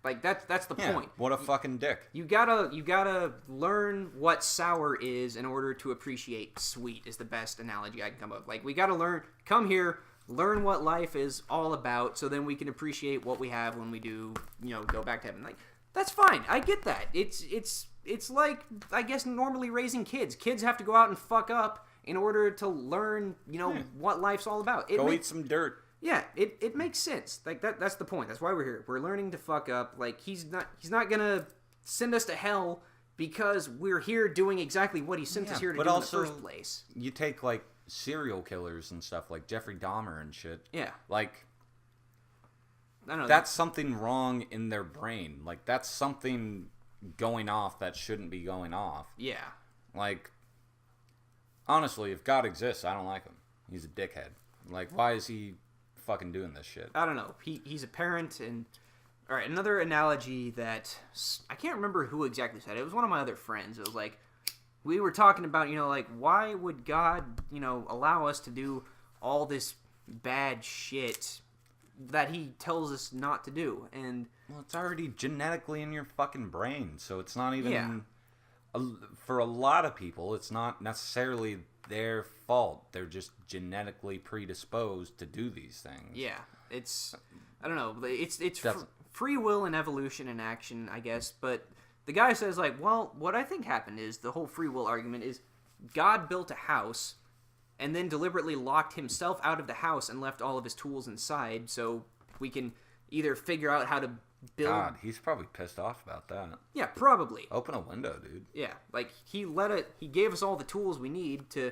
Like that's the Yeah, point. what a fucking dick. You gotta learn what sour is in order to appreciate sweet is the best analogy I can come up with. Like, we gotta come here, learn what life is all about, so then we can appreciate what we have when we do, go back to heaven. Like, that's fine. I get that. It's like, I guess, normally raising kids. Kids have to go out and fuck up in order to learn, what life's all about. Eat some dirt. Yeah, it makes sense. Like that's the point. That's why we're here. We're learning to fuck up. Like he's not gonna send us to hell because we're here doing exactly what he sent us here to do in the first place. You take like serial killers and stuff like Jeffrey Dahmer and shit. Yeah. Like I don't know. that's something wrong in their brain. Like that's something going off that shouldn't be going off. Yeah. Like honestly, if God exists, I don't like him. He's a dickhead. Like why is he fucking doing this shit? I don't know. He's a parent, and all right. Another analogy that I can't remember who exactly said it. It was one of my other friends. It was like we were talking about, like why would God, allow us to do all this bad shit that he tells us not to do? And Well, it's already genetically in your fucking brain, so it's not even. Yeah. For a lot of people, it's not necessarily their fault. They're just genetically predisposed to do these things. yeah, I don't know. It's free will and evolution in action, I guess. But the guy says, like, well, what I think happened is the whole free will argument is God built a house and then deliberately locked himself out of the house and left all of his tools inside so we can either figure out how to build. God, he's probably pissed off about that. Yeah, probably. Open a window, dude. Yeah, like he gave us all the tools we need to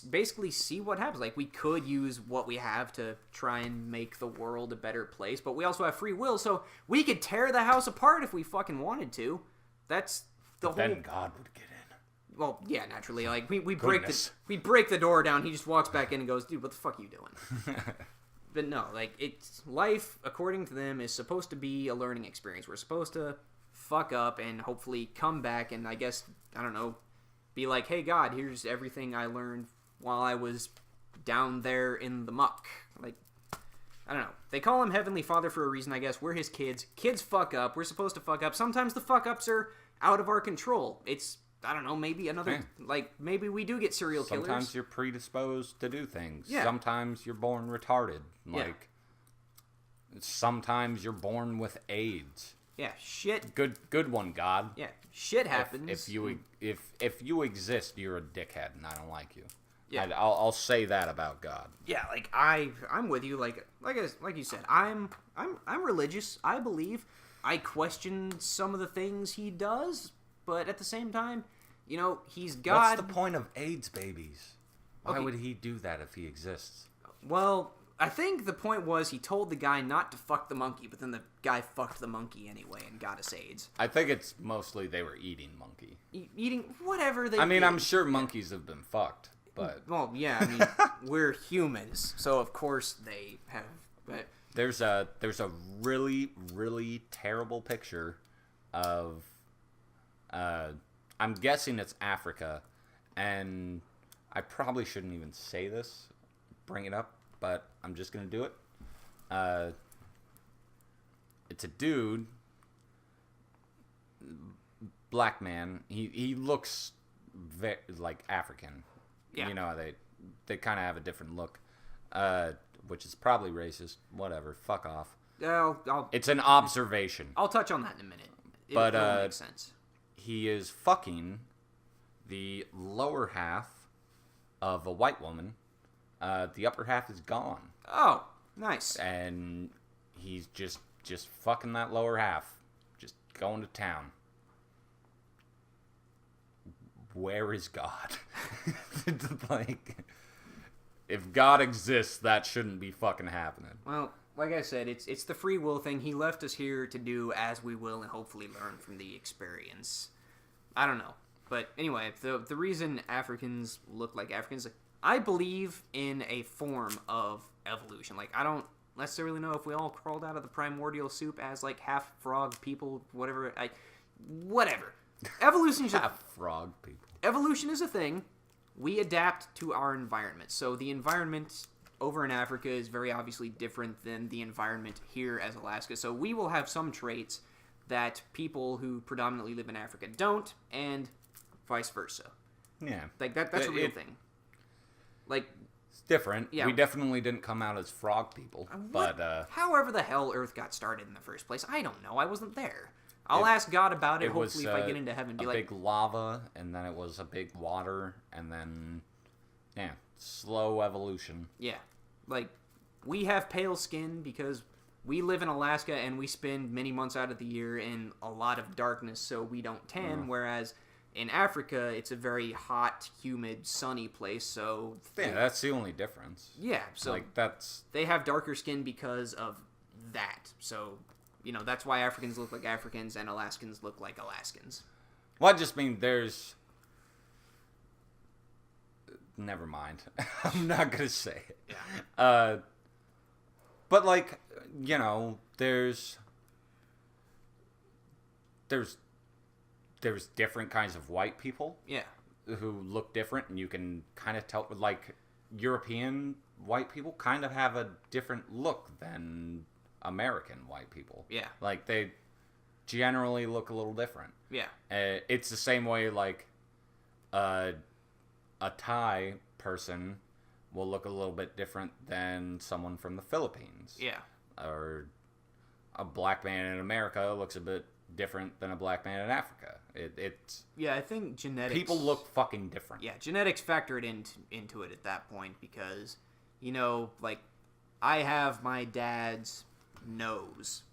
basically see what happens. Like, we could use what we have to try and make the world a better place, but we also have free will, so we could tear the house apart if we fucking wanted to. That's the whole. Then God would get in. Well, yeah, naturally. Like, we break the door down. He just walks back in and goes, "Dude, what the fuck are you doing?" But no, like, it's life, according to them, is supposed to be a learning experience. We're supposed to fuck up and hopefully come back and, I guess, I don't know, be like, "Hey, God, here's everything I learned while I was down there in the muck." Like, I don't know. They call him Heavenly Father for a reason, I guess. We're his kids. Kids fuck up. We're supposed to fuck up. Sometimes the fuck ups are out of our control. It's, I don't know, maybe another, like, maybe we do get serial killers. Sometimes you're predisposed to do things. Yeah. Sometimes you're born retarded. Like, sometimes you're born with AIDS. Yeah, shit. Good one, God. Yeah, shit happens. If you exist, you're a dickhead, and I don't like you. Yeah. I'll say that about God. Yeah, like I'm with you. Like you said, I'm religious. I believe. I question some of the things he does, but at the same time, you know, he's God. What's the point of AIDS babies? Why Okay. would he do that if he exists? Well, I think the point was he told the guy not to fuck the monkey, but then the guy fucked the monkey anyway and got us AIDS. I think it's mostly they were eating monkey. Eating whatever they. I mean, did. I'm sure monkeys have been fucked, but Well, yeah. I mean, we're humans, so of course they have. But there's a really, really terrible picture of I'm guessing it's Africa, and I probably shouldn't even say this, bring it up, but I'm just gonna do it. It's a dude, black man. He looks like African. Yeah. You know, they kind of have a different look, which is probably racist. Whatever, fuck off. It's an observation. I'll touch on that in a minute. But, It'll make sense. He is fucking the lower half of a white woman. The upper half is gone. Oh, nice. And he's just fucking that lower half. Just going to town. Where is God? Like, if God exists, that shouldn't be fucking happening. Well, like I said, it's the free will thing. He left us here to do as we will and hopefully learn from the experience. I don't know. But anyway, the reason Africans look like Africans, I believe in a form of evolution. Like, I don't necessarily know if we all crawled out of the primordial soup as, like, half frog people, whatever. Whatever. Evolution is Half frog people. Evolution is a thing. We adapt to our environment. So the environment over in Africa is very obviously different than the environment here as Alaska. So we will have some traits that people who predominantly live in Africa don't, and vice versa. Yeah. Like, that's a real thing. Like, it's different. Yeah. We definitely didn't come out as frog people. But, however the hell Earth got started in the first place, I don't know. I wasn't there. I'll ask God about it, hopefully, if I get into heaven. Be a like, big lava, and then it was a big water, and then, yeah, slow evolution. Yeah. Like, we have pale skin because we live in Alaska and we spend many months out of the year in a lot of darkness, so we don't tan, whereas in Africa, it's a very hot, humid, sunny place, so... Yeah, that's the only difference. Yeah, so... Like, that's... They have darker skin because of that, so... You know, that's why Africans look like Africans and Alaskans look like Alaskans. Well, I just mean there's... Never mind. I'm not going to say it. Yeah. But, like, you know, there's different kinds of white people. Yeah. Who look different, and you can kind of tell, like, European white people kind of have a different look than American white people. Yeah. Like, they generally look a little different. Yeah. It's the same way, like, a Thai person will look a little bit different than someone from the Philippines. Yeah. Or a black man in America looks a bit different than a black man in Africa. It's... Yeah, I think genetics... People look fucking different. Yeah, genetics factored into it at that point because, you know, like, I have my dad's nose,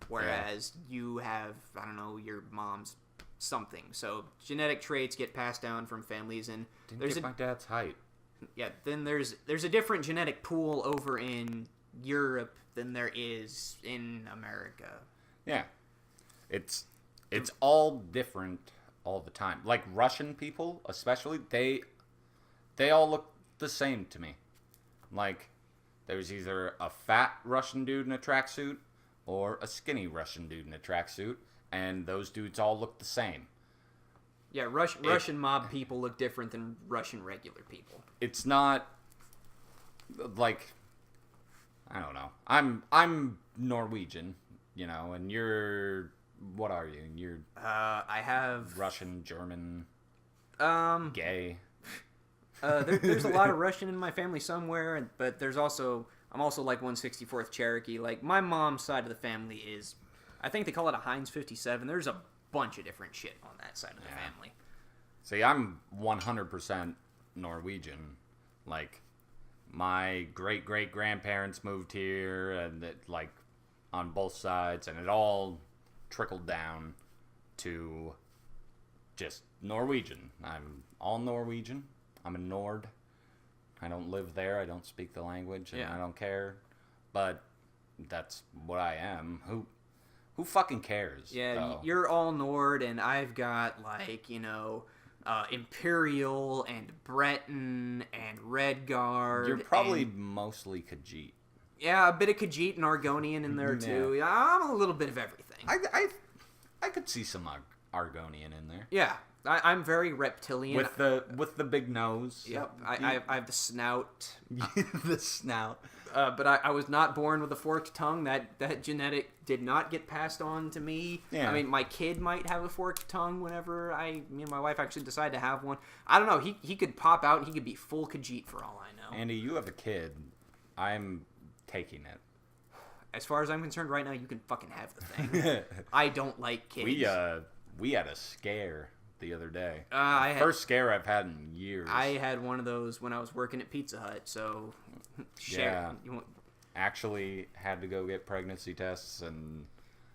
whereas you have, I don't know, your mom's something. So genetic traits get passed down from families, and Didn't get my dad's height. Yeah, then there's a different genetic pool over in Europe than there is in America. Yeah. It's all different all the time. Like Russian people, especially, they all look the same to me. Like there's either a fat Russian dude in a tracksuit or a skinny Russian dude in a tracksuit, and those dudes all look the same. Yeah, Russian mob people look different than Russian regular people. It's not like, I don't know. I'm Norwegian, you know, and you're, what are you? You're I have Russian, German, gay. There's a lot of Russian in my family somewhere, but I'm also like 1/64th Cherokee. Like my mom's side of the family is, I think they call it a Heinz 57. There's a bunch of different shit on that side of the family. See, I'm 100% Norwegian. Like, my great-great-grandparents moved here, and like, on both sides, and it all trickled down to just Norwegian. I'm all Norwegian. I'm a Nord. I don't live there. I don't speak the language, and I don't care. But that's what I am. Who fucking cares? Yeah, though? You're all Nord, and I've got, like, you know, Imperial and Breton and Redguard. You're probably mostly Khajiit. Yeah, a bit of Khajiit and Argonian in there, too. Yeah, I'm a little bit of everything. I could see some Argonian in there. Yeah, I'm very reptilian. With the big nose. Yep, I have the snout. The snout. But I was not born with a forked tongue. That genetic did not get passed on to me. Yeah. I mean, my kid might have a forked tongue whenever me and my wife actually decide to have one. I don't know. He could pop out. He could be full Khajiit for all I know. Andy, you have a kid. I'm taking it. As far as I'm concerned, right now, you can fucking have the thing. I don't like kids. We had a scare the other day. First scare I've had in years. I had one of those when I was working at Pizza Hut, so share. Yeah. Actually had to go get pregnancy tests, and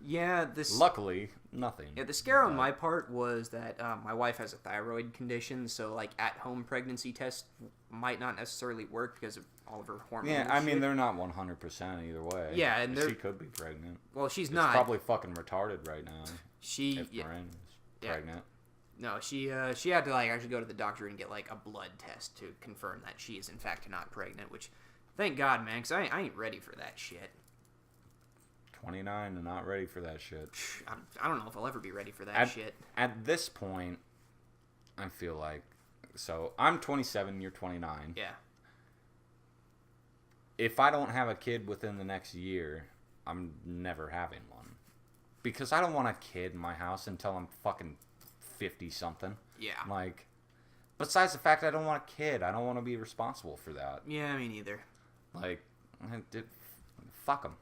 this luckily nothing. Yeah, the scare on my part was that my wife has a thyroid condition, so like at-home pregnancy tests might not necessarily work because of all of her hormones. Yeah, I mean they're not 100% either way. Yeah, and she could be pregnant. Well, she's it's not. Probably fucking retarded right now. If yeah, Miranda's pregnant. No, she had to like actually go to the doctor and get like a blood test to confirm that she is in fact not pregnant. Which, thank God, man, because I ain't ready for that shit. 29 and not ready for that shit. I don't know if I'll ever be ready for that shit. At this point, I feel like, so I'm 27, you're 29. Yeah. If I don't have a kid within the next year, I'm never having one. Because I don't want a kid in my house until I'm fucking 50-something. Yeah. Like, besides the fact I don't want a kid, I don't want to be responsible for that. Yeah, me neither. Like, fuck them.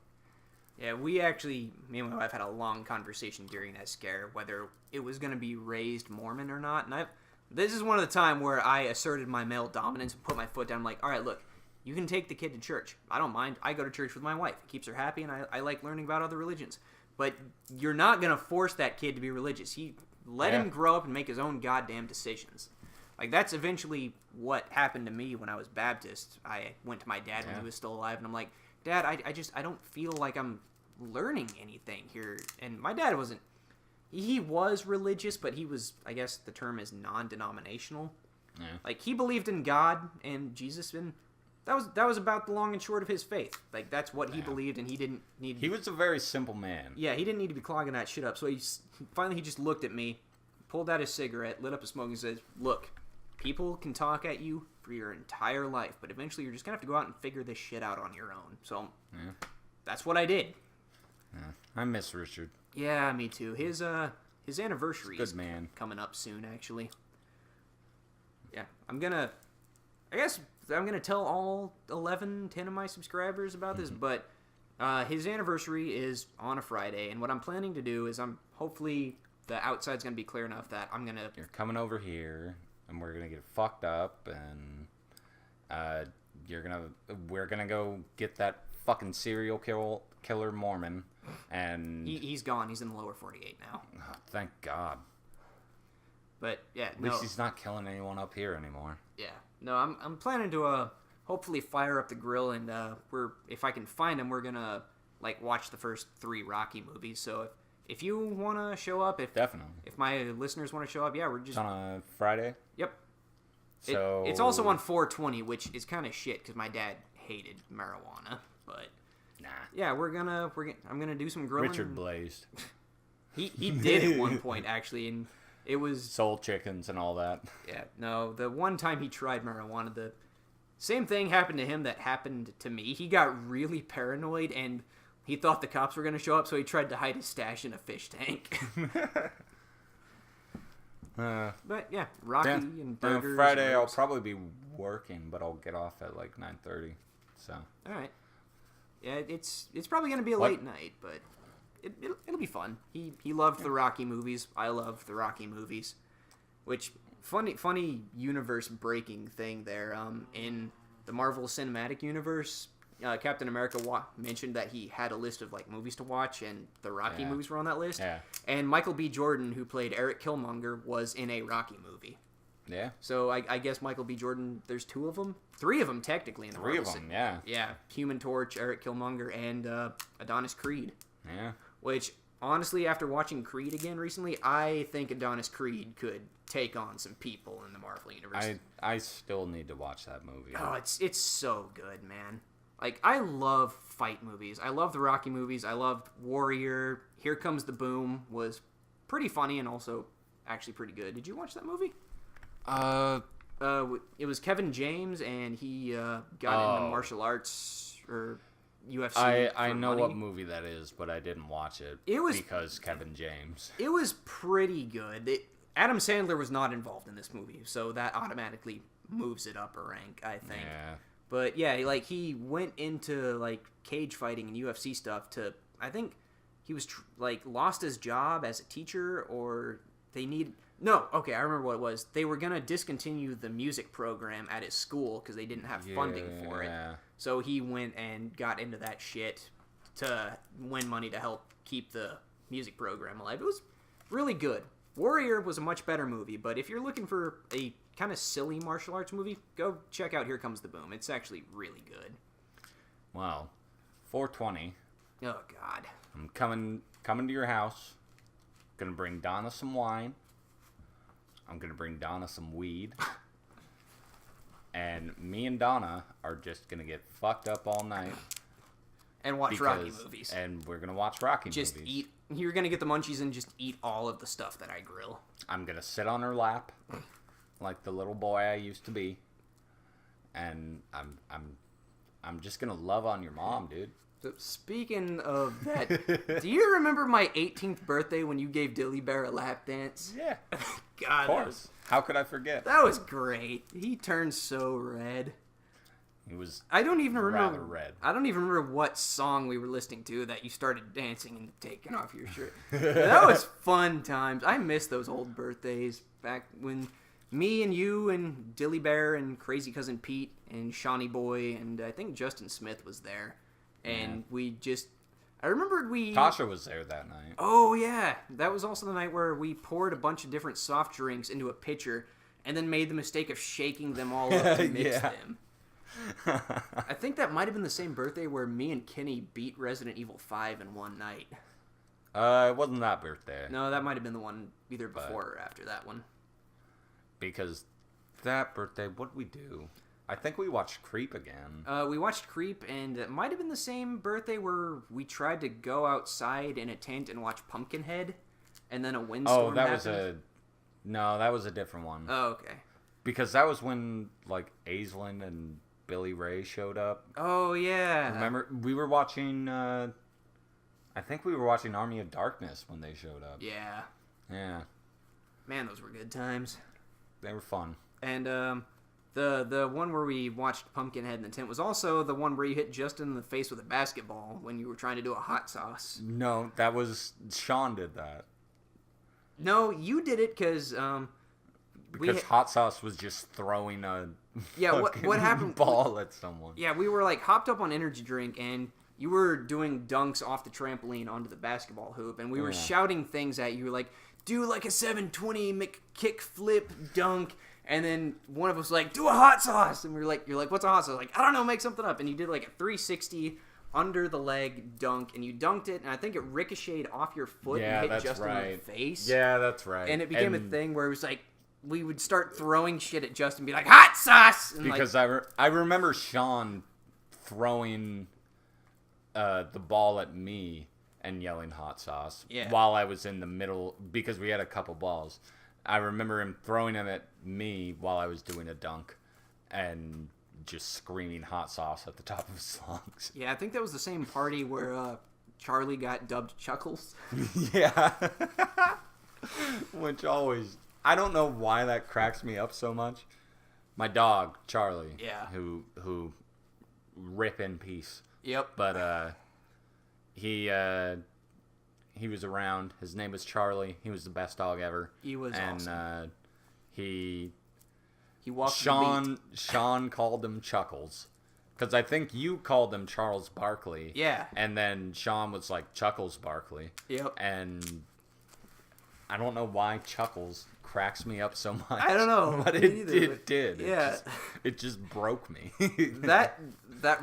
Yeah, me and my wife had a long conversation during that scare, whether it was going to be raised Mormon or not. And this is one of the time where I asserted my male dominance and put my foot down. I'm like, all right, look, you can take the kid to church. I don't mind. I go to church with my wife. It keeps her happy, and I like learning about other religions. But you're not going to force that kid to be religious. Let him grow up and make his own goddamn decisions. Like, that's eventually what happened to me when I was Baptist. I went to my dad when he was still alive, and I'm like, Dad, I don't feel like I'm learning anything here. And my dad he was religious, but he was, I guess the term is non-denominational. Yeah. Like, he believed in God and Jesus, and that was about the long and short of his faith. Like, that's what he believed, and he didn't need... He was a very simple man. Yeah, he didn't need to be clogging that shit up. So finally he just looked at me, pulled out his cigarette, lit up a smoke, and says, look, people can talk at you for your entire life, but eventually you're just going to have to go out and figure this shit out on your own. So, that's what I did. Yeah. I miss Richard. Yeah, me too. His anniversary is coming up soon, actually. Yeah, I'm gonna tell all 10 of my subscribers about this, but his anniversary is on a Friday, and what I'm planning to do is hopefully the outside's gonna be clear enough that you're coming over here, and we're gonna get fucked up, and we're gonna go get that fucking serial killer Mormon, and He's gone. He's in the lower 48 now. oh, thank God. But yeah, At least he's not killing anyone up here anymore. Yeah, no, I'm planning to hopefully fire up the grill, and if I can find them, we're gonna like watch the first 3 Rocky movies. So if you want to show up, Definitely. if my listeners want to show up, yeah, we're just It's on a Friday. Yep. So It's also on 420, which is kind of shit because my dad hated marijuana. But Nah. yeah, I'm gonna do some grilling. Richard blazed. He did at one point actually, and it was Soul chickens and all that. yeah. No, the one time he tried marijuana, the same thing happened to him that happened to me. He got really paranoid and he thought the cops were gonna show up, so he tried to hide his stash in a fish tank. But yeah, Rocky and burgers. Friday and I'll ribs. probably be working, but I'll get off at like 9:30. So All right. Yeah, it's probably gonna be a What? late night, but it'll be fun. He loved the Rocky movies. I love the Rocky movies. Which funny universe breaking thing there. In the Marvel Cinematic Universe, Captain America mentioned that he had a list of like movies to watch, and the Rocky movies were on that list. Yeah. And Michael B. Jordan, who played Eric Killmonger, was in a Rocky movie. yeah, So I guess Michael B. Jordan, there's 2 of them, 3 of them technically in the 3 of Marvel them. Yeah, Yeah, Human Torch, Eric Killmonger, and Adonis Creed. yeah. Which, honestly, after watching Creed again recently, I think Adonis Creed could take on some people in the Marvel Universe. I still need to watch that movie. Oh, it's so good, man. Like, I love fight movies. I love the Rocky movies. I loved Warrior. Here Comes the Boom was pretty funny and also actually pretty good. Did you watch that movie? It was Kevin James, and he got into martial arts or UFC. I for know money. what movie that is, but I didn't watch it. It was- because Kevin James. It was pretty good. Adam Sandler was not involved in this movie, so that automatically moves it up a rank, I think. Yeah. But yeah, like he went into like cage fighting and UFC stuff to. I think he was lost his job as a teacher, or they need. No, okay, I remember what it was. They were gonna discontinue the music program at his school because they didn't have funding for it. Yeah. So he went and got into that shit to win money to help keep the music program alive. It was really good. Warrior was a much better movie, but if you're looking for a kind of silly martial arts movie, go check out Here Comes the Boom. It's actually really good. Well, 420. Oh, God. I'm coming to your house. Gonna bring Donna some wine. I'm gonna bring Donna some weed. And me and Donna are just gonna get fucked up all night. And watch Rocky movies. And we're gonna watch Rocky Just movies. eat. You're going to get the munchies and just eat all of the stuff that I grill. I'm gonna sit on her lap, like the little boy I used to be. And I'm just gonna love on your mom, dude. So speaking of that, do you remember my 18th birthday when you gave Dilly Bear a lap dance? Yeah, God, of course. How could I forget? That was great. He turned so red. He was I don't even remember. rather red. I don't even remember what song we were listening to that you started dancing and taking off your shirt. That was fun times. I miss those old birthdays back when me and you and Dilly Bear and Crazy Cousin Pete and Shawnee Boy and I think Justin Smith was there, and we just. I remembered we. Tasha was there that night. Oh yeah, that was also the night where we poured a bunch of different soft drinks into a pitcher and then made the mistake of shaking them all up to mix Yeah. them. I think that might have been the same birthday where me and Kenny beat Resident Evil 5 in one night. It wasn't that birthday. No, that might have been the one either before or after that one. Because that birthday, what'd we do? I think we watched Creep again. We watched Creep, and it might have been the same birthday where we tried to go outside in a tent and watch Pumpkinhead, and then a windstorm happened. No, that was a different one. Oh, okay. Because that was when, like, Aislinn and Billy Ray showed up. Oh, yeah. Remember, we were watching, I think we were watching Army of Darkness when they showed up. Yeah. Yeah. Man, those were good times. They were fun. And, the one where we watched Pumpkinhead in the tent was also the one where you hit Justin in the face with a basketball when you were trying to do a hot sauce. No, that was, Sean did that. No, you did it because, Because Hot Sauce was just throwing a Yeah, what fucking happened? ball at someone. Yeah, we were like hopped up on energy drink, and you were doing dunks off the trampoline onto the basketball hoop, and we were shouting things at you like, do like a 720 kick flip dunk, and then one of us was like, do a hot sauce, and you're like, what's a hot sauce? Like, I don't know, make something up, and you did like a 360 under the leg dunk, and you dunked it, and I think it ricocheted off your foot and hit Justin in the face. Yeah, that's right. And it became a thing where it was like, we would start throwing shit at Justin and be like, hot sauce! And because I remember Sean throwing the ball at me and yelling hot sauce while I was in the middle, because we had a couple balls. I remember him throwing them at me while I was doing a dunk and just screaming hot sauce at the top of his lungs. Yeah, I think that was the same party where Charlie got dubbed Chuckles. Yeah. Which always... I don't know why that cracks me up so much. My dog, Charlie. Yeah. Who rip in peace. Yep. But he was around. His name was Charlie. He was the best dog ever. He was awesome. And he walked the beat. Sean called him Chuckles. Because I think you called him Charles Barkley. Yeah. And then Sean was like Chuckles Barkley. Yep. And I don't know why Chuckles cracks me up so much. I don't know. But it did. Yeah. It just broke me. that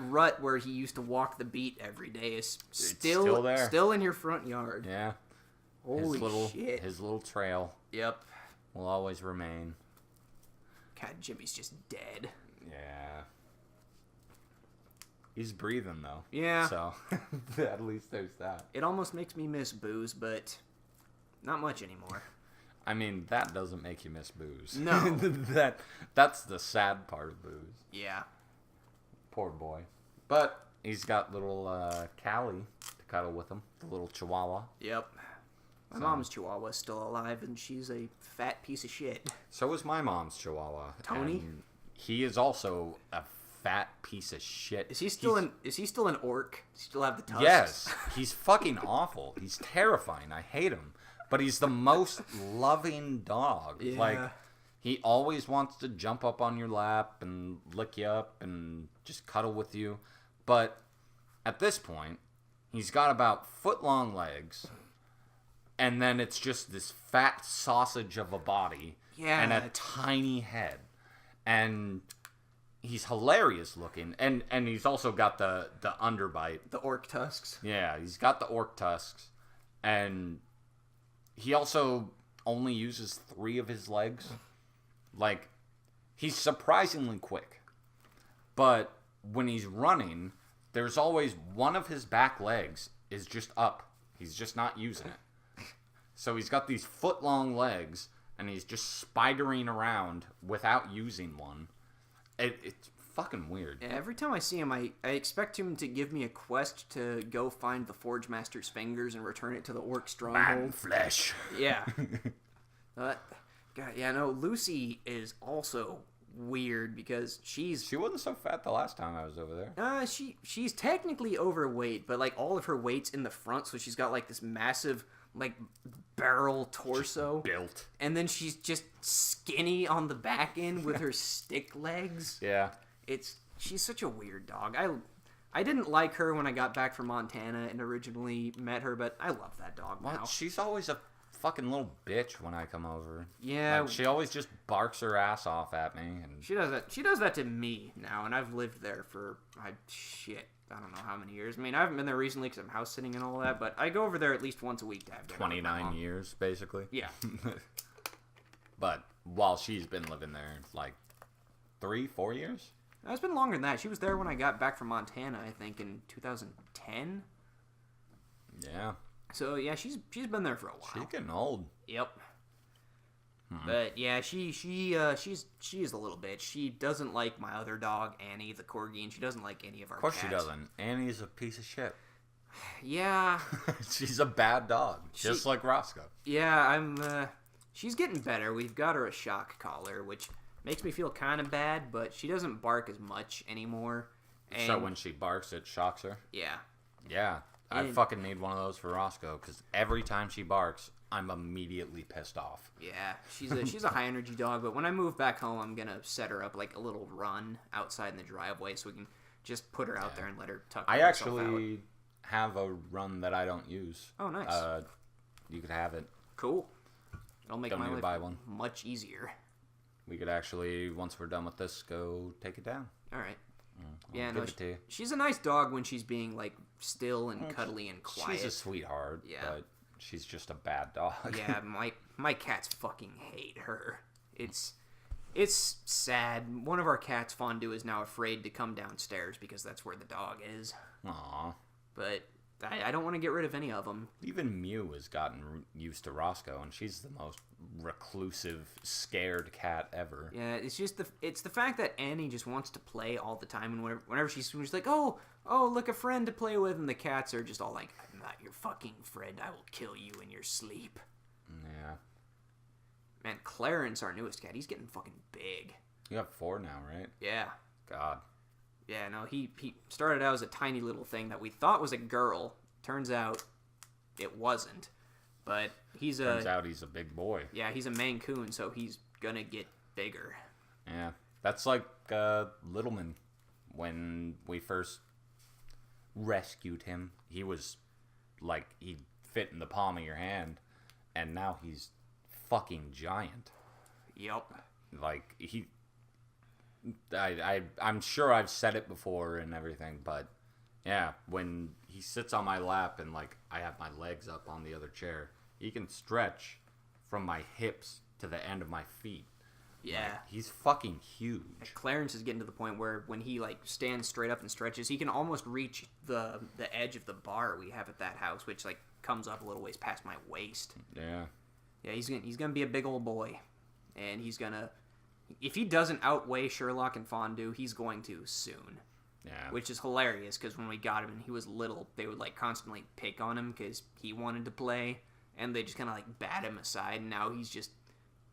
rut where he used to walk the beat every day is still there. Still in your front yard. Yeah. Holy shit. His little trail Yep. will always remain. God, Jimmy's just dead. Yeah. He's breathing, though. Yeah. So, at least there's that. It almost makes me miss Booze, but not much anymore. I mean, that doesn't make you miss Booze. No. That's the sad part of Booze. Yeah. Poor boy. But he's got little Callie to cuddle with him, the little chihuahua. Yep. My mom's chihuahua's still alive, and she's a fat piece of shit. So is my mom's chihuahua. Tony? And he is also a fat piece of shit. Is he still an orc? Does he still have the tusks? Yes. He's fucking awful. He's terrifying. I hate him. But he's the most loving dog. Yeah. Like, he always wants to jump up on your lap and lick you up and just cuddle with you. But at this point, he's got about foot-long legs, and then it's just this fat sausage of a body and a tiny head. And he's hilarious looking. And he's also got the underbite. The orc tusks. Yeah, he's got the orc tusks. And he also only uses 3 of his legs. Like, he's surprisingly quick. But when he's running, there's always one of his back legs is just up. He's just not using it. So he's got these foot-long legs, and he's just spidering around without using one. It's fucking weird. Yeah, every time I see him, I expect him to give me a quest to go find the Forge Master's fingers and return it to the orc stronghold. Man flesh. Yeah. God, yeah, no, Lucy is also weird because She wasn't so fat the last time I was over there. she's technically overweight, but like all of her weight's in the front, so she's got like this massive like barrel torso. Just built. And then she's just skinny on the back end with her stick legs. Yeah. She's such a weird dog. I didn't like her when I got back from Montana and originally met her, but I love that dog now. Well, she's always a fucking little bitch when I come over. Yeah. Like, she always just barks her ass off at me. And She does that. She does that to me now, and I've lived there for I don't know how many years. I mean, I haven't been there recently because I'm house sitting and all that, but I go over there at least once a week to have dinner. 29 years, basically. Yeah. But while she's been living there, like 3-4 years. It's been longer than that. She was there when I got back from Montana, I think, in 2010. Yeah. So yeah, she's been there for a while. She's getting old. Yep. But yeah, she's a little bitch. She doesn't like my other dog, Annie, the corgi, and she doesn't like any of our cats. Of course she doesn't. Annie's a piece of shit. Yeah. She's a bad dog, just like Roscoe. Yeah, she's getting better. We've got her a shock collar, which makes me feel kind of bad, but she doesn't bark as much anymore. And So when she barks, it shocks her? Yeah. Yeah. I fucking need one of those for Roscoe, because every time she barks, I'm immediately pissed off. Yeah, she's a high energy dog, but when I move back home, I'm gonna set her up like a little run outside in the driveway so we can Just put her out there and let her tuck I herself actually have a run that I don't use. Oh, nice. You could have it. Cool. It'll make Don't my need to life buy one. much easier. We could actually, once we're done with this, go take it down. All right. I'll Yeah, give no, it to you. she's a nice dog when she's being like still and cuddly and quiet. She's a sweetheart, Yeah. but she's just a bad dog. Yeah, my cats fucking hate her. It's sad. One of our cats, Fondue, is now afraid to come downstairs because that's where the dog is. Aw. But I don't want to get rid of any of them. Even Mew has gotten used to Roscoe, and she's the most reclusive, scared cat ever. Yeah, it's just the fact that Annie just wants to play all the time, and whenever she's like, oh, look, a friend to play with, and the cats are just all like, I'm not your fucking friend. I will kill you in your sleep. Yeah. Man, Clarence, our newest cat, he's getting fucking big. You have 4 now, right? Yeah. God. Yeah, no, he started out as a tiny little thing that we thought was a girl. Turns out it wasn't. But Turns out he's a big boy. Yeah, he's a Maine Coon, so he's gonna get bigger. Yeah. That's like Littleman. When we first rescued him, he was like, he fit in the palm of your hand. And now he's fucking giant. Yep. Like, I'm sure I've said it before and everything, but yeah, when he sits on my lap and like I have my legs up on the other chair, he can stretch from my hips to the end of my feet. Yeah. Like, he's fucking huge. Clarence is getting to the point where when he like stands straight up and stretches, he can almost reach the edge of the bar we have at that house, which like comes up a little ways past my waist. Yeah. Yeah, he's gonna be a big old boy, and he's gonna, if he doesn't outweigh Sherlock and Fondue, he's going to soon. Yeah. Which is hilarious because when we got him and he was little, they would like constantly pick on him because he wanted to play, and they just kind of like bat him aside. And now he's just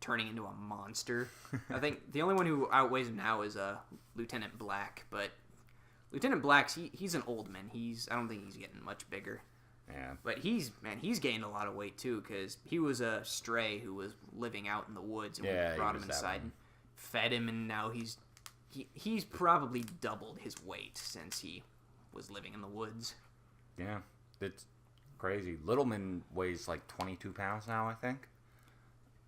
turning into a monster. I think the only one who outweighs him now is Lieutenant Black, but Lieutenant Black's he's an old man. I don't think he's getting much bigger. Yeah. But he's gained a lot of weight too because he was a stray who was living out in the woods, and we brought him inside and fed him, and now he's probably doubled his weight since he was living in the woods. Yeah. It's crazy. Littleman weighs like 22 pounds now, I think.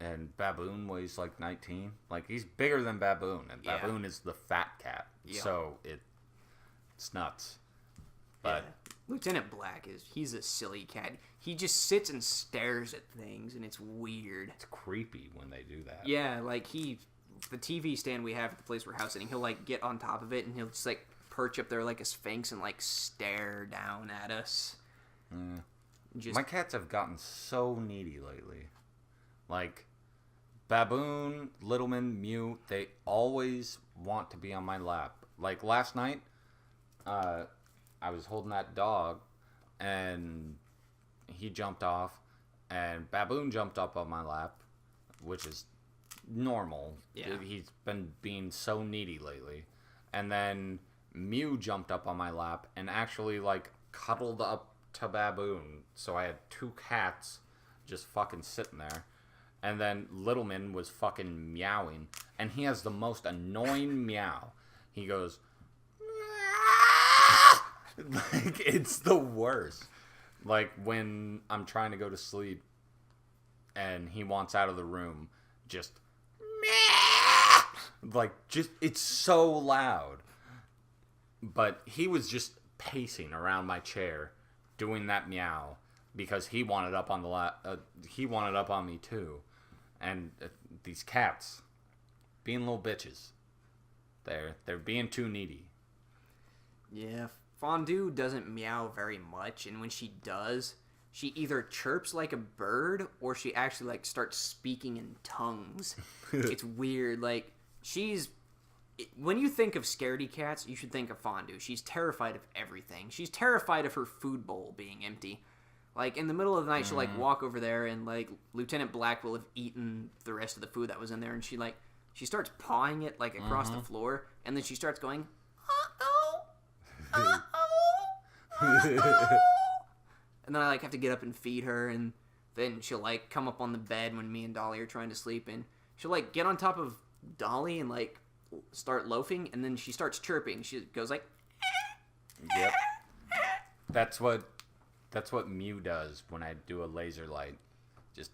And Baboon weighs like 19. Like, he's bigger than Baboon, and Baboon is the fat cat. Yeah. So it's nuts. But Lieutenant Black he's a silly cat. He just sits and stares at things, and it's weird. It's creepy when they do that. Yeah, like the TV stand we have at the place we're house sitting, he'll like get on top of it, and he'll just like perch up there like a sphinx and like stare down at us. My cats have gotten so needy lately. Like, Baboon, Littleman, Mew, they always want to be on my lap. Like, last night, I was holding that dog, and he jumped off, and Baboon jumped up on my lap, which is normal. Yeah. He's been being so needy lately. And then Mew jumped up on my lap and actually, like, cuddled up to Baboon. So I had 2 cats just fucking sitting there. And then Littleman was fucking meowing, and he has the most annoying meow. He goes, like, it's the worst. Like, when I'm trying to go to sleep and he wants out of the room, just like, just, it's so loud. But he was just pacing around my chair doing that meow because he wanted up on he wanted up on me too. And these cats being little bitches, they're being too needy. Yeah, Fondue doesn't meow very much, and when she does, she either chirps like a bird or she actually like starts speaking in tongues. It's weird. Like, when you think of scaredy cats, you should think of Fondue. She's terrified of everything. She's terrified of her food bowl being empty. Like, in the middle of the night, she'll like walk over there, and like Lieutenant Black will have eaten the rest of the food that was in there, and she starts pawing it like across the floor, and then she starts going, uh-oh. And then I like have to get up and feed her, and then she'll like come up on the bed when me and Dolly are trying to sleep, and she'll like get on top of Dolly and like start loafing, and then she starts chirping. She goes like, Yep. That's what Mew does when I do a laser light. Just.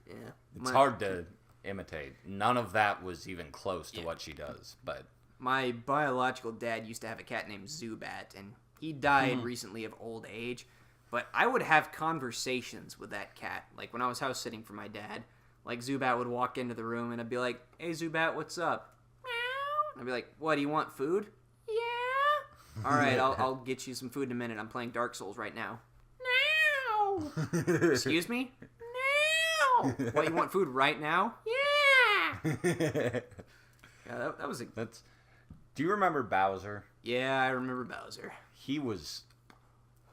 Yeah. It's hard to imitate. None of that was even close to what she does, but my biological dad used to have a cat named Zubat, and he died recently of old age. But I would have conversations with that cat. Like, when I was house sitting for my dad, like, Zubat would walk into the room, and I'd be like, "Hey, Zubat, what's up?" Meow. I'd be like, "What, do you want food?" "Yeah." "All right, I'll get you some food in a minute. I'm playing Dark Souls right now." "No." "Excuse me?" "No." "What, you want food right now?" "Yeah." Yeah, that was a... Do you remember Bowser? Yeah, I remember Bowser. He was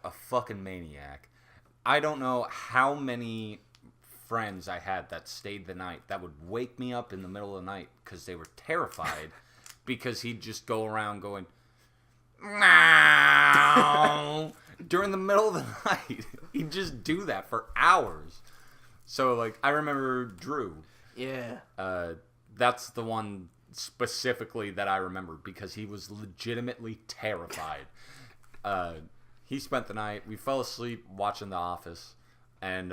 a fucking maniac. I don't know how many friends I had that stayed the night that would wake me up in the middle of the night because they were terrified because he'd just go around going meow during the middle of the night. He'd just do that for hours. So, like, I remember Drew. Yeah. That's the one specifically that I remember because he was legitimately terrified. He spent the night. We fell asleep watching The Office, and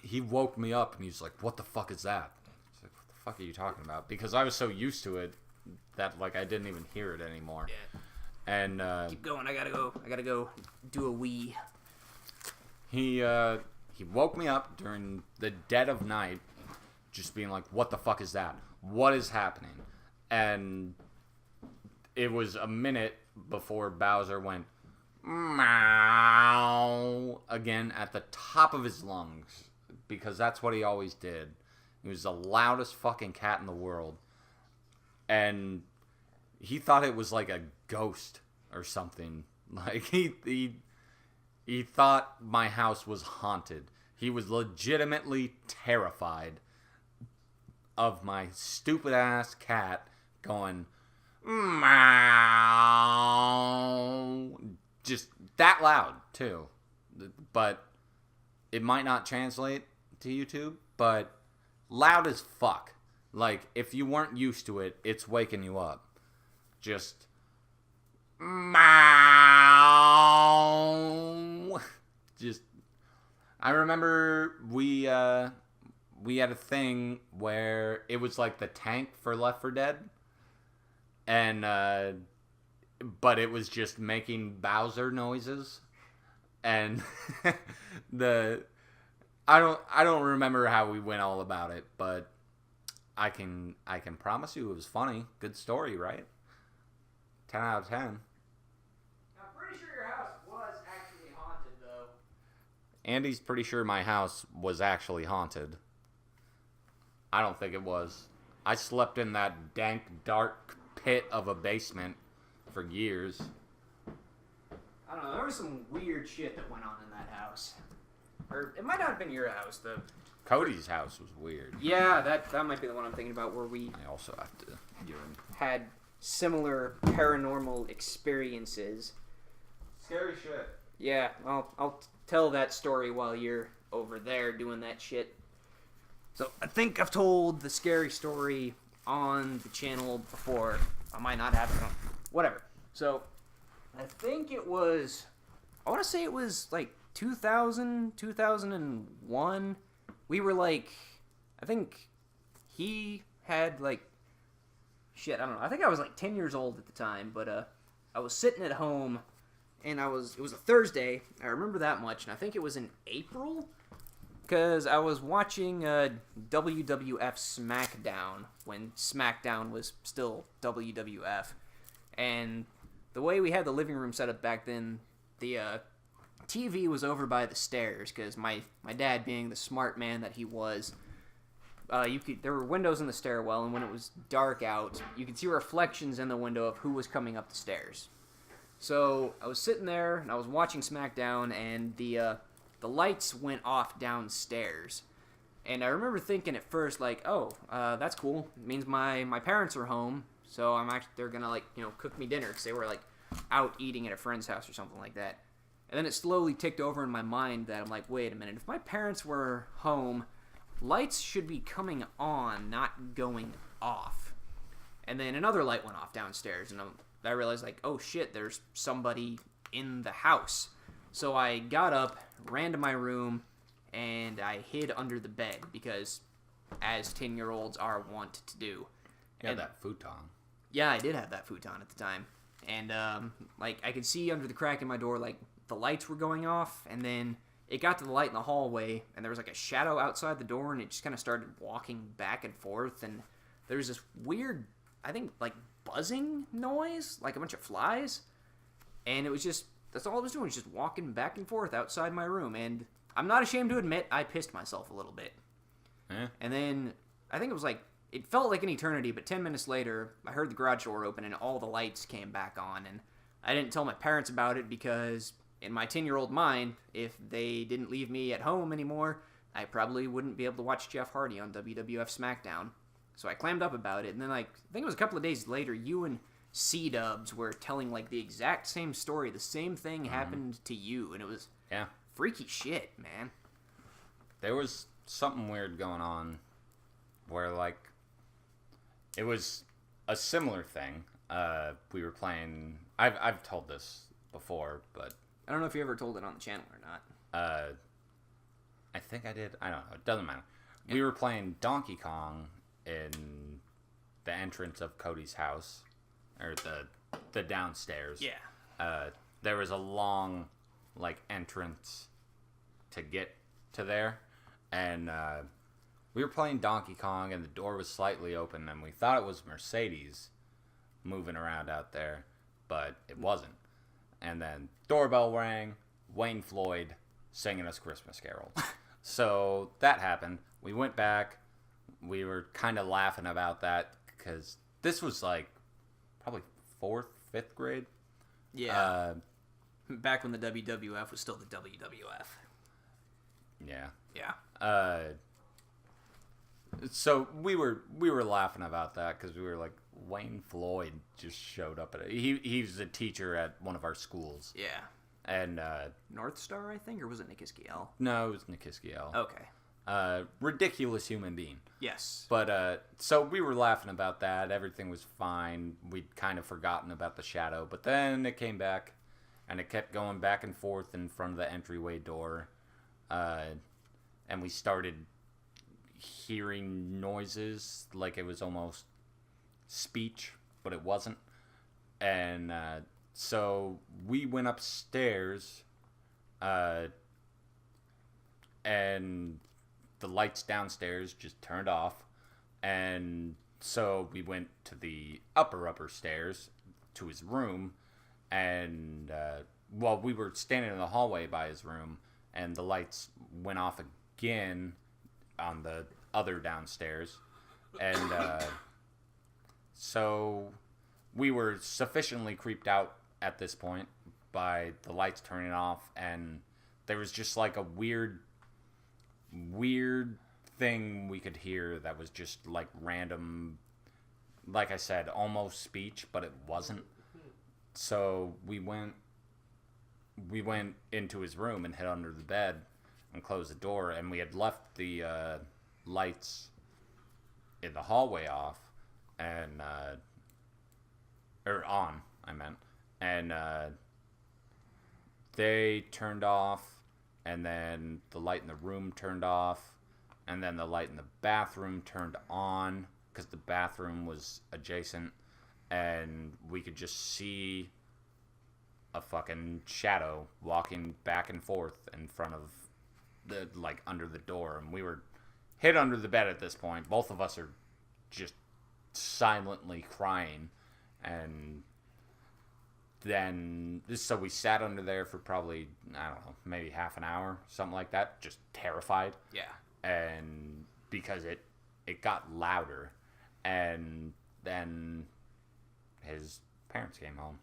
he woke me up, and he's like, "What the fuck is that?" I was like, "What the fuck are you talking about?" Because I was so used to it that, like, I didn't even hear it anymore. Yeah. And keep going. I gotta go do a wee. He woke me up during the dead of night, just being like, "What the fuck is that? What is happening?" And it was a minute before Bowser went meow again at the top of his lungs, because that's what he always did. He was the loudest fucking cat in the world, and he thought it was like a ghost or something. Like he thought my house was haunted. He was legitimately terrified of my stupid ass cat going meow, just that loud too. But it might not translate to YouTube, but loud as fuck. Like, if you weren't used to it, it's waking you up. Just meow. Just, I remember we had a thing where it was like the tank for Left 4 Dead, and but it was just making Bowser noises, and I don't remember how we went all about it, but I can promise you it was funny. Good story, right? 10 out of 10. I'm pretty sure your house was actually haunted, though. Andy's pretty sure my house was actually haunted. I don't think it was. I slept in that dank, dark pit of a basement for years. I don't know. There was some weird shit that went on in that house. Or it might not have been your house, though. Cody's house was weird. Yeah, that might be the one I'm thinking about, where we I also have to urine. had similar paranormal experiences. Scary shit. Yeah, I'll tell that story while you're over there doing that shit. So, I think I've told the scary story on the channel before. I might not have it. Whatever. So, I think it was... I want to say it was, like, 2000, 2001. We were, like... I think he had, like... Shit, I don't know. I think I was, like, 10 years old at the time. But, I was sitting at home, and it was a Thursday. I remember that much. And I think it was in April... Because I was watching WWF SmackDown when SmackDown was still WWF. And the way we had the living room set up back then, the TV was over by the stairs. Because my dad, being the smart man that he was, there were windows in the stairwell. And when it was dark out, you could see reflections in the window of who was coming up the stairs. So I was sitting there and I was watching SmackDown, and the lights went off downstairs. And I remember thinking at first, like, oh, that's cool. It means my parents are home, so they're gonna, like, cook me dinner, because they were, like, out eating at a friend's house or something like that. And then it slowly ticked over in my mind that I'm like, wait a minute, if my parents were home, lights should be coming on, not going off. And then another light went off downstairs, and I realized, like, oh shit, there's somebody in the house. So I got up, ran to my room, and I hid under the bed, because as 10-year-olds are wont to do. You had that futon. Yeah, I did have that futon at the time. And, like, I could see under the crack in my door, like, the lights were going off, and then it got to the light in the hallway, and there was, like, a shadow outside the door, and it just kind of started walking back and forth, and there was this weird, I think, like, buzzing noise, like a bunch of flies, and it was just, that's all it was doing, was just walking back and forth outside my room, and I'm not ashamed to admit, I pissed myself a little bit. And then, I think it was like, it felt like an eternity, but 10 minutes later, I heard the garage door open and all the lights came back on, and I didn't tell my parents about it because, in my 10-year-old mind, if they didn't leave me at home anymore, I probably wouldn't be able to watch Jeff Hardy on WWF SmackDown. So I clammed up about it, and then, like, I think it was a couple of days later, you and C-Dubs were telling, like, the exact same story. The same thing happened to you, and it was freaky shit, man. There was something weird going on where, like, it was a similar thing. We were playing... I've told this before, but... I don't know if you ever told it on the channel or not. I think I did. I don't know. It doesn't matter. Yeah. We were playing Donkey Kong in the entrance of Cody's house, or the downstairs. Yeah. There was a long, like, entrance to get to there, and we were playing Donkey Kong, and the door was slightly open, and we thought it was Mercedes moving around out there, but it wasn't. And then doorbell rang, Wayne Floyd singing us Christmas carols. So that happened. We went back. We were kind of laughing about that because this was like probably 4th, 5th grade. Yeah. Back when the WWF was still the WWF. Yeah. Yeah. So we were laughing about that because we were like, Wayne Floyd just showed up at he was a teacher at one of our schools. Yeah. And North Star, I think, or was it Nikiskiel? No, it was Nikiskiel. Okay. Ridiculous human being. Yes. But so we were laughing about that. Everything was fine. We'd kind of forgotten about the shadow, but then it came back, and it kept going back and forth in front of the entryway door, and we started hearing noises like it was almost speech, but it wasn't. And so we went upstairs, and the lights downstairs just turned off, and so we went to the upper stairs to his room, and we were standing in the hallway by his room, and the lights went off again on the other downstairs, and so we were sufficiently creeped out at this point by the lights turning off, and there was just like a weird thing we could hear that was just like random, like I said, almost speech, but it wasn't. So we went into his room and hid under the bed and closed the door, and we had left the lights in the hallway off, and or on, I meant, and they turned off, and then the light in the room turned off, and then the light in the bathroom turned on because the bathroom was adjacent, and we could just see a fucking shadow walking back and forth in front of the, like, under the door, and we were hid under the bed at this point. Both of us are just silently crying, and then so we sat under there for probably, I don't know, maybe half an hour, something like that, just terrified. Yeah. And because it got louder, and then his parents came home,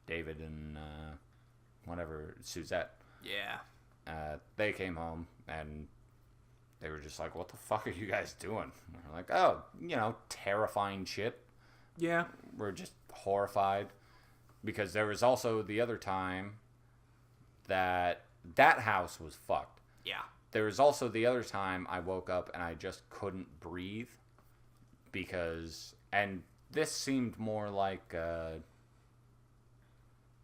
David and Suzette. Yeah. They came home, and they were just like, what the fuck are you guys doing? And we're like, oh, terrifying shit. Yeah. We're just horrified. Because there was also the other time that house was fucked. Yeah. There was also the other time I woke up and I just couldn't breathe. And This seemed more like the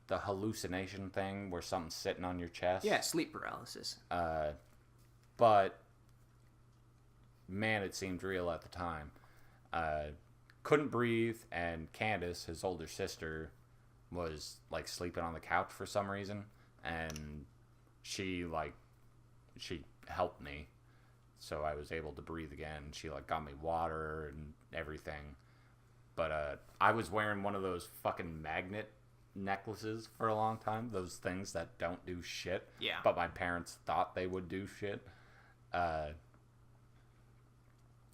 hallucination thing where something's sitting on your chest. Yeah, sleep paralysis. But man, it seemed real at the time. Couldn't breathe, and Candace, his older sister, was like sleeping on the couch for some reason, and she helped me, so I was able to breathe again. She like got me water and everything. But I was wearing one of those fucking magnet necklaces for a long time. Those things that don't do shit. Yeah. But my parents thought they would do shit. And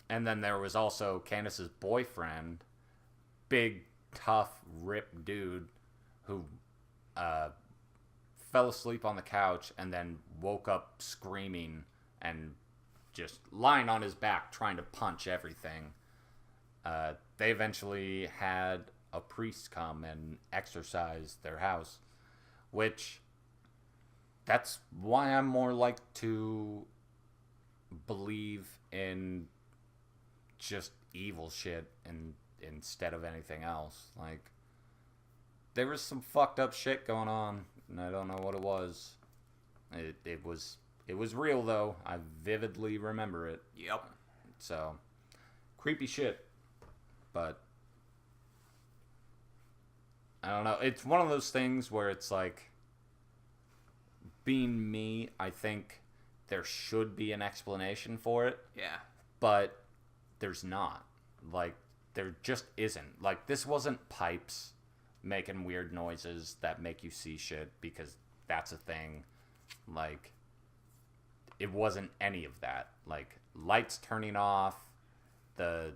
then there was also Candace's boyfriend, big, tough, ripped dude, who fell asleep on the couch and then woke up screaming and just lying on his back trying to punch everything. They eventually had a priest come and exorcise their house, which that's why I'm more like to believe in just evil shit and instead of anything else. Like, there was some fucked up shit going on, and I don't know what it was. It was real though. I vividly remember it. Yep. So, creepy shit. But I don't know. It's one of those things where it's like, being me, I think there should be an explanation for it. Yeah. But there's not. Like, there just isn't. Like, this wasn't pipes making weird noises that make you see shit, because that's a thing. Like, it wasn't any of that. Like, lights turning off, the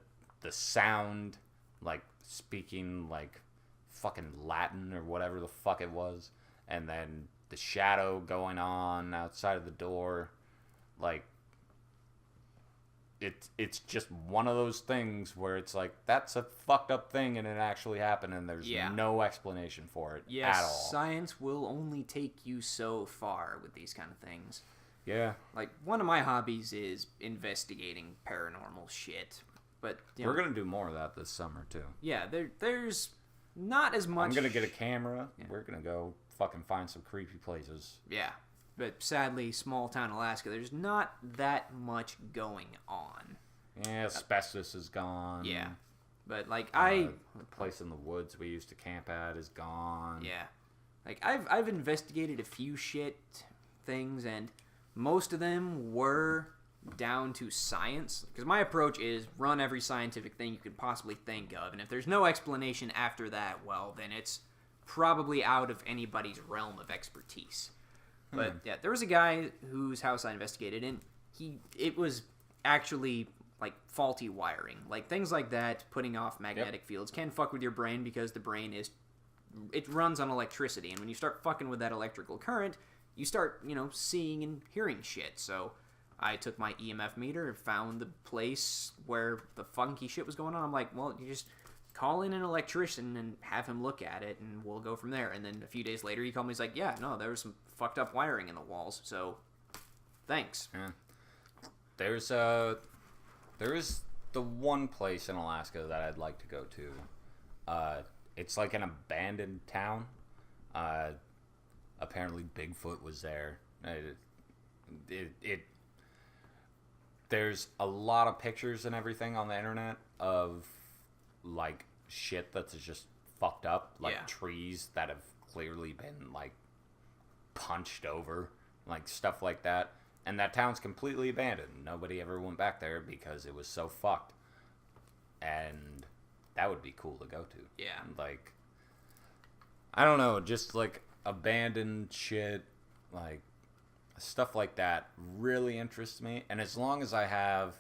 sound, like, speaking, like, fucking Latin or whatever the fuck it was, and then the shadow going on outside of the door. Like, it's just one of those things where it's like, that's a fucked up thing and it actually happened, and there's no explanation for it at all. Science will only take you so far with these kind of things. Yeah. Like, one of my hobbies is investigating paranormal shit. But we're going to do more of that this summer, too. Yeah, there's not as much... I'm going to get a camera. Yeah. We're going to go fucking find some creepy places. Yeah. But sadly, small town Alaska, there's not that much going on. Yeah, asbestos is gone. Yeah. But, like, the place in the woods we used to camp at is gone. Yeah. Like, I've investigated a few shit things, and most of them were down to science. Because my approach is run every scientific thing you could possibly think of, and if there's no explanation after that, well, then it's probably out of anybody's realm of expertise. But, yeah, there was a guy whose house I investigated, and it was actually, like, faulty wiring. Like, things like that, putting off magnetic fields, can fuck with your brain, because the brain it runs on electricity, and when you start fucking with that electrical current, you start, seeing and hearing shit. So I took my EMF meter and found the place where the funky shit was going on. I'm like, well, you just call in an electrician and have him look at it, and we'll go from there. And then a few days later, he called me. He's like, yeah, no, there was some fucked up wiring in the walls. So, thanks. Yeah. There is the one place in Alaska that I'd like to go to. It's like an abandoned town. Apparently, Bigfoot was there. There's a lot of pictures and everything on the internet of, like, shit that's just fucked up, like trees that have clearly been, like, punched over, like, stuff like that. And that town's completely abandoned. Nobody ever went back there because it was so fucked. And that would be cool to go to. Yeah. Like, I don't know, just, like, abandoned shit, like, stuff like that really interests me. And as long as I have,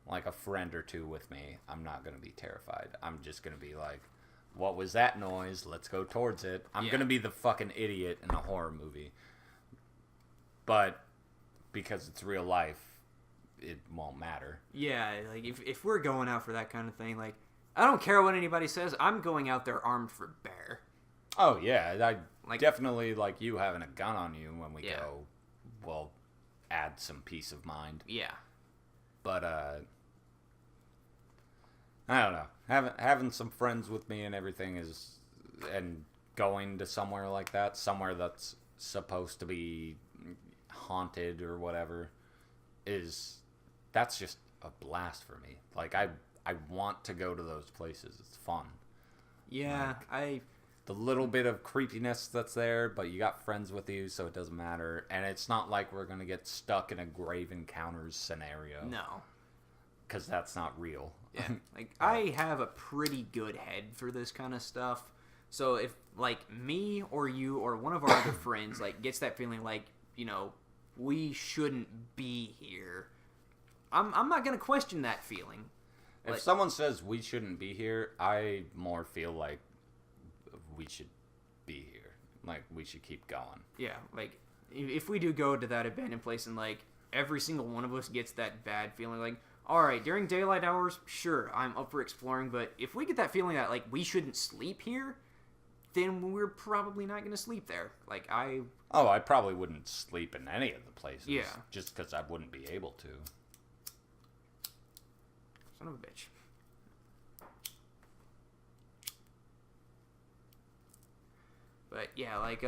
like, a friend or two with me, I'm not going to be terrified. I'm just going to be like, what was that noise? Let's go towards it. I'm going to be the fucking idiot in a horror movie. But because it's real life, it won't matter. Yeah, like, if we're going out for that kind of thing, like, I don't care what anybody says. I'm going out there armed for bear. Oh, yeah. I definitely, like, you having a gun on you when we go will add some peace of mind. Yeah. But, I don't know. Having some friends with me and everything and going to somewhere like that, somewhere that's supposed to be haunted or whatever, that's just a blast for me. Like, I want to go to those places. It's fun. Yeah, The little bit of creepiness that's there, but you got friends with you, so it doesn't matter. And it's not like we're going to get stuck in a grave encounters scenario. No. Because that's not real. Yeah, like, I have a pretty good head for this kind of stuff. So if, like, me or you or one of our other friends, like, gets that feeling like, you know, we shouldn't be here, I'm not going to question that feeling. If Like, someone says we shouldn't be here, I more feel like we should be here. Like, we should keep going. yeah, like, if we do go to that abandoned place and, like, every single one of us gets that bad feeling, like, alright, during daylight hours, sure, I'm up for exploring, but if we get that feeling that, like, we shouldn't sleep here, then we're probably not going to sleep there. Like, I probably wouldn't sleep in any of the places. Yeah. Just because I wouldn't be able to. Son of a bitch. But yeah, like,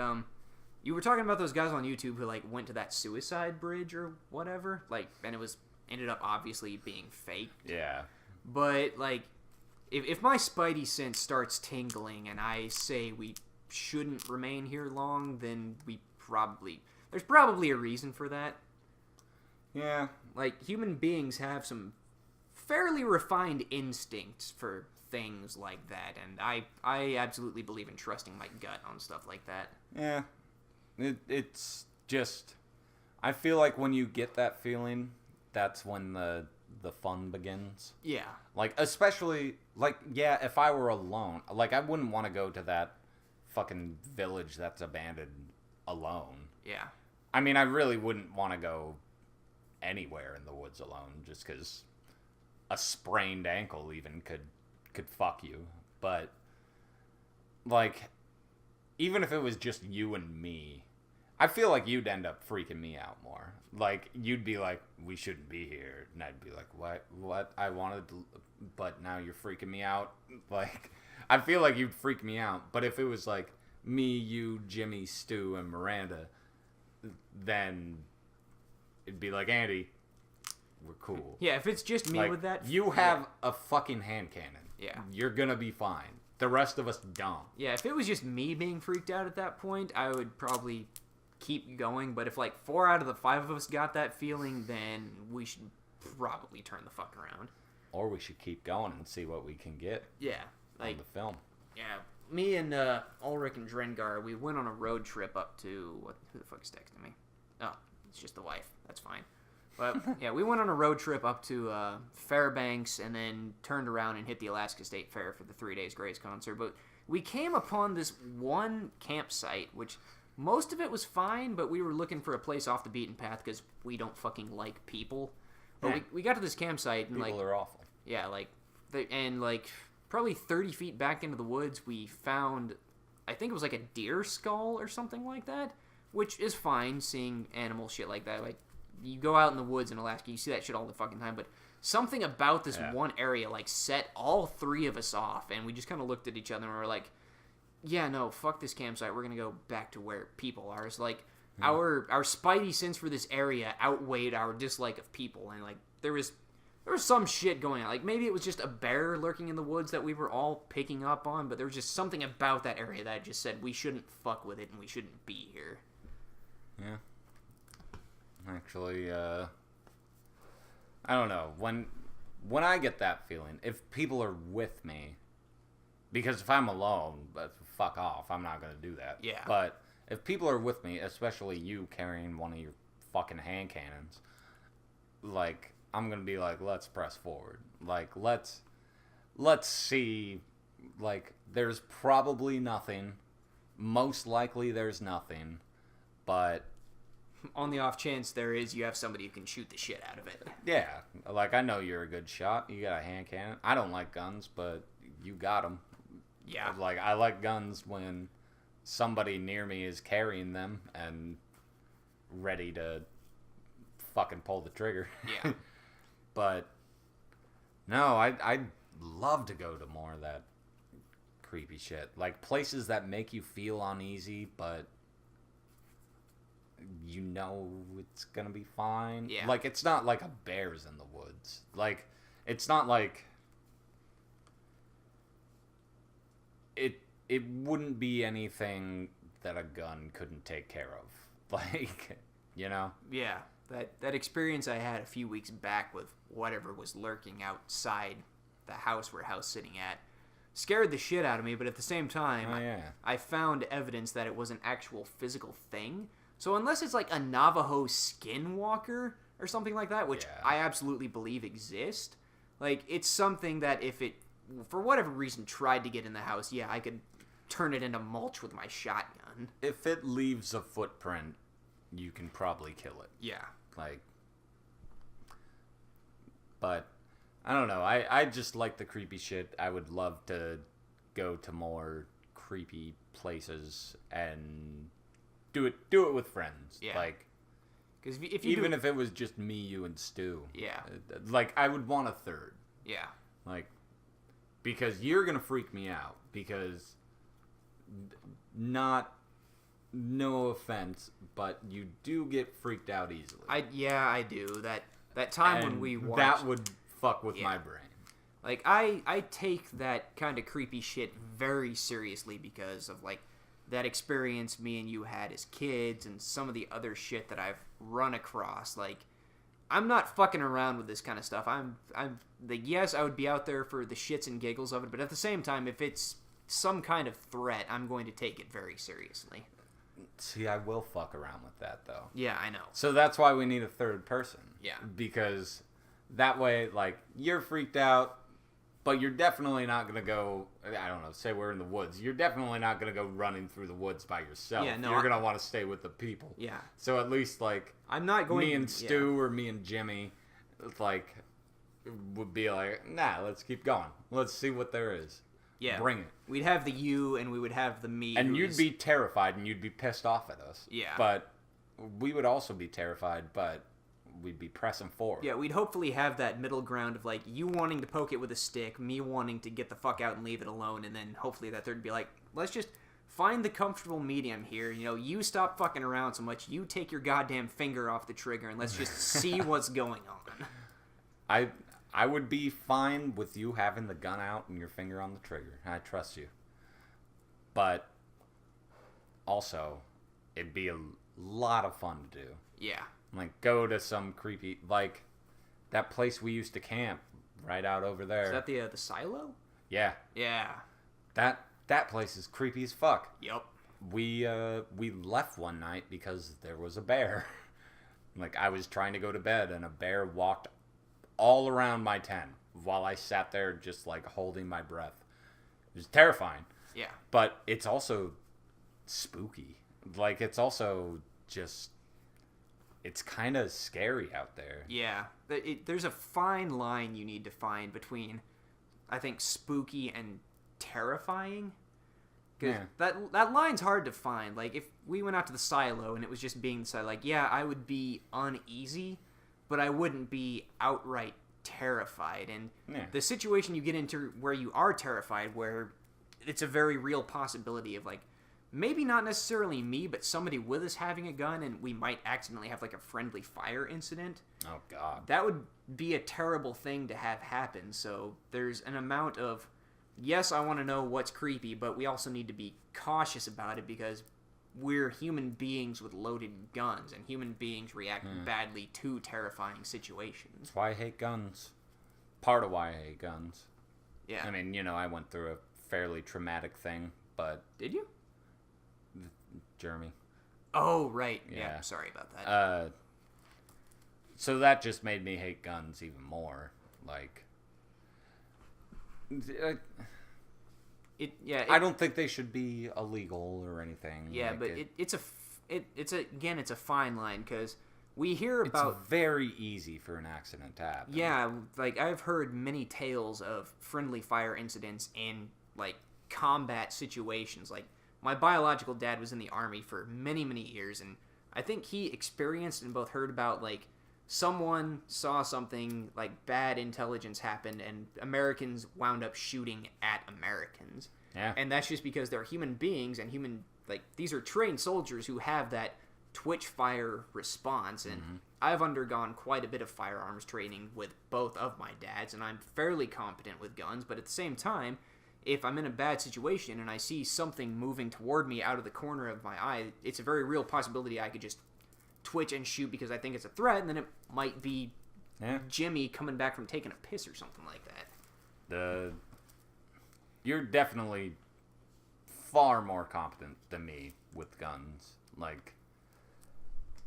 you were talking about those guys on YouTube who, like, went to that suicide bridge or whatever, like, and it ended up obviously being fake. Yeah. But, like, if my spidey sense starts tingling and I say we shouldn't remain here long, then there's probably a reason for that. Yeah. Like, human beings have some fairly refined instincts for things like that, and I absolutely believe in trusting my gut on stuff like that. Yeah. It's just, I feel like when you get that feeling, that's when the fun begins. Yeah. Like, especially, like, yeah, if I were alone, like, I wouldn't want to go to that fucking village that's abandoned alone. Yeah. I mean, I really wouldn't want to go anywhere in the woods alone, just because a sprained ankle even could fuck you. But, like, even if it was just you and me, I feel like you'd end up freaking me out more. Like, you'd be like, we shouldn't be here. And I'd be like, what? I wanted to, but now you're freaking me out. Like, I feel like you'd freak me out. But if it was like me, you, Jimmy, Stu, and Miranda, then it'd be like, Andy, we're cool. Yeah, if it's just me Like, with that... you have a fucking hand cannon. Yeah. You're gonna be fine. The rest of us don't. Yeah, if it was just me being freaked out at that point, I would probably keep going. But if, like, 4 out of the 5 of us got that feeling, then we should probably turn the fuck around. Or we should keep going and see what we can get Yeah, like... on the film. Yeah, me and Ulrich and Drengar, we went on a road trip up to... Who the fuck is texting me? Oh, it's just the wife. That's fine. But, yeah, we went on a road trip up to Fairbanks and then turned around and hit the Alaska State Fair for the 3 Days Grace concert. But we came upon this one campsite, which most of it was fine, but we were looking for a place off the beaten path because we don't fucking like people. But Yeah. we got to this campsite and, People like... are awful. Yeah, like... Probably 30 feet back into the woods, we found, I think it was like a deer skull or something like that, which is fine, seeing animal shit like that. Like, you go out in the woods in Alaska, you see that shit all the fucking time, but something about this one area, like, set all 3 of us off, and we just kind of looked at each other and we were like, yeah, no, fuck this campsite, we're gonna go back to where people are. It's like, our spidey sense for this area outweighed our dislike of people, and, like, there was some shit going on. Like, maybe it was just a bear lurking in the woods that we were all picking up on, but there was just something about that area that just said we shouldn't fuck with it and we shouldn't be here. Yeah. Actually, I don't know. When I get that feeling, if people are with me, because if I'm alone, but fuck off, I'm not going to do that. Yeah. But if people are with me, especially you carrying one of your fucking hand cannons, like... I'm gonna be like, let's press forward. Like, let's see. Like, there's probably nothing. Most likely, there's nothing. But on the off chance there is, you have somebody who can shoot the shit out of it. yeah, like, I know you're a good shot. You got a hand cannon. I don't like guns, but you got them. Yeah. Like, I like guns when somebody near me is carrying them and ready to fucking pull the trigger. Yeah. But no, I love to go to more of that creepy shit. Like places that make you feel uneasy, but you know it's gonna be fine. Yeah. Like it's not like a bear's in the woods. Like it's not like it wouldn't be anything that a gun couldn't take care of. Like, you know? Yeah, that experience I had a few weeks back with whatever was lurking outside the house we're house sitting at scared the shit out of me, but at the same time, I found evidence that it was an actual physical thing. So unless it's like a Navajo skinwalker or something like that, which I absolutely believe exist, like it's something that if it, for whatever reason, tried to get in the house, I could turn it into mulch with my shotgun. If it leaves a footprint, you can probably kill it. Yeah. Like, but I don't know. I just like the creepy shit. I would love to go to more creepy places and do it with friends. Yeah. Like, because if you if it was just me, you, and Stu. Yeah. Like I would want a third. Yeah. Like, because you're gonna freak me out. Because no offense, but you do get freaked out easily. I do. That time when we watched, that would fuck with my brain. Like I take that kind of creepy shit very seriously because of like that experience me and you had as kids and some of the other shit that I've run across. Like I'm not fucking around with this kind of stuff. I'm like, yes, I would be out there for the shits and giggles of it, but at the same time, if it's some kind of threat, I'm going to take it very seriously. See, I will fuck around with that, though. Yeah, I know. So that's why we need a third person. Yeah. Because that way, like, you're freaked out, but you're definitely not going to go, I don't know, say we're in the woods. You're definitely not going to go running through the woods by yourself. Yeah, no, you're going to want to stay with the people. Yeah. So at least, like, I'm not going me and Stu or me and Jimmy, like, would be like, nah, let's keep going. Let's see what there is. Yeah. Bring it. We'd have the you and we would have the me. And you'd be terrified and you'd be pissed off at us. Yeah. But we would also be terrified, but we'd be pressing forward. Yeah, we'd hopefully have that middle ground of like you wanting to poke it with a stick, me wanting to get the fuck out and leave it alone, and then hopefully that third would be like, let's just find the comfortable medium here. You know, you stop fucking around so much, you take your goddamn finger off the trigger, and let's just see what's going on. I would be fine with you having the gun out and your finger on the trigger. I trust you. But also, it'd be a lot of fun to do. Yeah. Like, go to some creepy, like, that place we used to camp right out over there. Is that the silo? Yeah. Yeah. That place is creepy as fuck. Yep. We left one night because there was a bear. Like, I was trying to go to bed, and a bear walked all around my tent while I sat there just, like, holding my breath. It was terrifying. Yeah. But it's also spooky. Like, it's also just... It's kind of scary out there. Yeah. There's a fine line you need to find between, I think, spooky and terrifying. Because that line's hard to find. Like, if we went out to the silo and it was just being the silo, like, yeah, I would be uneasy, but I wouldn't be outright terrified. And the situation you get into where you are terrified, where it's a very real possibility of, like, maybe not necessarily me, but somebody with us having a gun, and we might accidentally have, like, a friendly fire incident. Oh, God. That would be a terrible thing to have happen. So there's an amount of, yes, I want to know what's creepy, but we also need to be cautious about it because we're human beings with loaded guns, and human beings react badly to terrifying situations. That's why I hate guns. Part of why I hate guns. Yeah. I mean, you know, I went through a fairly traumatic thing, but... Did you? Jeremy. Oh, right. Yeah. Sorry about that. So that just made me hate guns even more. Like... I don't think they should be illegal or anything. Yeah, like but it's a fine line because we hear about. It's very easy for an accident to happen. Yeah, like I've heard many tales of friendly fire incidents in like combat situations. Like my biological dad was in the Army for many years, and I think he experienced and both heard about like someone saw something like bad intelligence happen and Americans wound up shooting at Americans. Yeah. And that's just because they're human beings and these are trained soldiers who have that twitch fire response. And I've undergone quite a bit of firearms training with both of my dads, and I'm fairly competent with guns, but at the same time, if I'm in a bad situation and I see something moving toward me out of the corner of my eye, it's a very real possibility I could just twitch and shoot because I think it's a threat, and then it might be Jimmy coming back from taking a piss or something like that. You're definitely far more competent than me with guns. Like,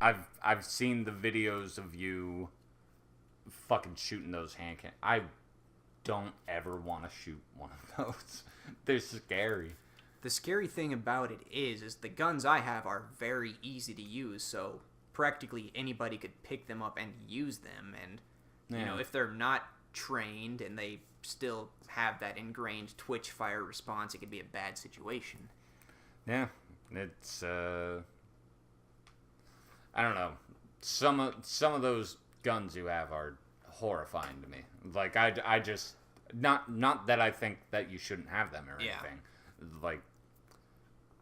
I've seen the videos of you fucking shooting those hand cannons. I don't ever want to shoot one of those. They're scary. The scary thing about it is the guns I have are very easy to use, so practically anybody could pick them up and use them. And you know, if they're not trained and they still have that ingrained twitch fire response, it could be a bad situation. Yeah, it's I don't know. Some of those guns you have are horrifying to me. Like, I just not that I think that you shouldn't have them or anything. Like,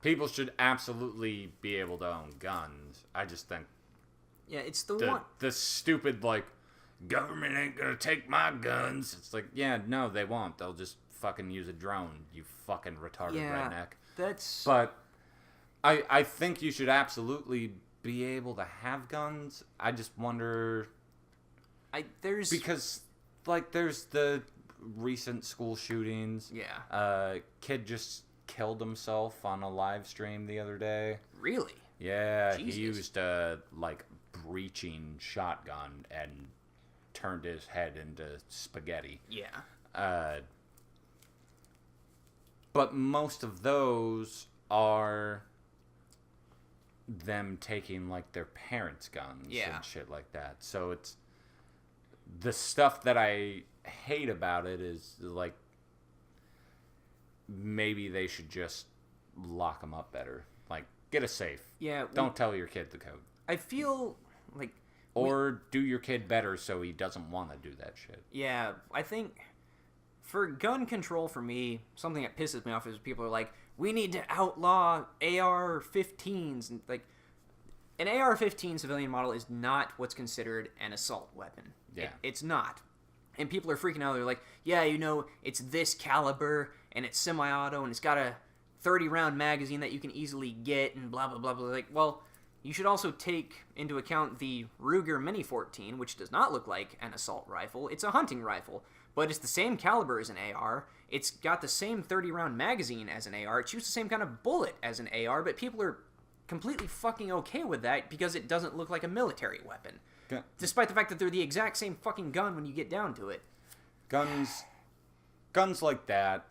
people should absolutely be able to own guns. I just think it's the stupid, like, government ain't gonna take my guns. It's like, yeah, no, they won't. They'll just fucking use a drone, you fucking retarded redneck. But I think you should absolutely be able to have guns. I just wonder... Because, like, there's the recent school shootings. Yeah. Kid just killed himself on a live stream the other day. Really? Yeah, Jesus. He used a, like, breaching shotgun and turned his head into spaghetti. Yeah. But most of those are them taking, like, their parents' guns and shit like that. So it's... The stuff that I hate about it is, like, maybe they should just lock them up better. Like, get a safe. Yeah. Don't tell your kid the code. I feel like... Or do your kid better so he doesn't want to do that shit. Yeah, I think for gun control, for me, something that pisses me off is people are like, we need to outlaw AR-15s. And, like, an AR-15 civilian model is not what's considered an assault weapon. Yeah. It's not. And people are freaking out. They're like, yeah, you know, it's this caliber, and it's semi-auto, and it's got a 30-round magazine that you can easily get, and blah, blah, blah, blah. Like, well, you should also take into account the Ruger Mini 14, which does not look like an assault rifle. It's a hunting rifle, but it's the same caliber as an AR. It's got the same 30-round magazine as an AR. It shoots the same kind of bullet as an AR, but people are completely fucking okay with that because it doesn't look like a military weapon. Okay. Despite the fact that they're the exact same fucking gun when you get down to it. Guns like that,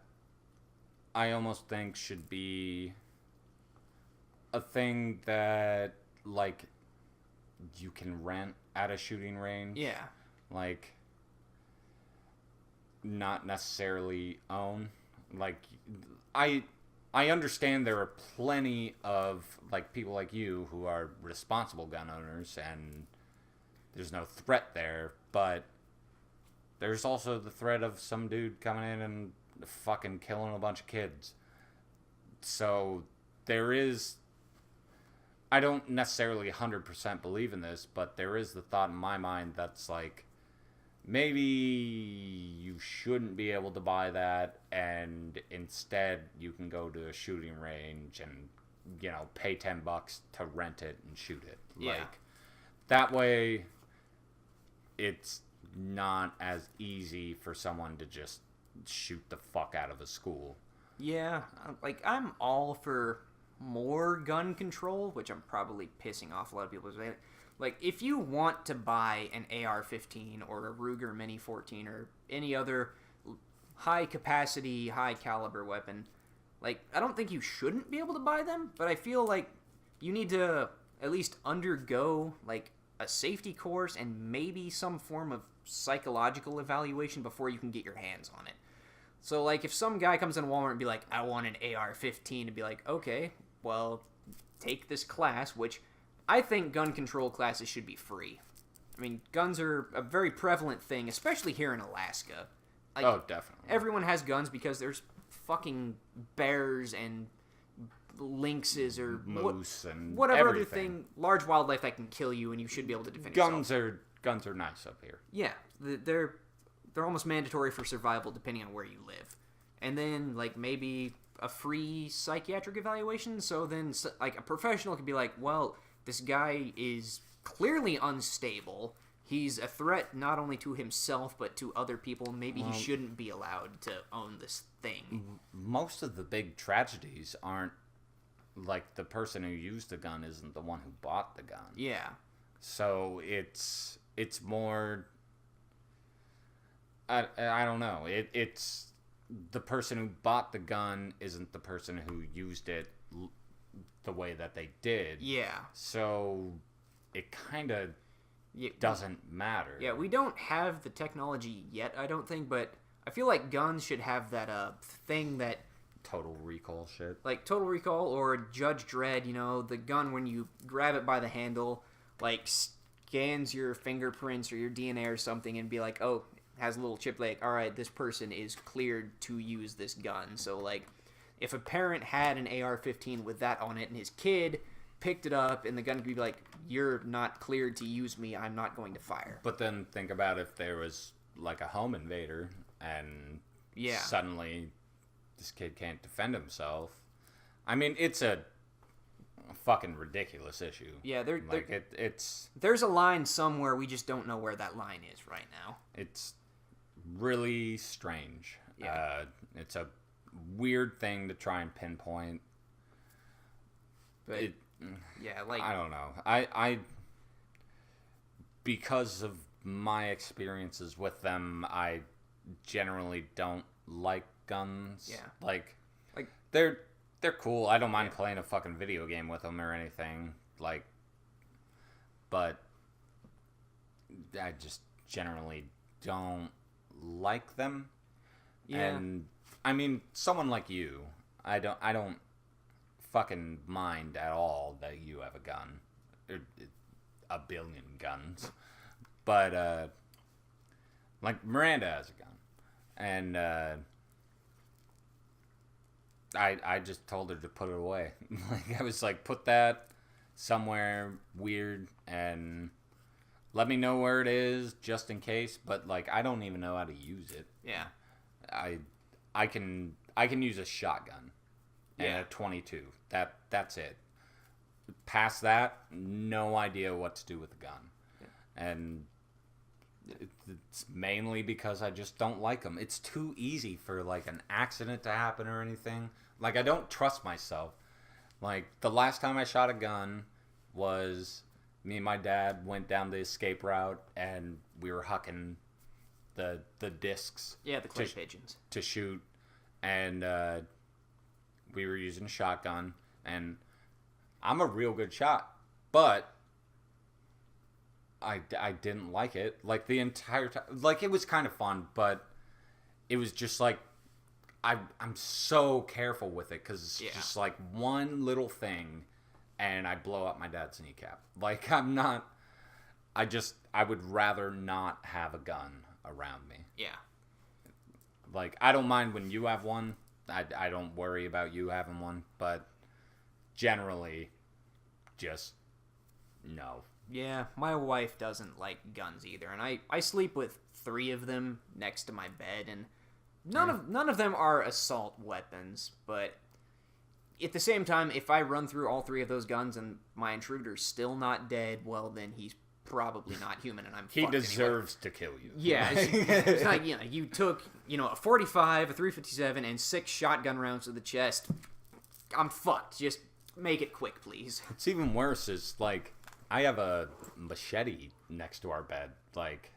I almost think should be a thing that, like, you can rent at a shooting range. Yeah. Like, not necessarily own. Like, I understand there are plenty of, like, people like you who are responsible gun owners and there's no threat there, but there's also the threat of some dude coming in and fucking killing a bunch of kids. So there is... I don't necessarily 100% believe in this, but there is the thought in my mind that's like, maybe you shouldn't be able to buy that, and instead you can go to a shooting range and, you know, pay $10 to rent it and shoot it. Yeah. Like, that way, it's not as easy for someone to just shoot the fuck out of a school. Yeah, like, I'm all for more gun control, which I'm probably pissing off a lot of people. Like, if you want to buy an AR-15 or a Ruger Mini 14 or any other high-capacity, high-caliber weapon, like, I don't think you shouldn't be able to buy them, but I feel like you need to at least undergo, like, a safety course and maybe some form of psychological evaluation before you can get your hands on it. So, like, if some guy comes in Walmart and be like, I want an AR-15, and be like, okay, well, take this class, which I think gun control classes should be free. I mean, guns are a very prevalent thing, especially here in Alaska. Like, Oh, definitely. everyone has guns because there's fucking bears and lynxes or Moose and whatever everything. other thing, large wildlife that can kill you, and you should be able to defend yourself. Guns are nice up here. Yeah, they're almost mandatory for survival depending on where you live. And then like maybe a free psychiatric evaluation. So then like a professional could be like, well, this guy is clearly unstable. He's a threat not only to himself but to other people. Maybe he shouldn't be allowed to own this thing. Most of the big tragedies aren't like the person who used the gun isn't the one who bought the gun. Yeah. So it's more. I don't know. It's the person who bought the gun isn't the person who used it the way that they did. Yeah. So it kind of doesn't matter. Yeah, we don't have the technology yet, I don't think, but I feel like guns should have that thing that Total Recall shit. like Total Recall or Judge Dredd, you know, the gun when you grab it by the handle, like scans your fingerprints or your DNA or something and be like, oh, has a little chip like, all right, this person is cleared to use this gun. So like if a parent had an AR-15 with that on it and his kid picked it up and the gun could be like, you're not cleared to use me, I'm not going to fire. But then think about if there was like a home invader and suddenly this kid can't defend himself. I mean, it's a fucking ridiculous issue. Yeah, it's there's a line somewhere, we just don't know where that line is right now. It's really strange. Yeah. It's a weird thing to try and pinpoint. But yeah, like I don't know. I because of my experiences with them, I generally don't like guns. Yeah. Like Like they're cool. I don't mind playing a fucking video game with them or anything. Like, but I just generally don't like them. Yeah. And I mean, someone like you, I don't fucking mind at all that you have a gun. Or a billion guns. But like Miranda has a gun. And I just told her to put it away. Like I was like, put that somewhere weird and let me know where it is just in case. But like I don't even know how to use it. yeah. I can use a shotgun and a 22. That's it. Past that, no idea what to do with the gun. Yeah. And it's mainly because I just don't like them. It's too easy for like an accident to happen or anything. Like I don't trust myself. Like the last time I shot a gun was me and my dad went down the escape route and we were hucking the discs. Yeah, the clay pigeons. To shoot, and we were using a shotgun, and I'm a real good shot, but I didn't like it. Like the entire time, like it was kind of fun, but it was just like I'm so careful with it because it's just like one little thing, and I blow up my dad's kneecap. Like I'm not. I would rather not have a gun around me. Yeah. Like, I don't mind when you have one. I don't worry about you having one. But generally, just no. Yeah, my wife doesn't like guns either. And I sleep with 3 of them next to my bed. And none of them are assault weapons. But at the same time, if I run through all 3 of those guns and my intruder's still not dead, well, then he's probably not human, and I'm he fucked deserves to kill you. Yeah, it's like, you know, you took, you know, a 45, a 357, and 6 shotgun rounds to the chest. I'm fucked. Just make it quick, please. It's even worse is, like, I have a machete next to our bed, like,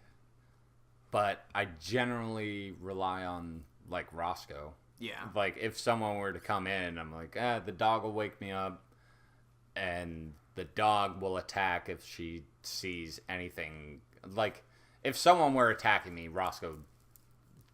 but I generally rely on, like, Roscoe. Yeah. Like, if someone were to come in, I'm like, the dog will wake me up, and the dog will attack if she sees anything. Like, if someone were attacking me, Roscoe would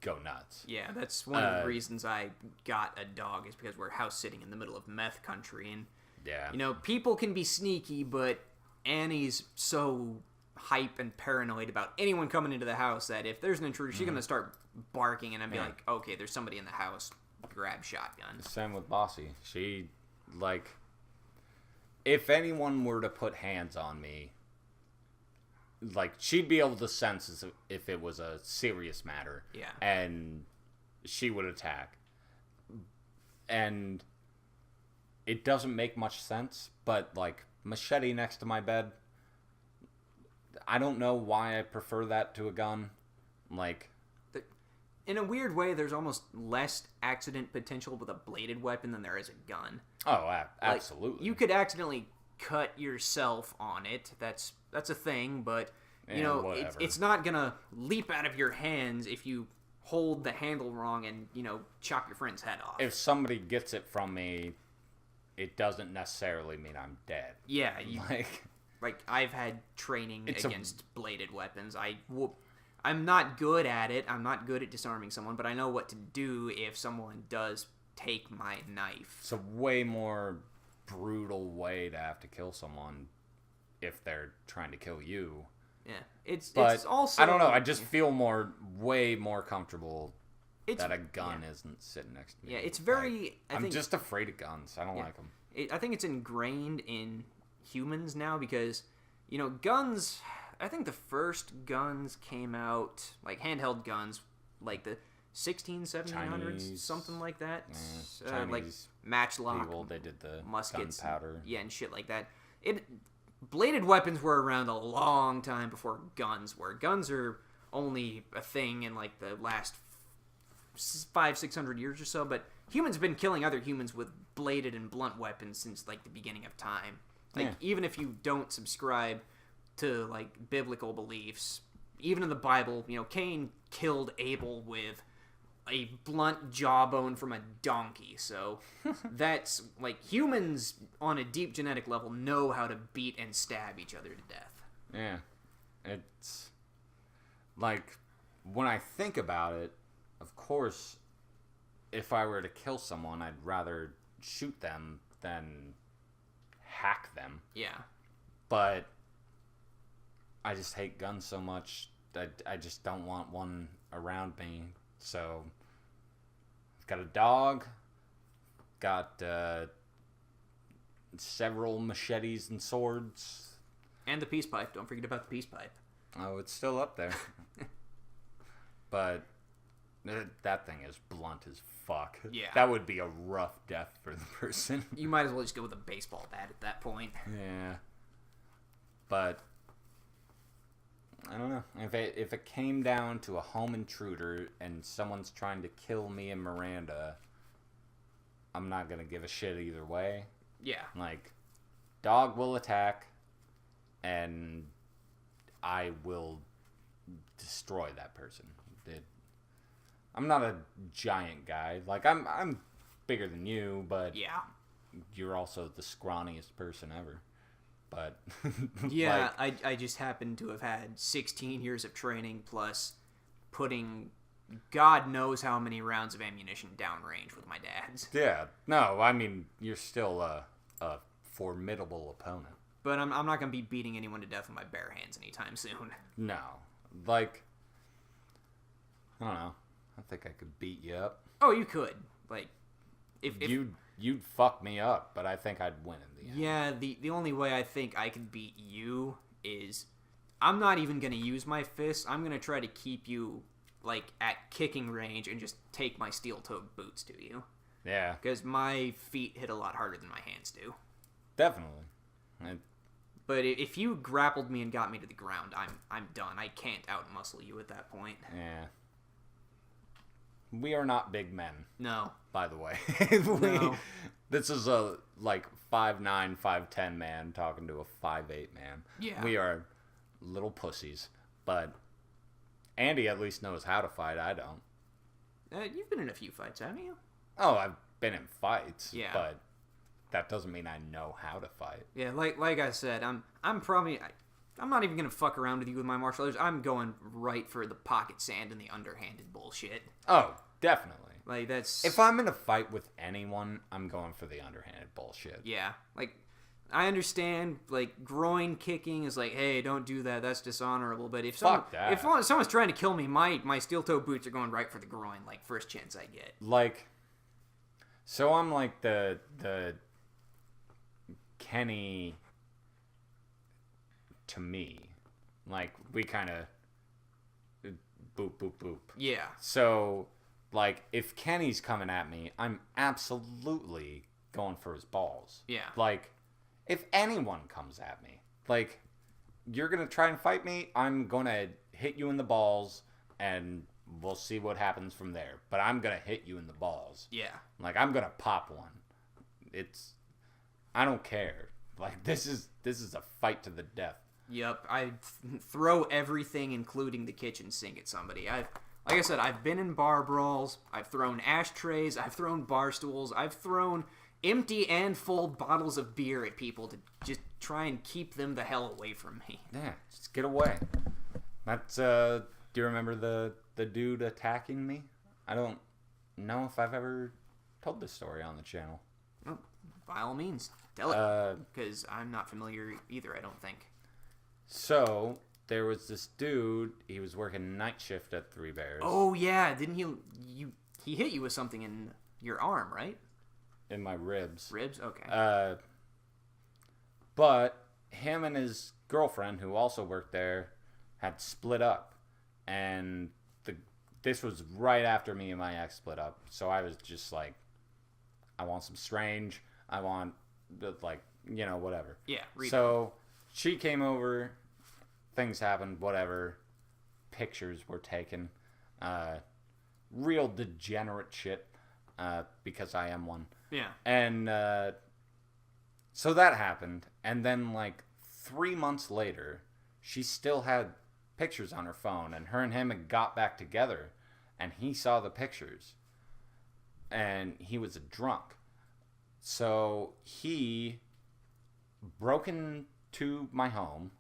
go nuts. Yeah, that's one of the reasons I got a dog, is because we're house sitting in the middle of meth country, and yeah, you know, people can be sneaky, but Annie's so hype and paranoid about anyone coming into the house that if there's an intruder, she's gonna start barking, and I'd be like, okay, there's somebody in the house. Grab shotgun. Same with Bossy. She, like, if anyone were to put hands on me, like, she'd be able to sense if it was a serious matter. Yeah. And she would attack. And it doesn't make much sense, but, like, machete next to my bed, I don't know why I prefer that to a gun. Like, in a weird way, there's almost less accident potential with a bladed weapon than there is a gun. oh, absolutely. Like, you could accidentally cut yourself on it. That's a thing, but you know, it's not gonna leap out of your hands if you hold the handle wrong and, you know, chop your friend's head off. If somebody gets it from me, it doesn't necessarily mean I'm dead. Yeah, Like I've had training against bladed weapons. I'm not good at it. I'm not good at disarming someone, but I know what to do if someone does take my knife. it's a way more brutal way to have to kill someone if they're trying to kill you. Yeah, it's also, I don't know. I just feel way more comfortable that a gun isn't sitting next to me. Yeah, it's very. I'm just afraid of guns. I don't like them. I think it's ingrained in humans now because, you know, guns. I think the first guns came out, like handheld guns, like the 1700s, 1700s, something like that. Yeah, Chinese like matchlock people, they did the muskets, gunpowder. yeah, and shit like that. Bladed weapons were around a long time before guns were. Guns are only a thing in like the last 500-600 years or so, but humans have been killing other humans with bladed and blunt weapons since like the beginning of time. Like even if you don't subscribe to like biblical beliefs, even in the Bible, you know, Cain killed Abel with a blunt jawbone from a donkey. So that's like humans on a deep genetic level know how to beat and stab each other to death. Yeah. It's like when I think about it, of course, if I were to kill someone, I'd rather shoot them than hack them. Yeah. But I just hate guns so much. I just don't want one around me. So I've got a dog, got several machetes and swords. And the peace pipe. Don't forget about the peace pipe. Oh, it's still up there. But that thing is blunt as fuck. Yeah. That would be a rough death for the person. You might as well just go with a baseball bat at that point. Yeah. But I don't know. If it came down to a home intruder and someone's trying to kill me and Miranda, I'm not gonna give a shit either way. Yeah. Like, dog will attack, and I will destroy that person. I'm not a giant guy. Like, I'm bigger than you, but yeah, you're also the scrawniest person ever. But yeah, like, I just happen to have had 16 years of training plus putting God knows how many rounds of ammunition downrange with my dad's. Yeah, no, I mean, you're still a formidable opponent. But I'm not going to be beating anyone to death with my bare hands anytime soon. No. Like, I don't know. I think I could beat you up. Oh, you could. Like, if You'd fuck me up, but I think I'd win in the end. Yeah, the only way I think I could beat you is I'm not even going to use my fists. I'm going to try to keep you, like, at kicking range and just take my steel-toed boots to you. Yeah. Because my feet hit a lot harder than my hands do. Definitely. But if you grappled me and got me to the ground, I'm done. I can't outmuscle you at that point. Yeah. We are not big men. No. By the way. No. This is a, 5'9", 5'10" man talking to a 5'8" man. Yeah. We are little pussies. But Andy at least knows how to fight. I don't. You've been in a few fights, haven't you? Oh, I've been in fights. Yeah. But that doesn't mean I know how to fight. Yeah, like I said, I'm probably... I'm not even going to fuck around with you with my martial arts. I'm going right for the pocket sand and the underhanded bullshit. Oh, definitely. Like, that's... If I'm in a fight with anyone, I'm going for the underhanded bullshit. Yeah. Like, I understand, like, groin kicking is like, hey, don't do that. That's dishonorable. But if Fuck that. if someone's trying to kill me, my steel-toe boots are going right for the groin, like, first chance I get. Like, so I'm like the Kenny to me. Like, we kind of boop, boop, boop. Yeah. So, like, if Kenny's coming at me, I'm absolutely going for his balls. Yeah. Like, if anyone comes at me, like, you're going to try and fight me, I'm going to hit you in the balls, and we'll see what happens from there. But I'm going to hit you in the balls. Yeah. Like, I'm going to pop one. I don't care. Like, this is a fight to the death. Yep. I throw everything, including the kitchen sink, at somebody. Like I said, I've been in bar brawls. I've thrown ashtrays. I've thrown bar stools. I've thrown empty and full bottles of beer at people to just try and keep them the hell away from me. Yeah, just get away. That's, do you remember the dude attacking me? I don't know if I've ever told this story on the channel. Well, by all means, tell it. Because I'm not familiar either, I don't think. So, there was this dude, he was working night shift at Three Bears. Oh, yeah. Didn't he hit you with something in your arm, right? In my ribs. Ribs? Okay. But him and his girlfriend, who also worked there, had split up. And this was right after me and my ex split up. So I was just like, I want some Strange. I want, like, whatever. Yeah. So she came over. Things happened. Whatever. Pictures were taken. Real degenerate shit. Because I am one. Yeah. And so that happened. And then, like, 3 months later, she still had pictures on her phone. And her and him had got back together. And he saw the pictures. And he was a drunk. So he broke into my home.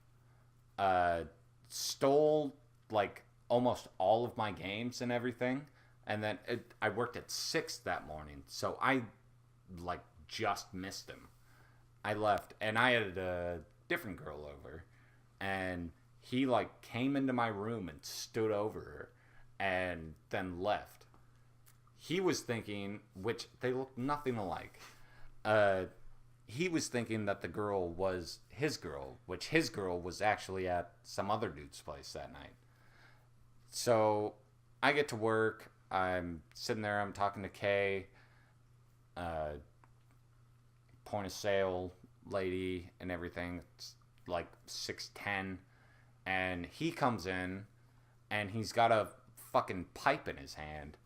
Stole, like, almost all of my games and everything. And then I worked at 6 that morning. So I, like, just missed him. I left. And I had a different girl over. And he, like, came into my room and stood over her. And then left. He was thinking, which they look nothing alike. He was thinking that the girl was his girl, which his girl was actually at some other dude's place that night. So I get to work. I'm sitting there. I'm talking to Kay, point of sale lady and everything. It's like 6'10", and he comes in, and he's got a fucking pipe in his hand,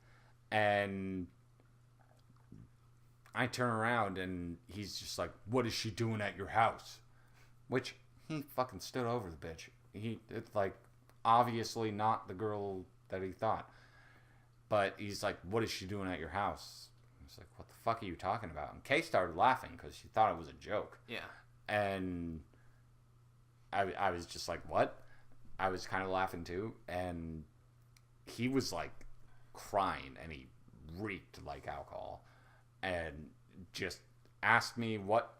and I turn around and he's just like, "What is she doing at your house?" Which he fucking stood over the bitch. It's like obviously not the girl that he thought. But he's like, "What is she doing at your house?" I was like, "What the fuck are you talking about?" And Kay started laughing because she thought it was a joke. Yeah. And I was just like, "What?" I was kind of laughing too. And he was like crying and he reeked like alcohol. And just asked me, what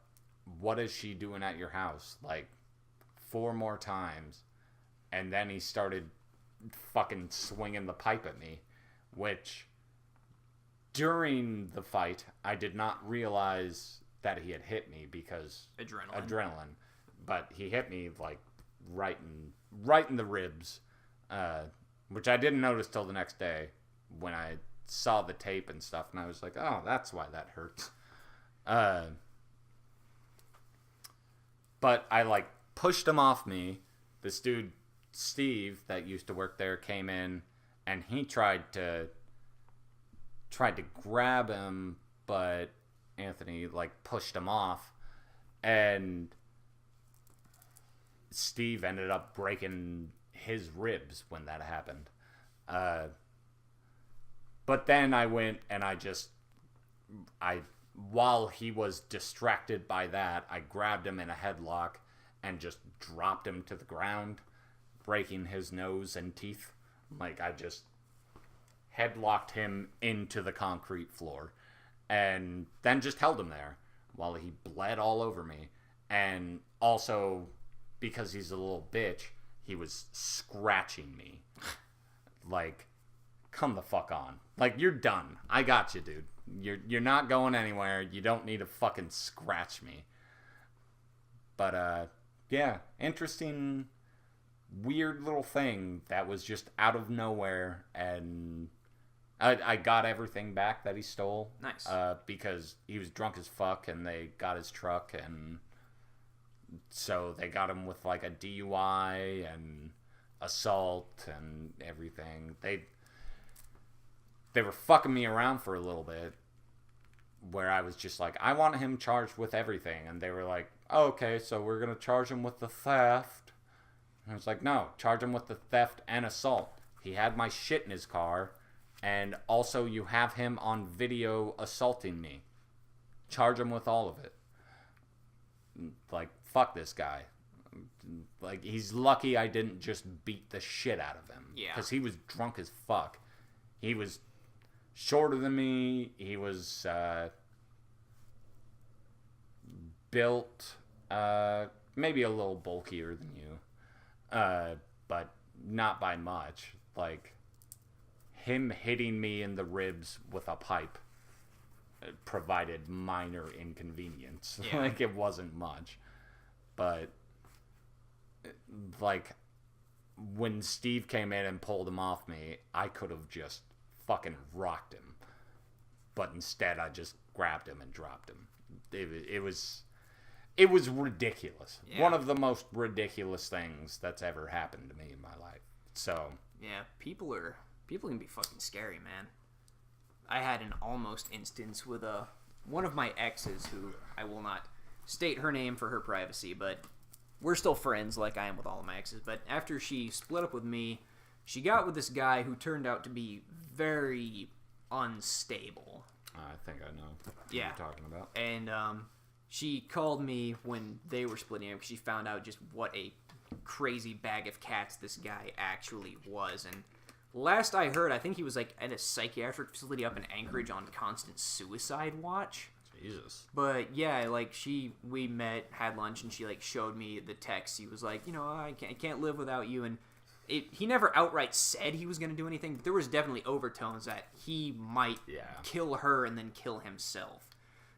is she doing at your house? Like 4 more times. And then he started fucking swinging the pipe at me, which during the fight, I did not realize that he had hit me because adrenaline. But he hit me like right in the ribs, which I didn't notice till the next day when I saw the tape and stuff, and I was like, "Oh, that's why that hurts." But I like pushed him off me. This dude Steve that used to work there came in, and he tried to grab him, but Anthony like pushed him off, and Steve ended up breaking his ribs when that happened. But then I went and while he was distracted by that, I grabbed him in a headlock and just dropped him to the ground, breaking his nose and teeth. Like, I just headlocked him into the concrete floor and then just held him there while he bled all over me. And also, because he's a little bitch, he was scratching me. Like, come the fuck on. Like, you're done. I got you, dude. You're not going anywhere. You don't need to fucking scratch me. But, yeah, interesting, weird little thing that was just out of nowhere, and I got everything back that he stole. Nice. Because he was drunk as fuck, and they got his truck, and so they got him with, like, a DUI and assault and everything. They were fucking me around for a little bit, where I was just like, I want him charged with everything, and they were like, oh, okay, so we're gonna charge him with the theft. And I was like, no, charge him with the theft and assault. He had my shit in his car, and also you have him on video assaulting me. Charge him with all of it. Like, fuck this guy. Like, he's lucky I didn't just beat the shit out of him. Yeah. Because he was drunk as fuck. He was shorter than me. He was built maybe a little bulkier than you. But not by much. Like, him hitting me in the ribs with a pipe provided minor inconvenience. Yeah. Like, it wasn't much. But, like, when Steve came in and pulled him off me, I could have just fucking rocked him. But instead, I just grabbed him and dropped him. It was ridiculous. Yeah. One of the most ridiculous things that's ever happened to me in my life. So, Yeah, people can be fucking scary, man. I had an almost instance with one of my exes, who I will not state her name for her privacy, but we're still friends like I am with all of my exes. But after she split up with me, she got with this guy who turned out to be very unstable. I think I know what Yeah. you're talking about. And she called me when they were splitting up because she found out just what a crazy bag of cats this guy actually was. And last I heard, I think he was like at a psychiatric facility up in Anchorage on constant suicide watch. Jesus. But yeah, like we met, had lunch, and she like showed me the text. He was like, I can't live without you. And he never outright said he was going to do anything, but there was definitely overtones that he might kill her and then kill himself.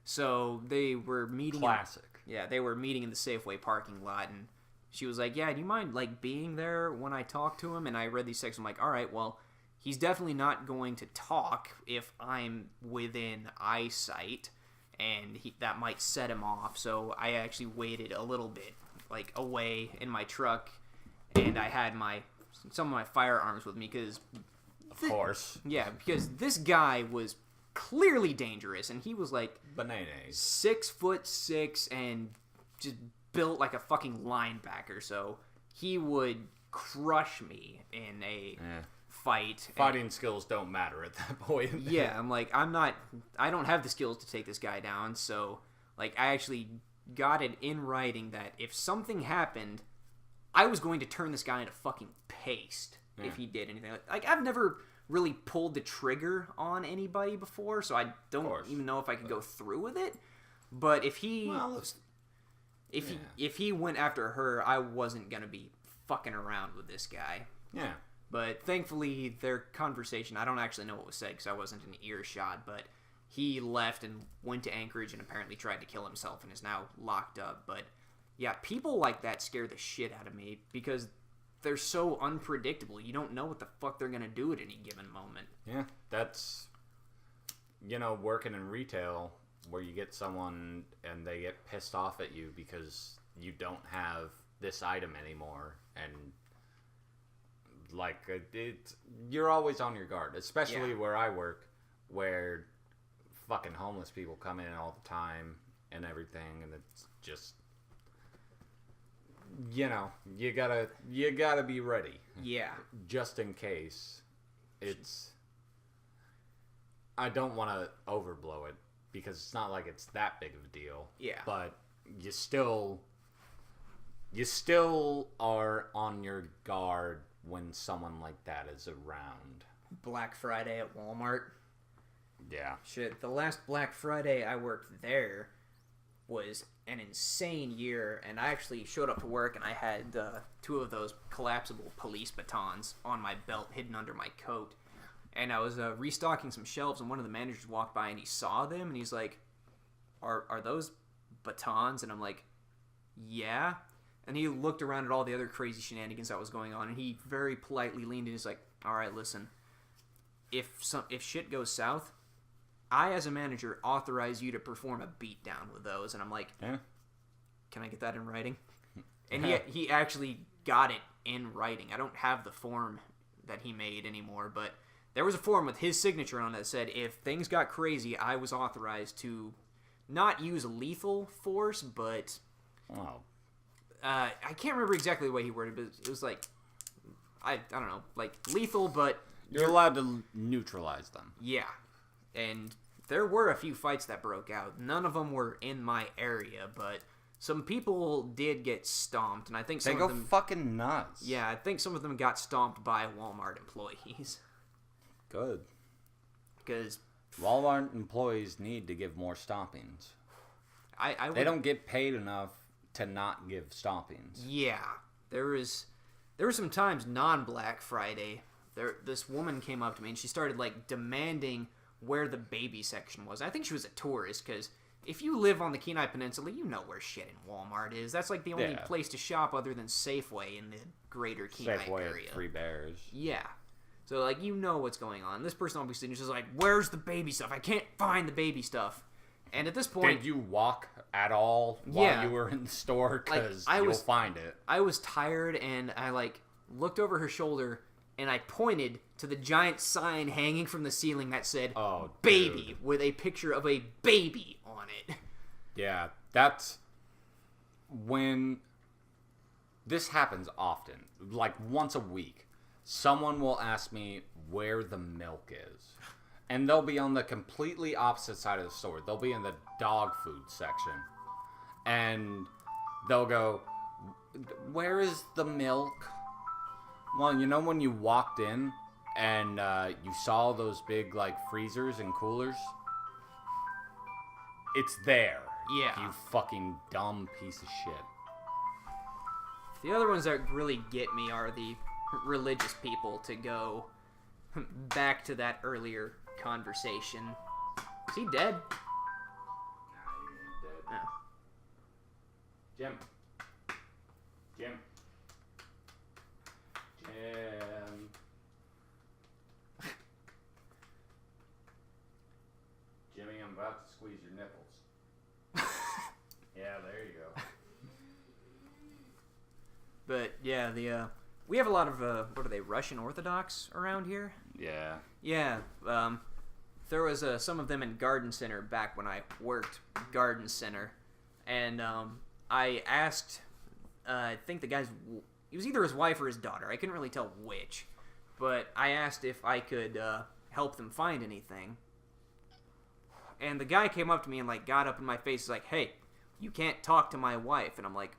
So they were meeting. Classic. They were meeting in the Safeway parking lot, and she was like, "Yeah, do you mind like being there when I talk to him?" And I read these texts. I'm like, "All right, well, he's definitely not going to talk if I'm within eyesight, and that might set him off." So I actually waited a little bit, like away in my truck, and I had some of my firearms with me because, of course, because this guy was clearly dangerous, and he was like bananas, 6'6" and just built like a fucking linebacker. So he would crush me in a fight. Fighting skills don't matter at that point. Yeah, I'm like, I don't have the skills to take this guy down. So like, I actually got it in writing that if something happened, I was going to turn this guy into fucking paste if he did anything. Like I've never really pulled the trigger on anybody before, so I don't even know if I could go through with it. But if he if he went after her, I wasn't gonna be fucking around with this guy. Yeah. But thankfully, their conversation, I don't actually know what was said because I wasn't in earshot, but he left and went to Anchorage and apparently tried to kill himself and is now locked up. But yeah, people like that scare the shit out of me because they're so unpredictable. You don't know what the fuck they're going to do at any given moment. Yeah, that's, working in retail where you get someone and they get pissed off at you because you don't have this item anymore. And, you're always on your guard, especially where I work, where fucking homeless people come in all the time and everything, and it's just... you gotta be ready. Yeah. Just in case. I don't want to overblow it because it's not like it's that big of a deal. Yeah. But you still are on your guard when someone like that is around. Black Friday at Walmart. Yeah. Shit, the last Black Friday I worked there, was an insane year, and I actually showed up to work and I had 2 of those collapsible police batons on my belt hidden under my coat. And I was restocking some shelves, and one of the managers walked by and he saw them and he's like, are those batons? And I'm like, yeah. And he looked around at all the other crazy shenanigans that was going on, and he very politely leaned in. He's like, all right, listen, if shit goes south, I, as a manager, authorize you to perform a beatdown with those. And I'm like, Yeah. can I get that in writing? And he actually got it in writing. I don't have the form that he made anymore, but there was a form with his signature on it that said if things got crazy, I was authorized to not use lethal force, but Oh. I can't remember exactly the way he worded it, but it was like, I don't know, like lethal, but You're allowed to neutralize them. yeah. And there were a few fights that broke out. None of them were in my area, but some people did get stomped, and I think some They go of them... fucking nuts. Yeah, I think some of them got stomped by Walmart employees. Good. Because Walmart employees need to give more stompings. They don't get paid enough to not give stompings. Yeah. There were some times non-Black Friday, this woman came up to me, and she started, like, demanding where the baby section was. I think she was a tourist, because if you live on the Kenai Peninsula, you know where shit in Walmart is. That's, like, the only place to shop other than Safeway in the greater Kenai area. Three Bears. Yeah. So, like, you know what's going on. This person obviously is just like, where's the baby stuff? I can't find the baby stuff. And at this point... Did you walk at all while you were in the store? Because you'll find it. I was tired, and I, like, looked over her shoulder, and I pointed to the giant sign hanging from the ceiling that said, baby, dude. with a picture of a baby on it. Yeah, that's when... This happens often. Like, once a week. Someone will ask me where the milk is. And they'll be on the completely opposite side of the store. They'll be in the dog food section. And they'll go, where is the milk? Well, you know when you walked in and you saw those big, like, freezers and coolers? It's there. Yeah. You fucking dumb piece of shit. The other ones that really get me are the religious people, to go back to that earlier conversation. Is he dead? Nah, he ain't dead. No. Jim. Jim. Jimmy, I'm about to squeeze your nipples. Yeah, there you go. But yeah, we have a lot of what are they, Russian Orthodox around here? Yeah. Yeah. There was some of them in Garden Center back when I worked Garden Center, and I asked, I think the guy's, it was either his wife or his daughter. I couldn't really tell which, but I asked if I could help them find anything. And the guy came up to me and, like, got up in my face, like, hey, you can't talk to my wife. And I'm like,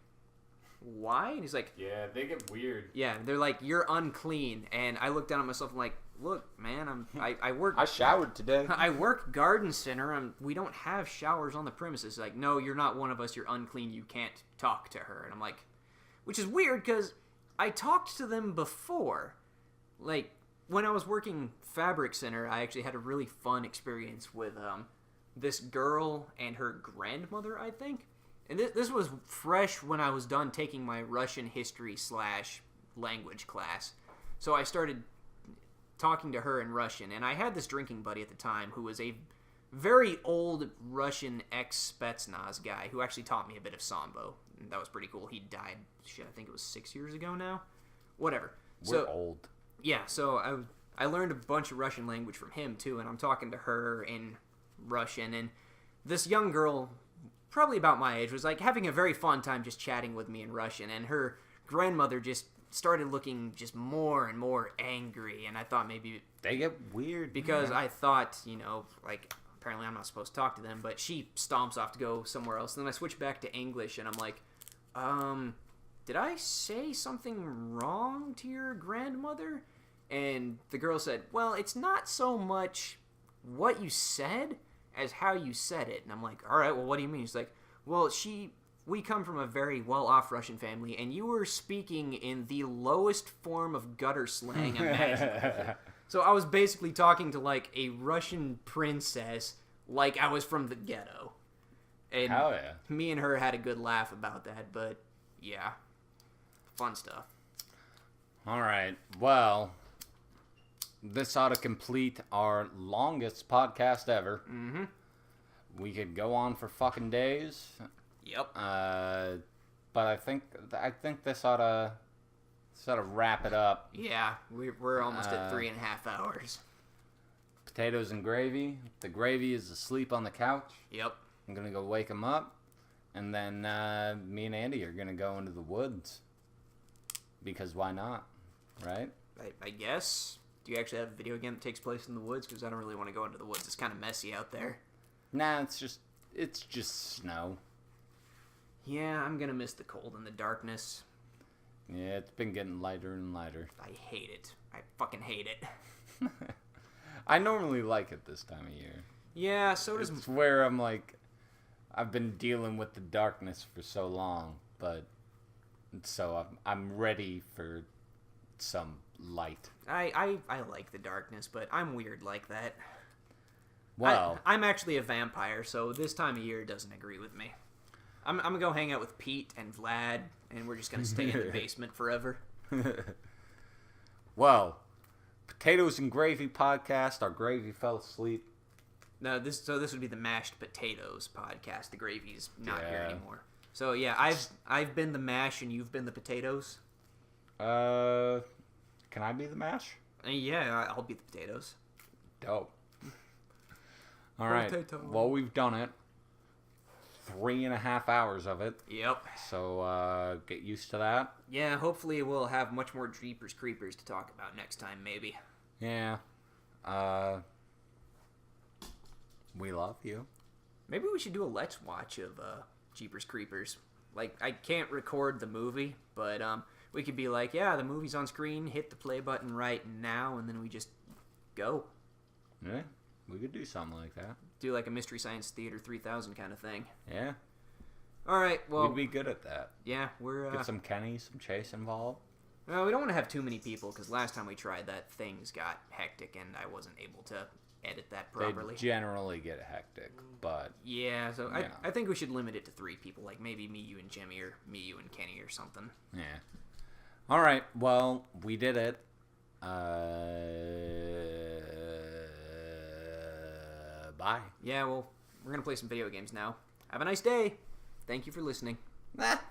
why? And he's like, Yeah, they get weird. yeah, they're like, you're unclean. And I looked down at myself and like, look, man, I work. I showered today. I work Garden Center. We don't have showers on the premises. Like, no, you're not one of us. You're unclean. You can't talk to her. And I'm like, which is weird because I talked to them before. Like, when I was working Fabric Center, I actually had a really fun experience with this girl and her grandmother, I think. And this was fresh when I was done taking my Russian history / language class. So I started talking to her in Russian. And I had this drinking buddy at the time who was a very old Russian ex-Spetsnaz guy who actually taught me a bit of Sambo. And that was pretty cool. He died, I think it was 6 years ago now. Whatever. We're old. Yeah, so I learned a bunch of Russian language from him, too. And I'm talking to her in Russian. And this young girl, probably about my age, was like having a very fun time just chatting with me in Russian, and her grandmother just started looking just more and more angry, and I thought maybe They get weird. because I thought, like, apparently I'm not supposed to talk to them, but she stomps off to go somewhere else, and then I switch back to English, and I'm like, did I say something wrong to your grandmother? And the girl said, well, it's not so much what you said as how you said it. And I'm like, all right, well, what do you mean? She's like, Well, we come from a very well-off Russian family, and you were speaking in the lowest form of gutter slang imaginable. So I was basically talking to, like, a Russian princess, like I was from the ghetto. And Hell yeah. me and her had a good laugh about that, but, yeah. Fun stuff. All right. Well, this ought to complete our longest podcast ever. Mm-hmm. We could go on for fucking days. Yep. But I think this ought to wrap it up. Yeah, we're almost at 3.5 hours. Potatoes and gravy. The gravy is asleep on the couch. Yep. I'm gonna go wake him up, and then me and Andy are gonna go into the woods. Because why not, right? I guess. Do you actually have a video game that takes place in the woods? Because I don't really want to go into the woods. It's kind of messy out there. Nah, it's just snow. Yeah, I'm gonna miss the cold and the darkness. Yeah, it's been getting lighter and lighter. I hate it. I fucking hate it. I normally like it this time of year. Yeah, so does... It's where I'm like, I've been dealing with the darkness for so long, but so I'm ready for some light. I like the darkness, but I'm weird like that. Well, I'm actually a vampire, so this time of year doesn't agree with me. I'm gonna go hang out with Pete and Vlad, and we're just gonna stay in the basement forever. Well, Potatoes and Gravy podcast. Our gravy fell asleep. No, this would be the Mashed Potatoes podcast. The gravy's not here Yeah. anymore. So yeah, I've been the mash and you've been the potatoes. Can I be the mash? Yeah, I'll be the potatoes. Dope. All right. Potato. Well, we've done it. 3.5 hours of it. Yep. So get used to that. Yeah, hopefully we'll have much more Jeepers Creepers to talk about next time, maybe. Yeah. We love you. Maybe we should do a Let's Watch of Jeepers Creepers. Like, I can't record the movie, but we could be like, yeah, the movie's on screen, hit the play button right now, and then we just go. Yeah, we could do something like that. Do like a Mystery Science Theater 3000 kind of thing. Yeah. All right, well... We'd be good at that. Yeah, we're... Get some Kenny, some Chase involved. Well, we don't want to have too many people, because last time we tried that, things got hectic, and I wasn't able to edit that properly. They generally get hectic, but... Yeah, so Yeah. I think we should limit it to 3 people, like maybe me, you, and Jimmy, or me, you, and Kenny, or something. Yeah. All right, well, we did it. Bye. Yeah, well, we're going to play some video games now. Have a nice day. Thank you for listening. Ah.